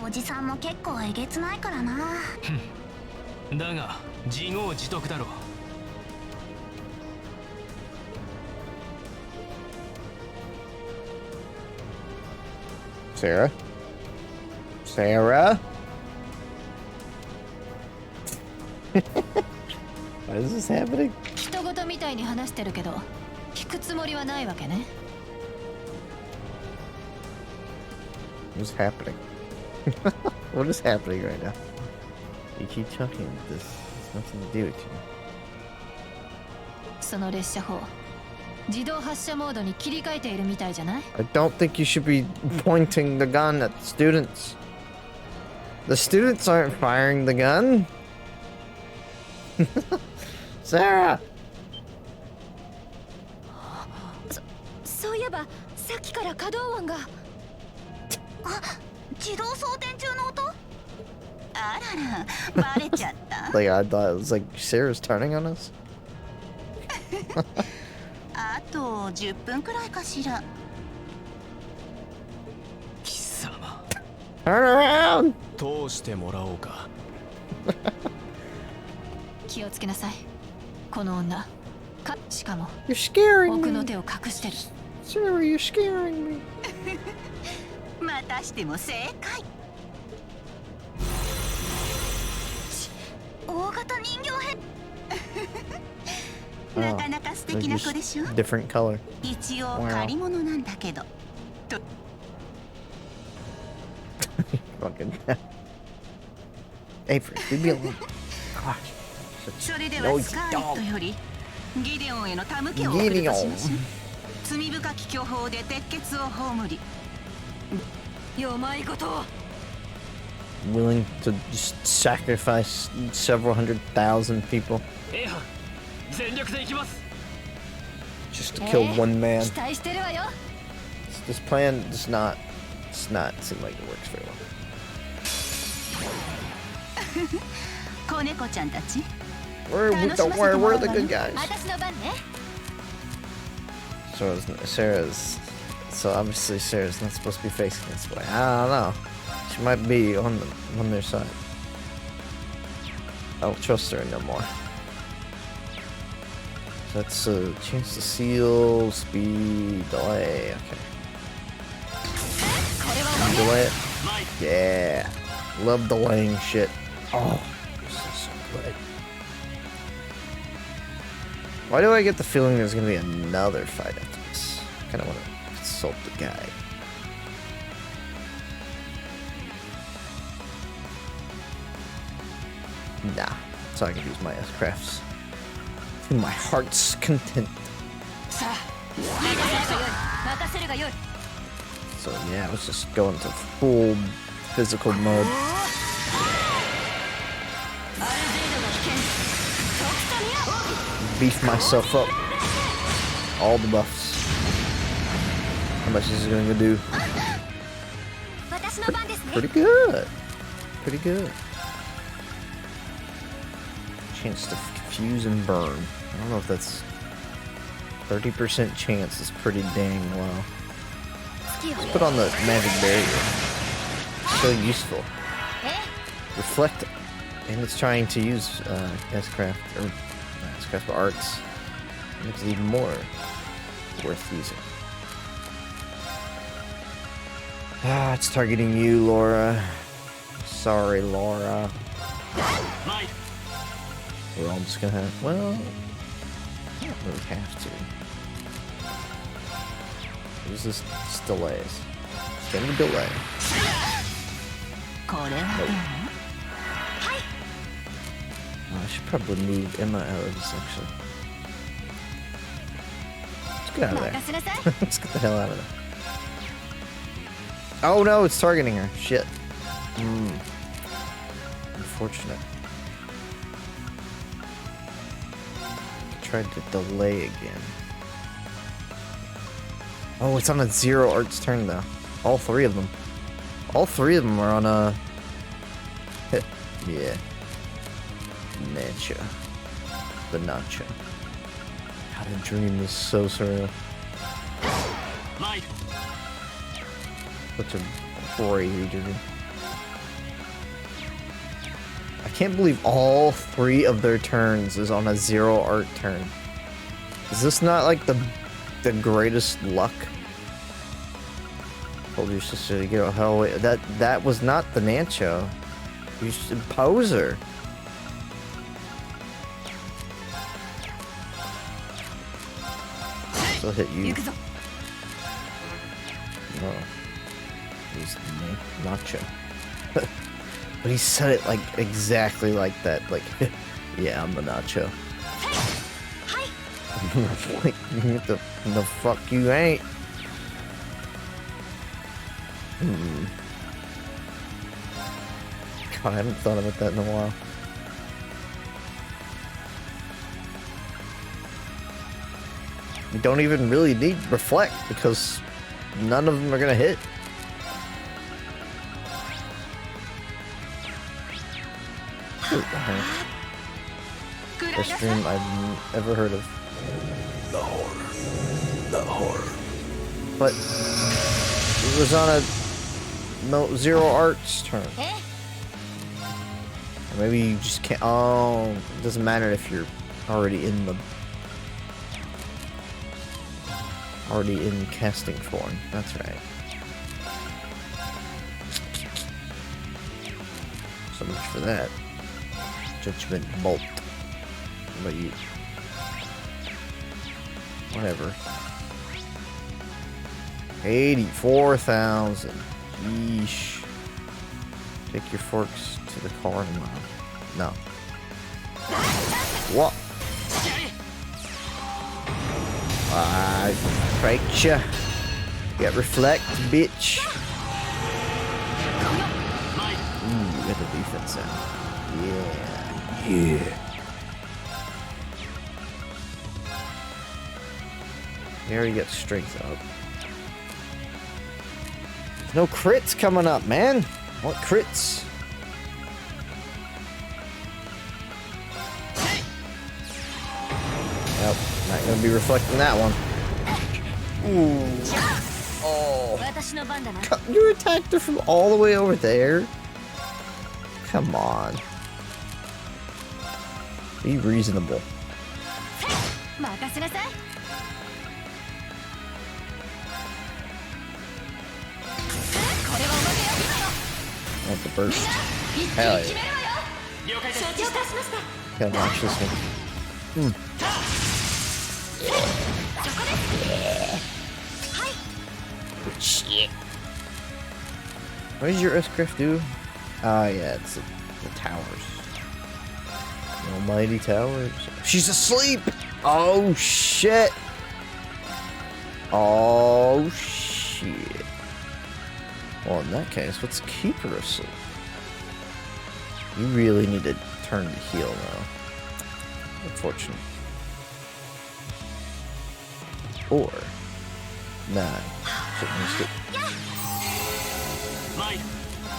おじさんも結構えげつないからな。だが自業自得だろう。Sarah? Sarah? Why is this happening? 人事みたいに話してるけど聞くつもりはないわけね。What's happening? What is happening right now? You keep talking about this. It's nothing to do with you. その列車砲自動発射モードに切り替えているみたいじゃない？ I don't think you should be pointing the gun at the students. The students aren't firing the gun. Sarah! そういえばさっきから可動音が。自動装填中の音？あらら、バレちゃった。Like, I thought it was like Sarah's turning on us. あと10分くらいかしら。貴様。Turn around! 通してもらおうか。気をつけなさい。この女。しかも You're scaring 奥の me. 手を隠してる。Sarah, you're scaring me. またしても正解。大型人形なかなか素敵な子でしょ。 different color. 一応借り物なんだけど。 Fucking Avery, leave me alone. Gosh. それではスカーレットよりギデオンへの手向けを送るとしましょう。罪深き巨峰で鉄血を葬り。よまいこと。 Willing to just sacrifice several 100,000 people エハン全力で行きます。 just to kill one man. 期待してるわよ。 This plan does not seem like it works very well. 子猫ちゃんたち。 Where are the good guys? 私の番ね。 So obviously Sarah's not supposed to be facing this way. I don't know. She might be on their side. I don't trust her no more. So that's a chance to seal, speed, delay. Okay. Delay it. Yeah. Love delaying shit. Oh, this is so good. Why do I get the feeling there's gonna be another fight after this? I kinda wanna consult the guy. Nah, so I can use my S-crafts to my heart's content. So yeah, let's just go into full physical mode. Beef myself up. All the buffs. How much is it gonna do? Pretty good. Pretty good. Chance to fuse and burn. I don't know if that's 30% chance is pretty dang low. Let's put on the magic barrier. So useful. Reflect it. And it's trying to use S-craft or S-craft arts. Makes it even more worth using. Ah, it's targeting you, Laura. Sorry, Laura. We're all just gonna have, well, I don't really have to. There's just delays. It's gonna be delay. Nope. Oh, I should probably move Emma out of this actually. Let's get out of there. Let's get the hell out of there. Oh no, it's targeting her. Shit. Unfortunate. Tried to delay again. Oh, it's on a zero arts turn though. All three of them. All three of them are on a... yeah. Nacho. The nacho. God, the dream is so surreal. Such a crazy dream. I can't believe all three of their turns is on a zero art turn. Is this not like the greatest luck? Told your sister to get a hell away. That was not the Nacho. You should pose her. Still hit you. No. He's Nacho. But he said it like exactly like that. Like, yeah, I'm the Nacho. Like, what the fuck you ain't? God, I haven't thought about that in a while. You don't even really need reflect because none of them are gonna hit. Best stream I've ever heard of. The horror. The horror. But it was on a zero arts turn. Or maybe you just can't. Oh, it doesn't matter if you're already in the. Already in casting form. That's right. So much for that. Judgment Bolt. What about you? Whatever. 84,000. Yeesh. Take your forks to the car tomorrow. No. What? I faked ya. Get reflect, bitch. Ooh, get the defense out. Yeah. Yeah. There you get strength up. There's no crits coming up, man. What crits? Nope, not gonna be reflecting that one. Ooh. Oh. You attacked her from all the way over there? Come on. Be reasonable. Want the burst. Hell yeah. Gotta watch this one. Shit. What does your S-Craft do? Oh yeah, it's the towers. The almighty towers. She's asleep! Oh shit! Oh shit. Well, in that case, let's keep her asleep. You really need to turn to heal now. Unfortunate. Or... Nah. Shouldn't risk it.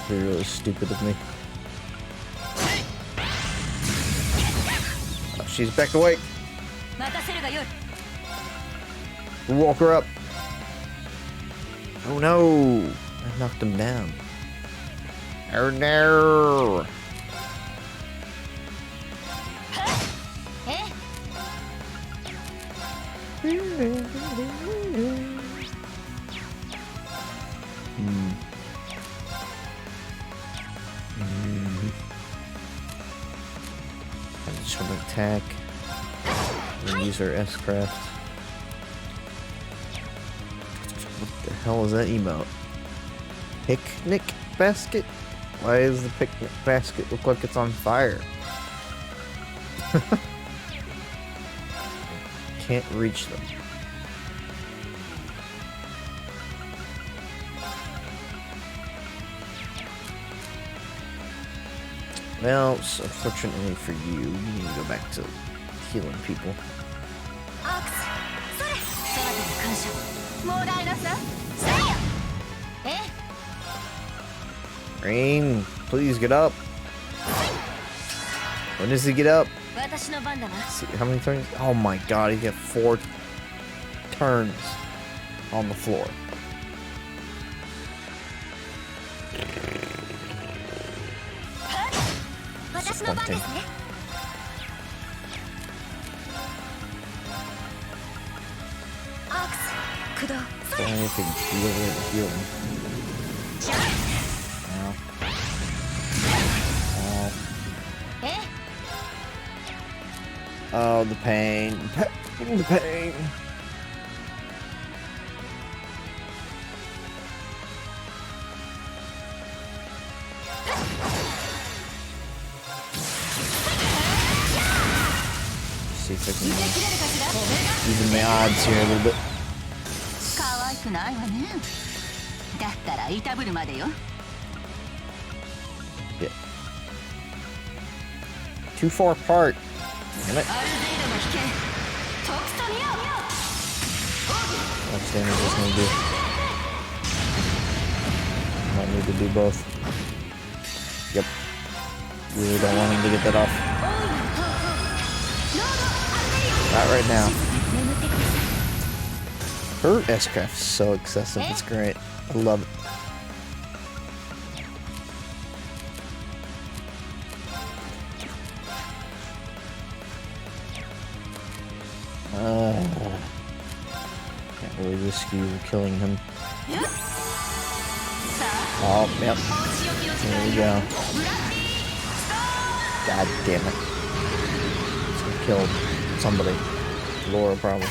You're really stupid of me. Oh, she's back awake. We'll walk her up. Oh no! I knocked him down. Oh no! Attack. And use our S-Craft. What the hell is that emote? Picnic basket? Why does the picnic basket look like it's on fire? Can't reach them. Well, unfortunately for you, you need to go back to healing people. Rain, please get up. When does he get up? See, how many turns? Oh my god, he got 4 turns on the floor. Disappointing. So I have to heal him. Oh, the pain. The pain. See if I can even the odds here a little bit. Yeah. Too far apart. Damn it. How much damage is gonna do? Might need to do both. Yep. Really don't want him to get that off. Not right now. Her S-Craft is so excessive, it's great. I love it. Can't really risk you killing him. Oh, yep. There we go. God damn it. kill somebody. Laura probably.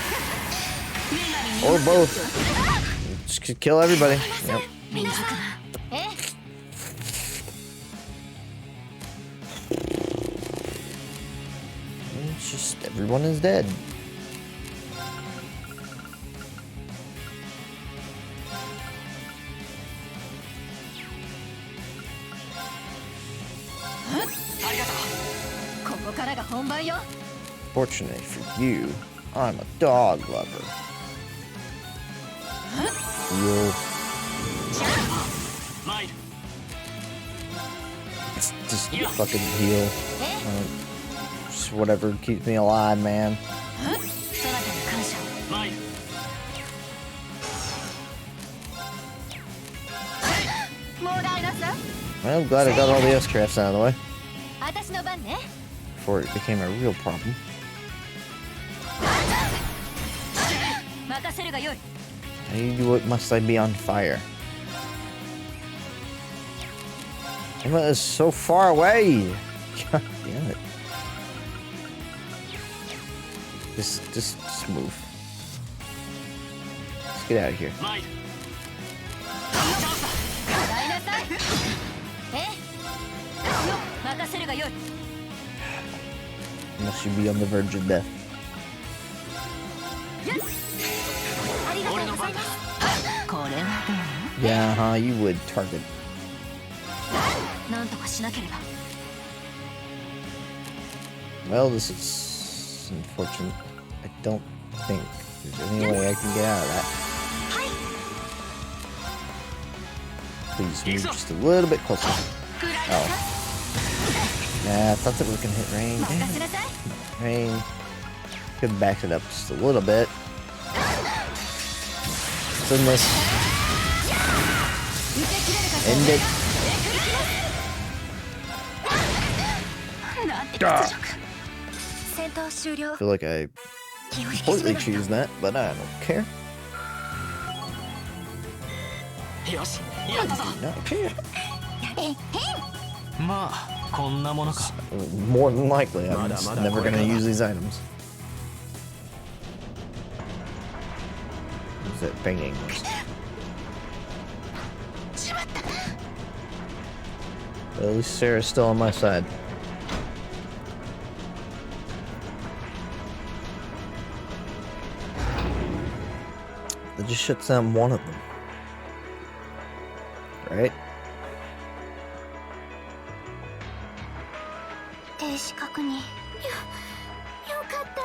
Or both. Just kill everybody. Yep. It's just everyone is dead. Fortunate for you, I'm a dog lover. Heal. Just fucking heal. Just whatever keeps me alive, man. Well, I'm glad I got all the S-crafts out of the way before it became a real problem. What must I be on fire? Emma is so far away. God damn it. Just move. Let's get out of here. Unless you be on the verge of death. Yeah, you would target. Well, this is unfortunate. I don't think there's any way I can get out of that. Please move just a little bit closer. Oh. Yeah, I thought that we can hit rain. Damn it. Rain. Could have backed it up just a little bit. Send this. End it. I feel like I completely choose that, but I don't care. I do not care. More than likely, I'm just never gonna use these items. What's that banging? Well, at least Sarah's still on my side. That just shuts down one of them. Right?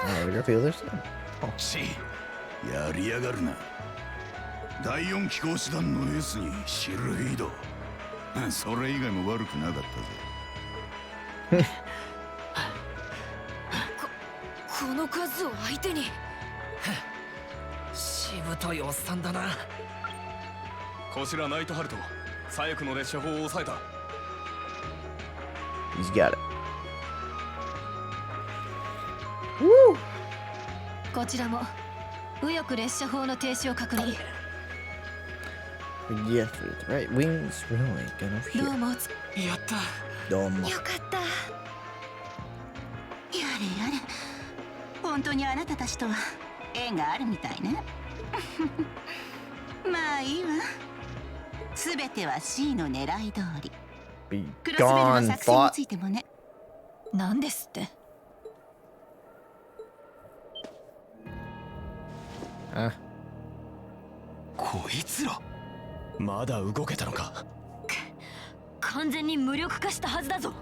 Oh, we got the other side. Oh. やりやがるな。第4機甲師団のエースにシルフィード。それ以外も悪くなかったぜ。この数を相手に。しぶといおっさんだな。こちらナイトハルト、左翼の列車砲を抑えた。He's got it. Woo! こちらも右翼列車砲の停止を確認。Yeah, right. Wings really gonna feel. どうも。やった。どうも。よかった。やれやれ。本当にあなたたちとは縁があるみたいね。まあいいわ。すべては C の狙い通り。クロスベルの作戦についてもね。なんですって。あ。こいつら。まだ動けたのか。完全に無力化したはずだぞ。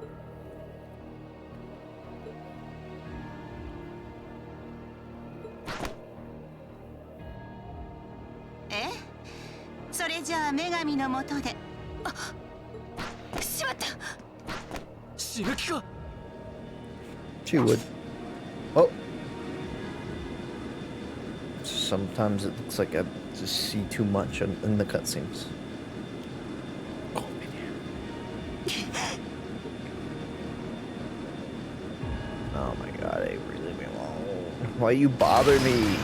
それじゃあ女神のもとで。しまった。死ぬ気か。She would. Oh. Sometimes it looks like I just see too much in the cutscenes. Oh, oh my god, I really leave me alone. Why you bother me?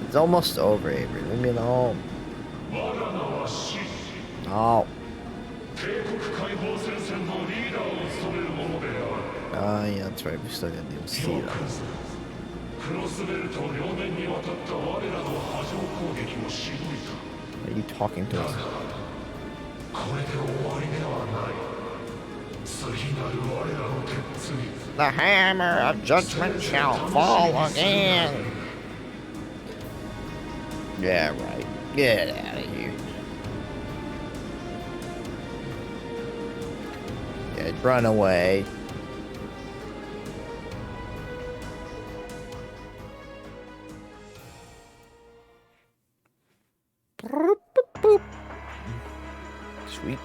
It's almost over, Avery. Leave me alone. Oh. Ah, yeah, that's right. We still gotta deal with Steve. Are you talking to us? The hammer of judgment shall fall again. Yeah, right. Get out of here. Yeah, run away. Sweet.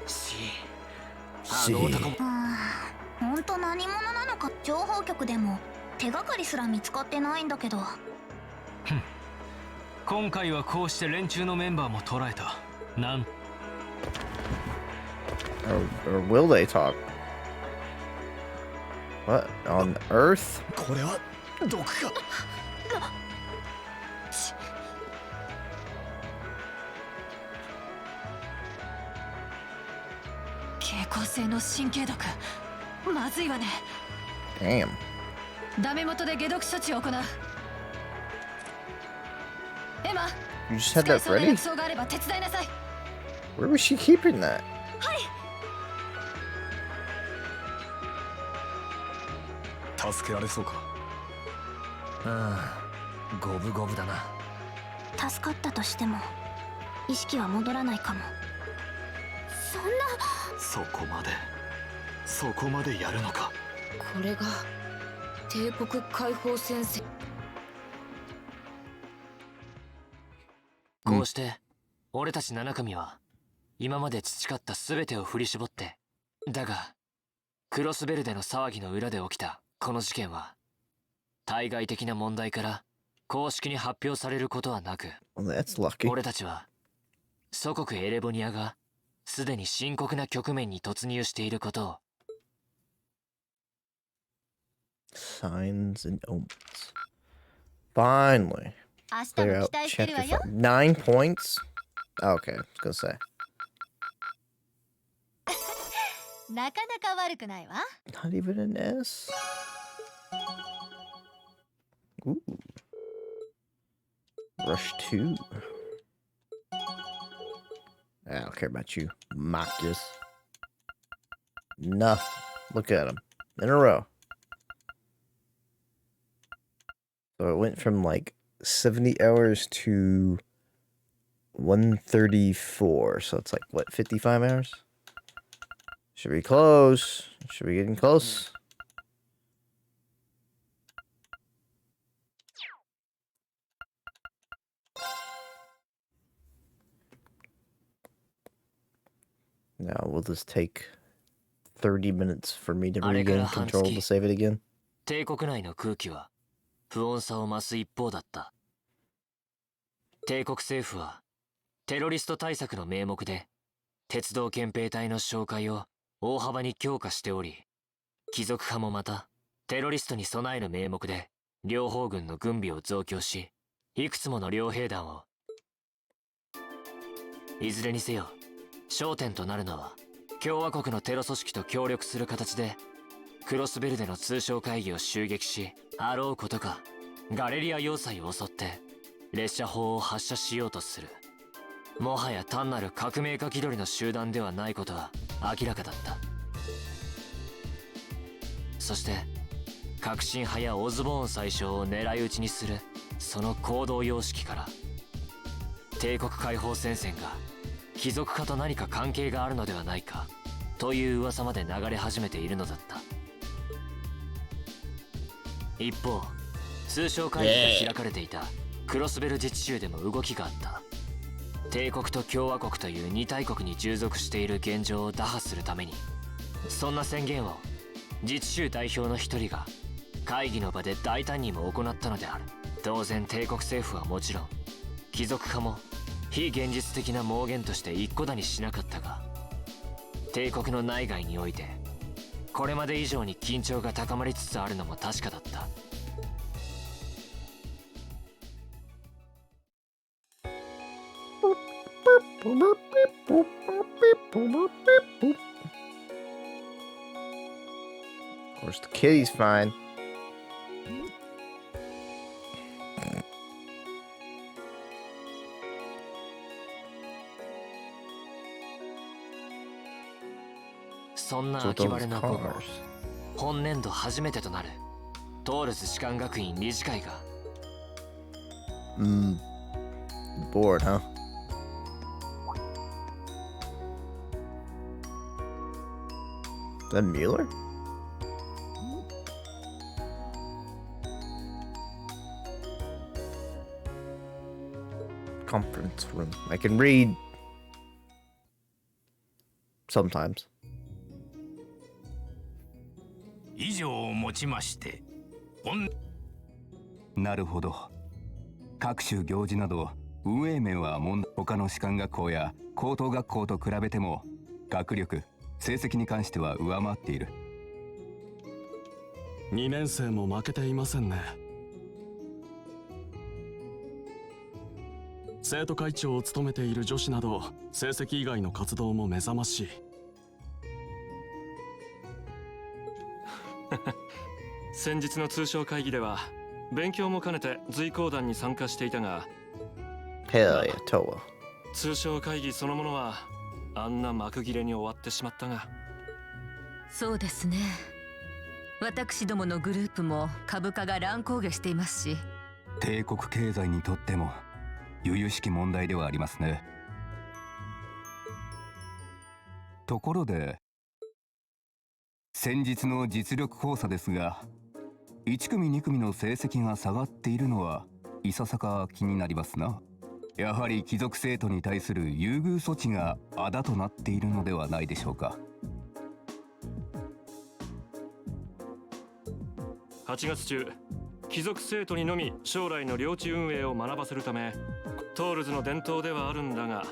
See. 本当何者なのか。情報局でも手がかりすら見つかってないんだけど。今回はこうして連中のメンバーも捕らえた。Or will they talk? What? On Earth? これは毒か。蛍光性の神経毒。まずいわね。Damn. ダメ元で解毒処置を行う。エマ、 You just had that 使えそうな ready? 薬草があれば手伝いなさい。 Where was she keeping that? はい。助けられそうか。五分五分だな。助かったとしても意識は戻らないかも。そんな。そこまでやるのか。これが帝国解放戦線。こうして俺たち7組は今まで培った全てを振り絞って、だがクロスベルデの騒ぎの裏で起きたこの事件は対外的な問題から公式に発表されることはなく、 Well, that's lucky. 俺たちは祖国エレボニアがすでに深刻な局面に突入していることを。 Signs and omens. Finally. 明日 Clear も out 期待してる chapter わよ。 5. 9 points? Okay, I was gonna say. なかなか悪くないわ。 Not even an S? Ooh. Rush 2. I don't care about you, Marcus. Nothing. Look at them. In a row. So it went from like 70 hours to 134. So it's like, what, 55 hours? Should be close. Should be getting close. Now, will this take 30 minutes for me to regain control to save it again? 帝国内の空気は不穏さを増す一方だった。帝国政府はテロリスト対策の名目で鉄道憲兵隊の紹介を大幅に強化しており、貴族派もまたテロリストに備える名目で両方軍の軍備を増強し、いくつもの両兵団を。いずれにせよ焦点となるのは共和国のテロ組織と協力する形でクロスベルデの通商会議を襲撃し、あろうことかガレリア要塞を襲って列車砲を発射しようとする。もはや単なる革命家気取りの集団ではないことは明らかだった。そして革新派やオズボーン宰相を狙い撃ちにするその行動様式から、帝国解放戦線が貴族派と何か関係があるのではないかという噂まで流れ始めているのだった。一方、通商会議が開かれていたクロスベル自治州でも動きがあった。帝国と共和国という二大国に従属している現状を打破するために、そんな宣言を自治州代表の一人が会議の場で大胆にも行ったのである。当然帝国政府はもちろん貴族派も非現実的な妄言として一顧だにしなかったが、帝国の内外においてこれまで以上に緊張が高まりつつあるのも確かだった。Of course, the kitty's fine.そんな So 秋 those 晴れな午後、 cars. 本年度初めてとなるトールズ士官学院理事会が Bored, huh? Is that Mueller? Conference room. I can read sometimes. 以上をもちましてなるほど。各種行事など運営面は他の士官学校や高等学校と比べても学力成績に関しては上回っている。2年生も負けていませんね。生徒会長を務めている女子など成績以外の活動も目覚ましい。先日の通商会議では勉強も兼ねて随行団に参加していたが、 Hell yeah, Toa. 通商会議そのものはあんな幕切れに終わってしまったが。そうですね。私どものグループも株価が乱高下していますし、帝国経済にとっても由々しき問題ではありますね。ところで先日の実力考査ですが、1組2組の成績が下がっているのはいささか気になりますな。やはり貴族生徒に対する優遇措置があだとなっているのではないでしょうか。8月中、貴族生徒にのみ将来の領地運営を学ばせるため、トールズの伝統ではあるんだが、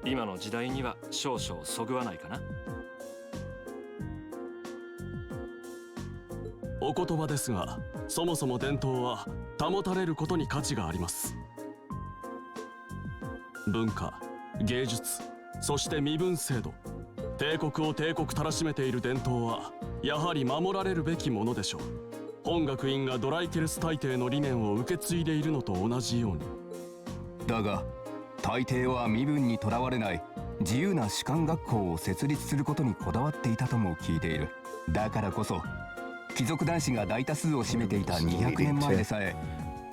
今の時代には少々そぐわないかな。お言葉ですが、そもそも伝統は保たれることに価値があります。文化、芸術、そして身分制度、帝国を帝国たらしめている伝統はやはり守られるべきものでしょう。本学院がドライケルス大帝の理念を受け継いでいるのと同じように。だが大帝は身分にとらわれない自由な士官学校を設立することにこだわっていたとも聞いている。だからこそ貴族男子が大多数を占めていた200年前でさえ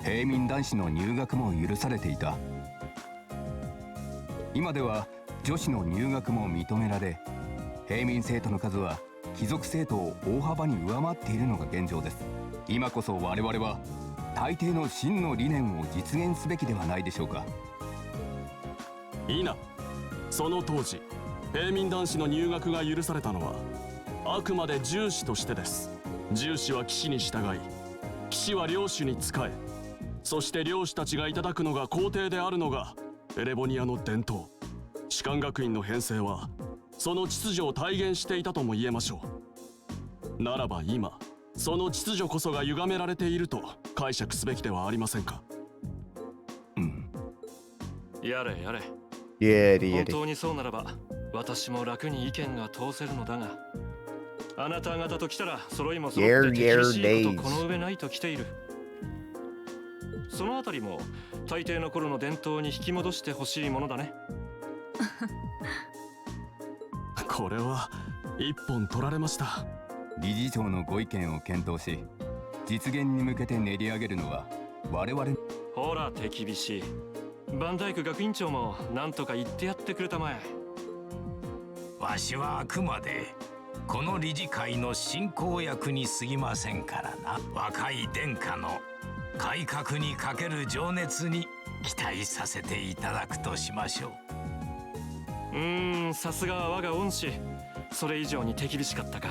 平民男子の入学も許されていた。今では女子の入学も認められ、平民生徒の数は貴族生徒を大幅に上回っているのが現状です。今こそ我々は大抵の真の理念を実現すべきではないでしょうか。いいな。その当時平民男子の入学が許されたのはあくまで従士としてです。従士は騎士に従い、騎士は領主に仕え、そして領主たちがいただくのが皇帝であるのがエレボニアの伝統。士官学院の編成はその秩序を体現していたとも言えましょう。ならば今その秩序こそが歪められていると解釈すべきではありませんか。やれやれ。本当にそうならば私も楽に意見が通せるのだが、あなた方と来たら揃いも揃って厳しいことこの上ないと来ている。そのあたりも大抵の頃の伝統に引き戻してほしいものだね。これは一本取られました。理事長のご意見を検討し実現に向けて練り上げるのは我々。ほら手厳しい。バンダイク学院長も何とか言ってやってくれたまえ。わしはあくまでこの理事会の進行役に過ぎませんからな。若い殿下の改革にかける情熱に期待させていただくとしましょう。さすがは我が恩師。それ以上に手厳しかったか。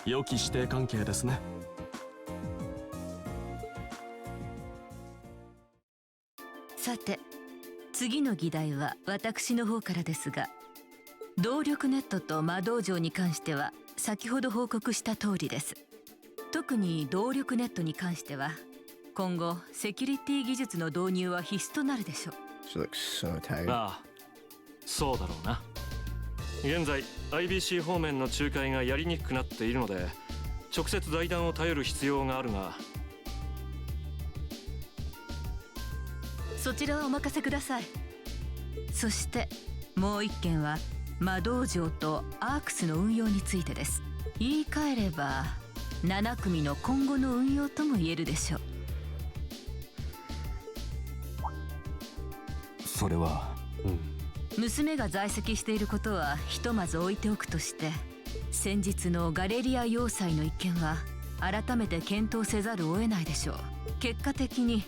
良き師弟関係ですね。さて次の議題は私の方からですが、動力ネットと魔道場に関しては先ほど報告した通りです。特に動力ネットに関しては今後セキュリティ技術の導入は必須となるでしょう。She looks so tired. ああ、そうだろうな。現在 IBC 方面の仲介がやりにくくなっているので、直接財団を頼る必要があるが。そちらはお任せください。そしてもう一件は魔道場とアークスの運用についてです。言い換えれば7組の今後の運用とも言えるでしょう。それは、娘が在籍していることはひとまず置いておくとして、先日のガレリア要塞の一件は改めて検討せざるを得ないでしょう。結果的に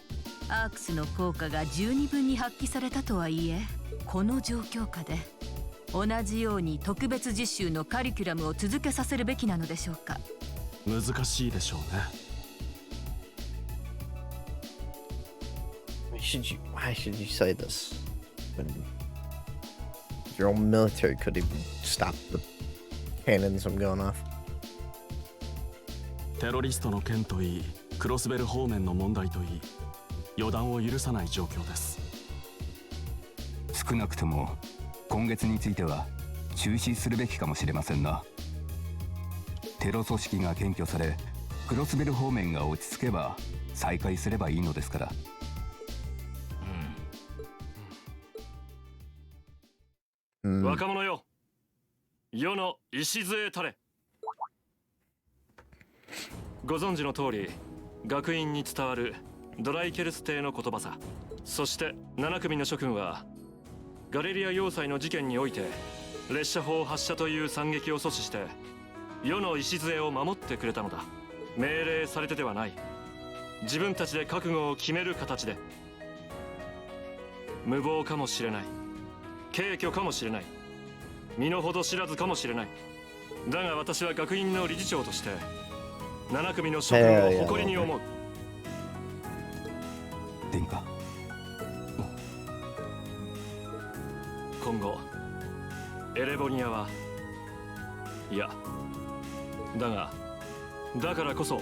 アークスの効果が十二分に発揮されたとはいえ、この状況下で同じように特別実習のカリキュラムを続けさせるべきなのでしょうか。難しいでしょうね。Why should you say this? When your own military could even stop the cannons from going off. テロリストの件といい、クロスベル方面の問題といい、予断を許さない状況です。少なくとも今月については中止するべきかもしれませんな。テロ組織が検挙され、クロスベル方面が落ち着けば再開すればいいのですから。若者よ、世の礎たれ。ご存知の通り、学院に伝わるドライケルス帝の言葉さ。そして7組の諸君はガレリア要塞の事件において列車砲発射という惨劇を阻止して世の礎を守ってくれたのだ。命令されてではない。自分たちで覚悟を決める形で。無謀かもしれない、軽挙かもしれない、身の程知らずかもしれない。だが私は学院の理事長として7組の諸君を誇りに思う。殿下、今後エレボニアはいや、だからこそ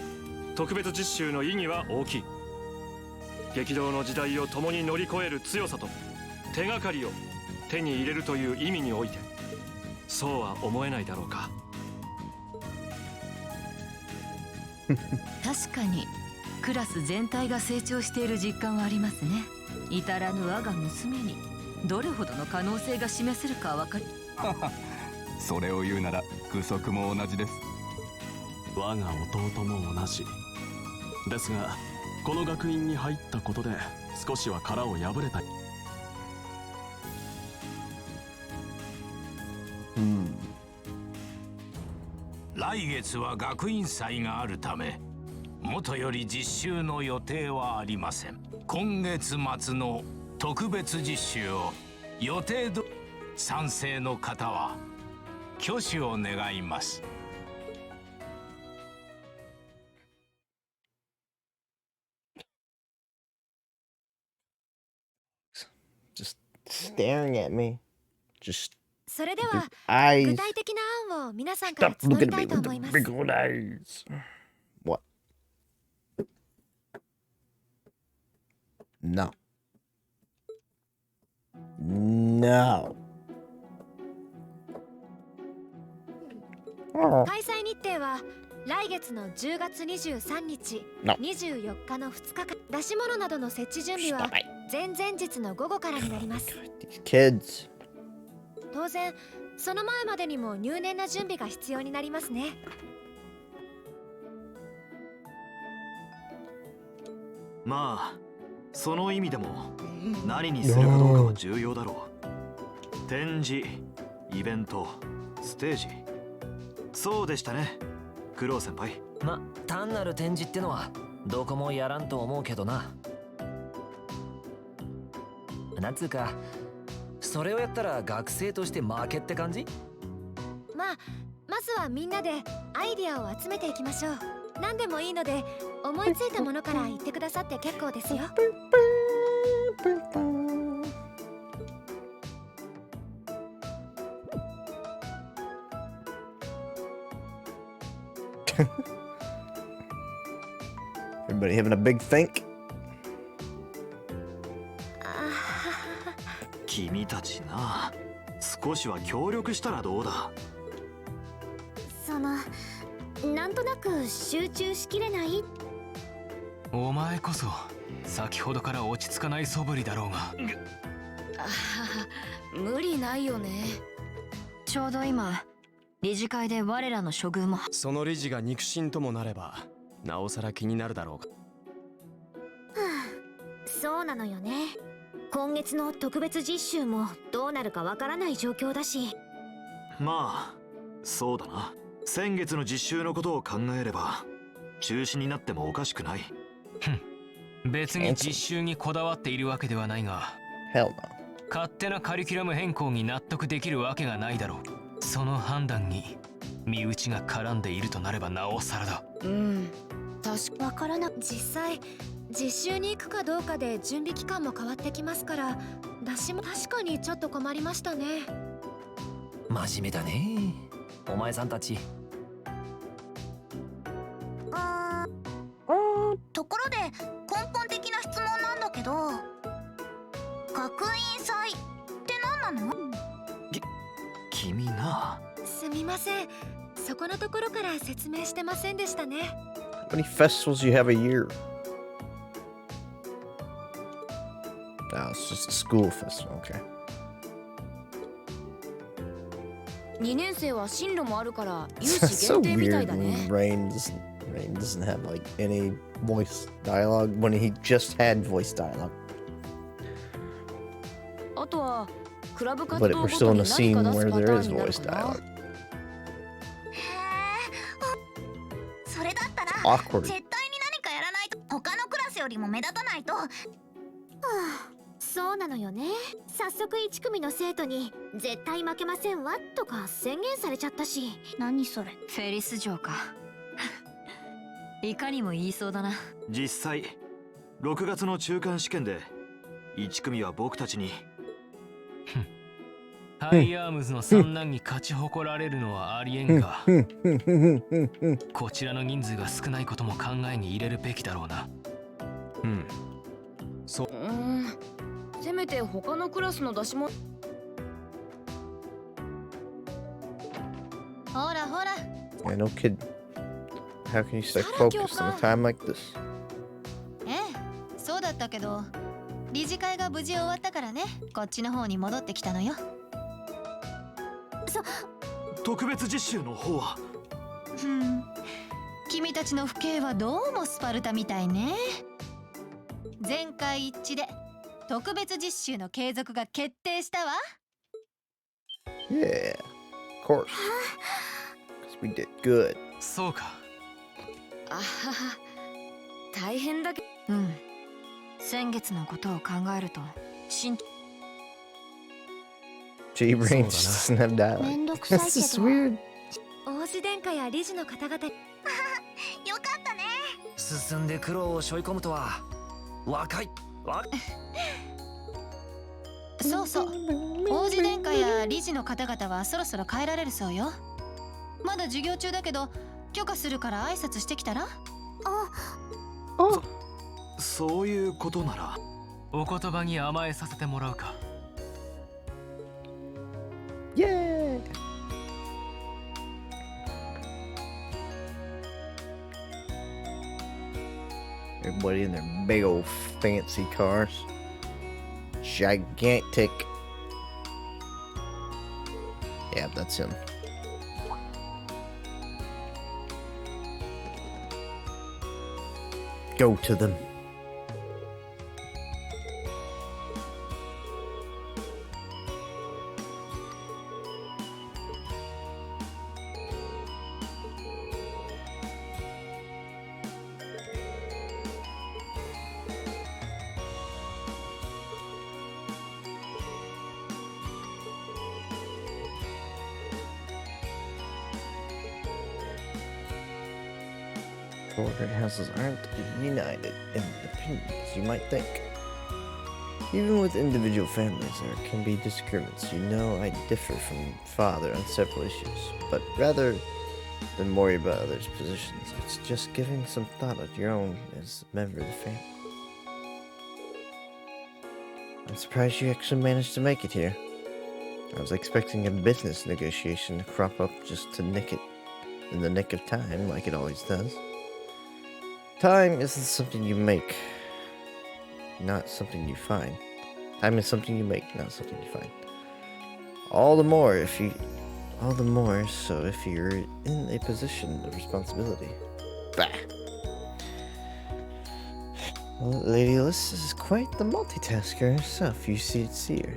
特別実習の意義は大きい。激動の時代を共に乗り越える強さと手がかりを手に入れるという意味において、そうは思えないだろうか。確かにクラス全体が成長している実感はありますね。至らぬ我が娘にどれほどの可能性が示せるか分かりそれを言うなら愚息も同じです。我が弟も同じですが、この学院に入ったことで少しは殻を破れた。来月は学院祭があるため、元より実習の予定はありません。今月末の特別実習を予定ど賛成の方は挙手を願います。Just staring at me. Just それでは eyes. 具体的な案を皆さんから Stop 募 looking り at た me いと with 思い the ます。 big old eyes. What? No. No. 開催日程は来月の10月23日、No. 24日の2日間。出し物などの設置準備は前々日の午後からになります。 These kids. 当然その前までにも入念な準備が必要になりますね。まあその意味でも何にするかどうかは重要だろう。展示、イベント、ステージ。そうでしたね、クロウ先輩。ま、単なる展示ってのはどこもやらんと思うけどな。なんつうか、それをやったら学生として負けって感じ？まずはみんなでアイディアを集めていきましょう。何でもいいので思いついたものから言ってくださって結構ですよ。Everybody having a big think? 君たちな、少しは協力したらどうだ。なんとなく集中しきれない。お前こそ先ほどから落ち着かない素振りだろうが。無理ないよね。ちょうど今理事会で我らの処遇も。その理事が肉親ともなればなおさら気になるだろうが。そうなのよね。今月の特別実習もどうなるかわからない状況だし。まあそうだな。先月の実習のことを考えれば中止になってもおかしくない。別に実習にこだわっているわけではないが、勝手なカリキュラム変更に納得できるわけがないだろう。その判断に身内が絡んでいるとなればなおさらだ。確かわからな。実際実習に行くかどうかで準備期間も変わってきますから、出しも確かにちょっと困りましたね。真面目だねお前さんたち。ところで根本的な質問なんだけど、学院祭って何なの？君な。すみません、そこのところから説明してませんでしたね。How many festivals you have a year? No, it's just a school festival, okay. 2年生は進路もあるから有 It's 志 so 限定みたい weird だね。 when Rain doesn't have like any voice dialogue when he just had voice dialogue. あとはクラブ活 But 動 we're ご still と in に a 何 scene か出す where パタ there ーン is になる voice かな。 dialogue. それだったら Awkward. 絶対に何かやらないと。他のクラスよりも目立たないと。そうなのよね。早速1組の生徒に絶対負けませんわとか宣言されちゃったし。何それ？フェリス城か。いかにも言いそうだな。実際6月の中間試験で1組は僕たちにハイアームズの三男に勝ち誇られるのはありえんが、こちらの人数が少ないことも考えに入れるべきだろうな。そう。せめて他のクラスの出しも。ほらほら。 Yeah, no kid. How can you stay focused in a time like this? そうだったけど、理事会が無事終わったからね、こっちの方に戻ってきたのよ。特別実習の方は。君たちの父兄はどうもスパルタみたいね。全会一致で特別実習の継続が決定したわ。Yeah, of course. Because we did good. そうか。あはは、大変だけど。先月のことを考えるとG Brain just doesn't have dialogue. めんどくさいけ This is ど weird. 王子殿下や理事の方々。よかったね。進んで苦労を背負い込むとは若い。そうそう、王子殿下や理事の方々はそろそろ帰られるそうよ。まだ授業中だけど許可するから挨拶してきたら。そういうことならお言葉に甘えさせてもらうか。Yay! Everybody in their big old fancy cars. Gigantic. Yeah, that's him. Go to them. Border houses aren't united in opinions, you might think. Even with individual families, there can be disagreements. You know, I differ from father on several issues, but rather than worry about others' positions, it's just giving some thought of your own as a member of the family. I I'm surprised you actually managed to make it here. I was expecting a business negotiation to crop up just to nick it in the nick of time, like it always does. Time isn't something you make, not something you find. Time is something you make, not something you find. All the more so if you're in a position of responsibility. Bah! Well, Lady Alyssa is quite the multitasker herself, you see her.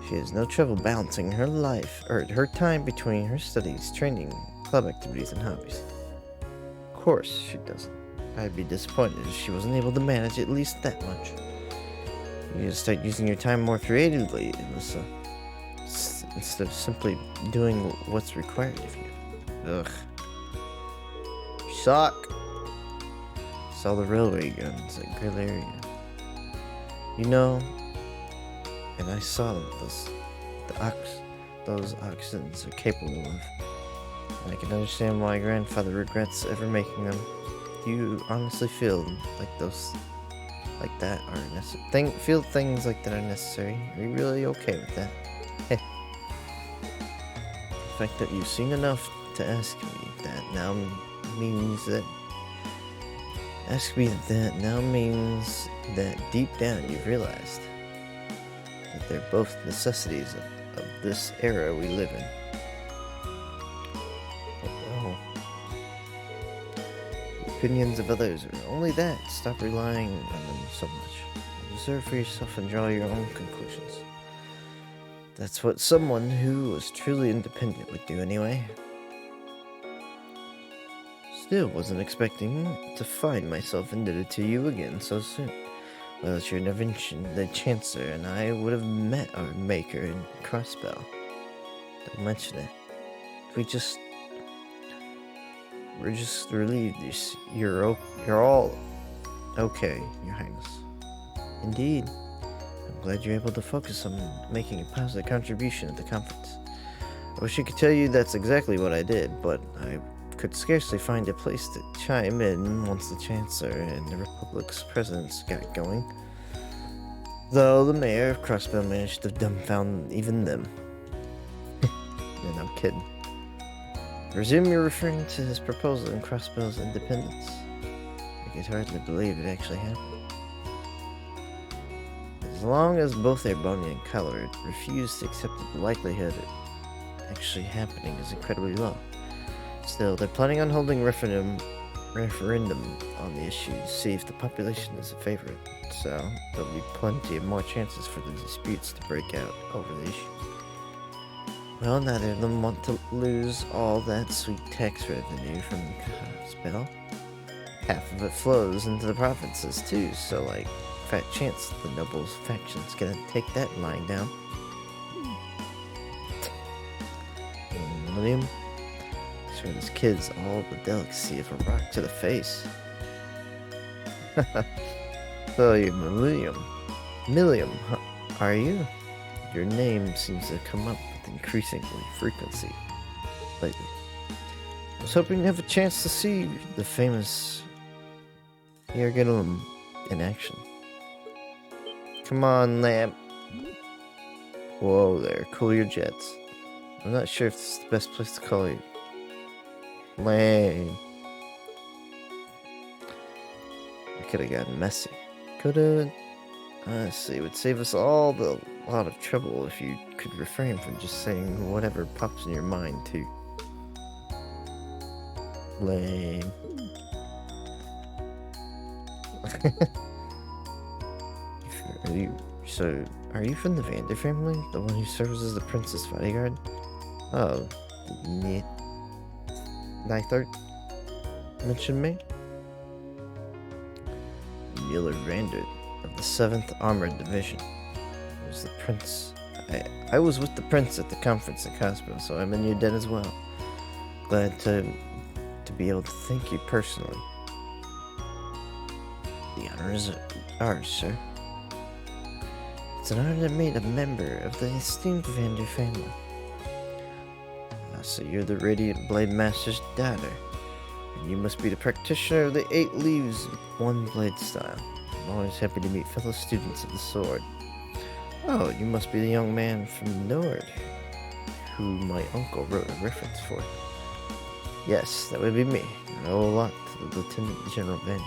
She has no trouble balancing her life, or her time between her studies, training, club activities, and hobbies. Of course she doesn't. I'd be disappointed if she wasn't able to manage at least that much. You need to start using your time more creatively, Alyssa, instead of simply doing what's required of you. Ugh. You suck. Saw the railway guns at Grill area. You know, and I saw those oxens are capable of. And I can understand why grandfather regrets ever making them. You honestly feel like that are necessary? Feel things like that are necessary? Are you really okay with that? The fact that you've seen enough to ask me that now means that deep down you've realized that they're both necessities of this era we live in. Oh. The opinions of others are only that. Stop relying on them so much. Observe for yourself and draw your own conclusions. That's what someone who was truly independent would do anyway. Still wasn't expecting to find myself indebted to you again so soon. Without your intervention, the Chancellor and I would have met our maker in Crossbell. Don't mention it. We're just relieved you're all okay, Your Highness. Indeed. I'm glad you're able to focus on making a positive contribution at the conference. I wish I could tell you that's exactly what I did, but I could scarcely find a place to chime in once the Chancellor and the Republic's presidents got going. Though the mayor of Crossbell managed to dumbfound even them. And I'm kidding. I presume you're referring to his proposal in Crossbell's independence. I could hardly believe it actually happened. As long as both Airboni and Colored refuse to accept the likelihood of it actually happening is incredibly low. Still, they're planning on holding referendum on the issue to see if the population is in favor of it. So, there'll be plenty of more chances for the disputes to break out over the issue. Well, neither of them want to lose all that sweet tax revenue from Crossbell. Half of it flows into the provinces too, so like, fat chance the nobles faction's gonna take that line down. Millennium? Sure, this kid's all the delicacy of a rock to the face. So you're Millennium, huh? Are you? Your name seems to come up with increasing frequency lately. I was hoping to have a chance to see the famous Yarganum in action. Come on, Lamp. Whoa there, cool your jets. I'm not sure if this is the best place to call you. Lame. I could have gotten messy. Coulda. Honestly, it would save us all a lot of trouble if you could refrain from just saying whatever pops in your mind, too. Lame. Are you from the Vander family? The one who serves as the prince's bodyguard? Oh, Neithart mentioned me? Mueller Vander of the 7th Armored Division. It was the prince. I was with the prince at the conference in Cosmo, so I'm in your debt as well. Glad to be able to thank you personally. The honor is ours, sir. It's an honor to meet a member of the esteemed Vander family. So you're the Radiant Blade Master's daughter, and you must be the practitioner of the 8 leaves with 1 blade style. I'm always happy to meet fellow students of the sword. Oh, you must be the young man from the Nord, who my uncle wrote a reference for. Yes, that would be me. I owe a lot to the Lieutenant General Bend.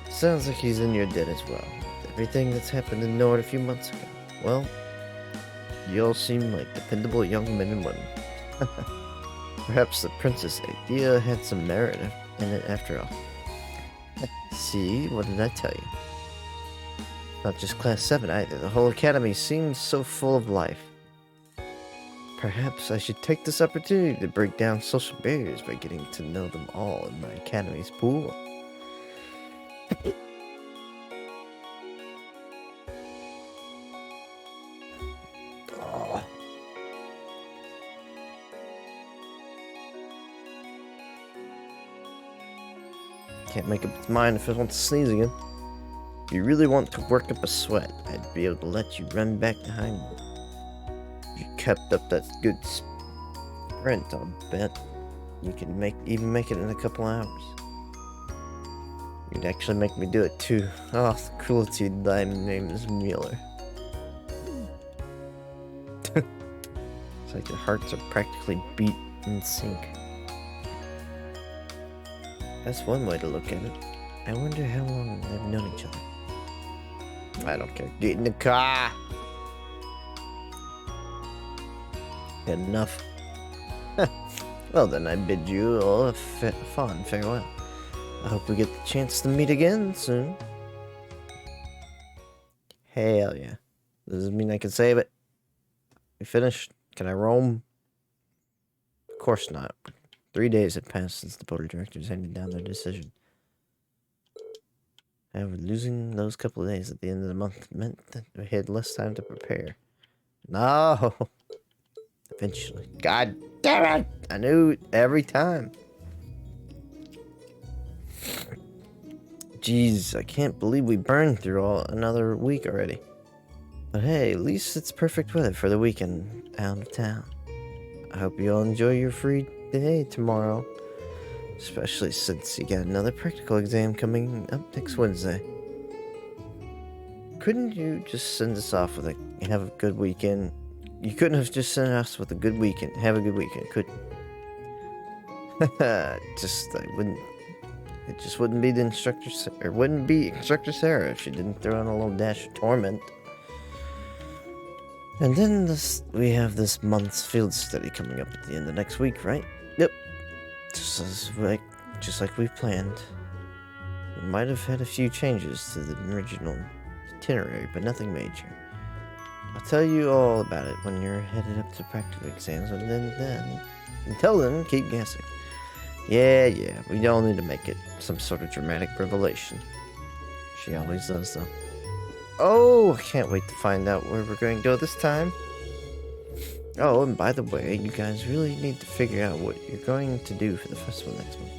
Sounds like he's in your debt as well. Everything that's happened in Nord a few months ago. Well, you all seem like dependable young men and women. Perhaps the prince's idea had some merit in it after all. See, what did I tell you? Not just Class 7 either. The whole academy seems so full of life. Perhaps I should take this opportunity to break down social barriers by getting to know them all in my academy's pool. Oh. Can't make up its mind if it wants to sneeze again. If you really want to work up a sweat, I'd be able to let you run back behind me. If you kept up that good sprint, I'll bet you can even make it in a couple hours. You'd actually make me do it too. Oh, the cruelty of thy name is Mueller. It's like their hearts are practically beat in sync. That's one way to look at it. I wonder how long they've known each other. I don't care. Get in the car! Good enough. Well then, I bid you all a fond farewell. I hope we get the chance to meet again soon. Hell yeah. Does this mean I can save it? We finished? Can I roam? Of course not. 3 days had passed since the board of directors handed down their decision. However, losing those couple of days at the end of the month meant that we had less time to prepare. No! Eventually. God damn it! I knew it every time. Jeez, I can't believe we burned through another week already. But hey, at least it's perfect weather for the weekend out of town. I hope you all enjoy your free day tomorrow. Especially since you got another practical exam coming up next Wednesday. Couldn't you just send us off with have a good weekend? You couldn't have just sent us with a good weekend. Have a good weekend, couldn't you? It just wouldn't be the instructor, or wouldn't be Instructor Sarah if she didn't throw in a little dash of torment. And then we have this month's field study coming up at the end of next week, right? Yep. Just like we planned. We might have had a few changes to the original itinerary, but nothing major. I'll tell you all about it when you're headed up to practical exams, and then until then, keep guessing. Yeah, we all need to make it some sort of dramatic revelation. She always does, though. Oh, I can't wait to find out where we're going to go this time. Oh, and by the way, you guys really need to figure out what you're going to do for the festival next month.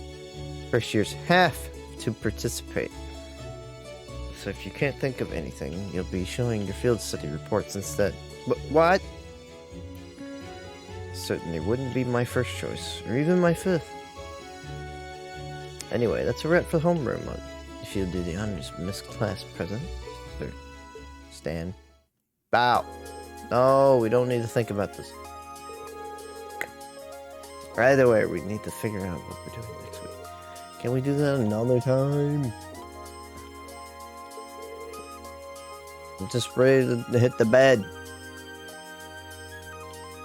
First years have to participate. So if you can't think of anything, you'll be showing your field study reports instead. But what? Certainly wouldn't be my first choice, or even my fifth. Anyway, that's a wrap for homeroom. If you'll do the honors, Miss Class President, Sir Stan. Bow. No, we don't need to think about this. Either way, we need to figure out what we're doing next week. Can we do that another time? I'm just ready to hit the bed.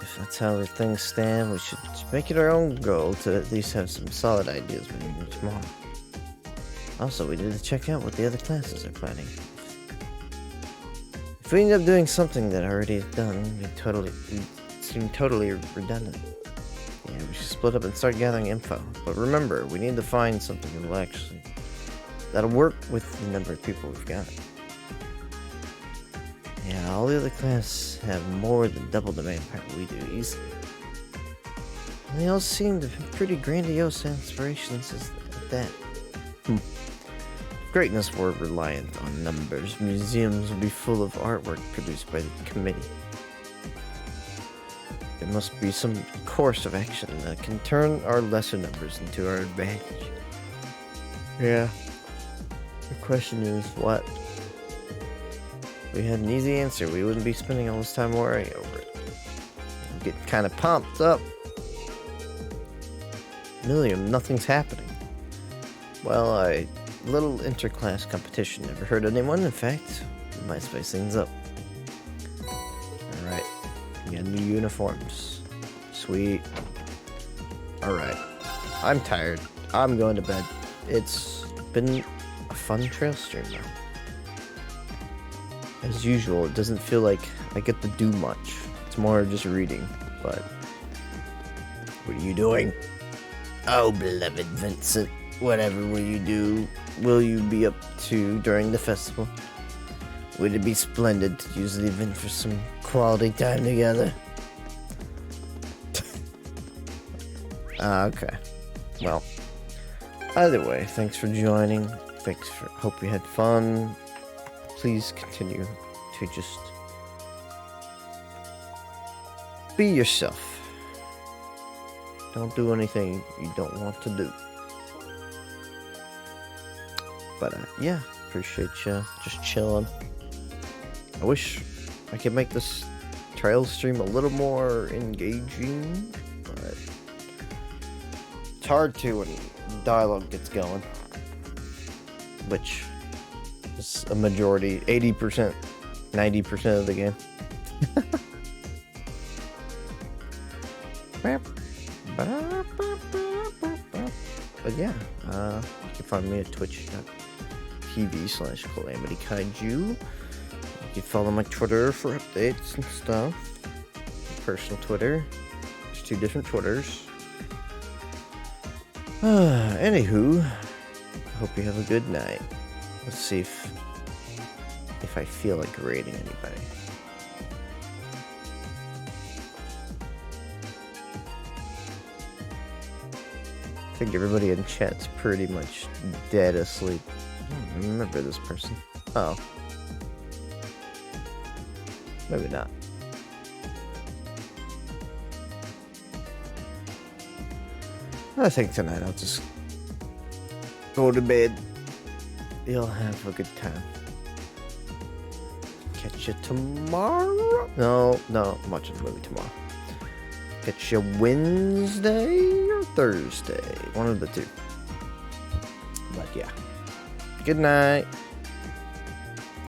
If that's how things stand, we should make it our own goal to at least have some solid ideas for tomorrow. Also, we need to check out what the other classes are planning. If we end up doing something that already is done, we seem totally redundant. Yeah, we should split up and start gathering info. But remember, we need to find something that'll work with the number of people we've got. Yeah, all the other classes have more than double the manpower we do easily. And they all seem to have pretty grandiose aspirations at that. If greatness were reliant on numbers, museums would be full of artwork produced by the committee. There must be some course of action that can turn our lesser numbers into our advantage. Yeah. The question is, what? If we had an easy answer, we wouldn't be spending all this time worrying over it. I'm getting kind of pumped up. Millium, nothing's happening. Well, a little interclass competition never hurt anyone. In fact, we might spice things up. Alright. We got new uniforms. Sweet. Alright. I'm tired. I'm going to bed. It's been a fun trail stream though. As usual, it doesn't feel like I get to do much. It's more just reading, but... What are you doing? Oh, beloved Vincent. Whatever will you be up to during the festival? Would it be splendid to use the event for some quality time together? Okay. Well, either way, thanks for joining. Hope you had fun. Please continue to just be yourself. Don't do anything you don't want to do. But yeah, appreciate you just chilling. I wish I could make this trail stream a little more engaging, but it's hard to when dialogue gets going, which is a majority, 80%, 90% of the game. But yeah, you can find me at twitch.tv/calamitykaiju. You can follow my Twitter for updates and stuff. Personal Twitter. There's 2 different Twitters. Anywho, I hope you have a good night. Let's see if I feel like rating anybody. I think everybody in chat's pretty much dead asleep. I don't remember this person. Oh. Maybe not. I think tonight I'll just go to bed. You'll have a good time. Catch you tomorrow? No, I'm watching the movie tomorrow. Catch you Wednesday or Thursday. One of the two. But yeah. Good night.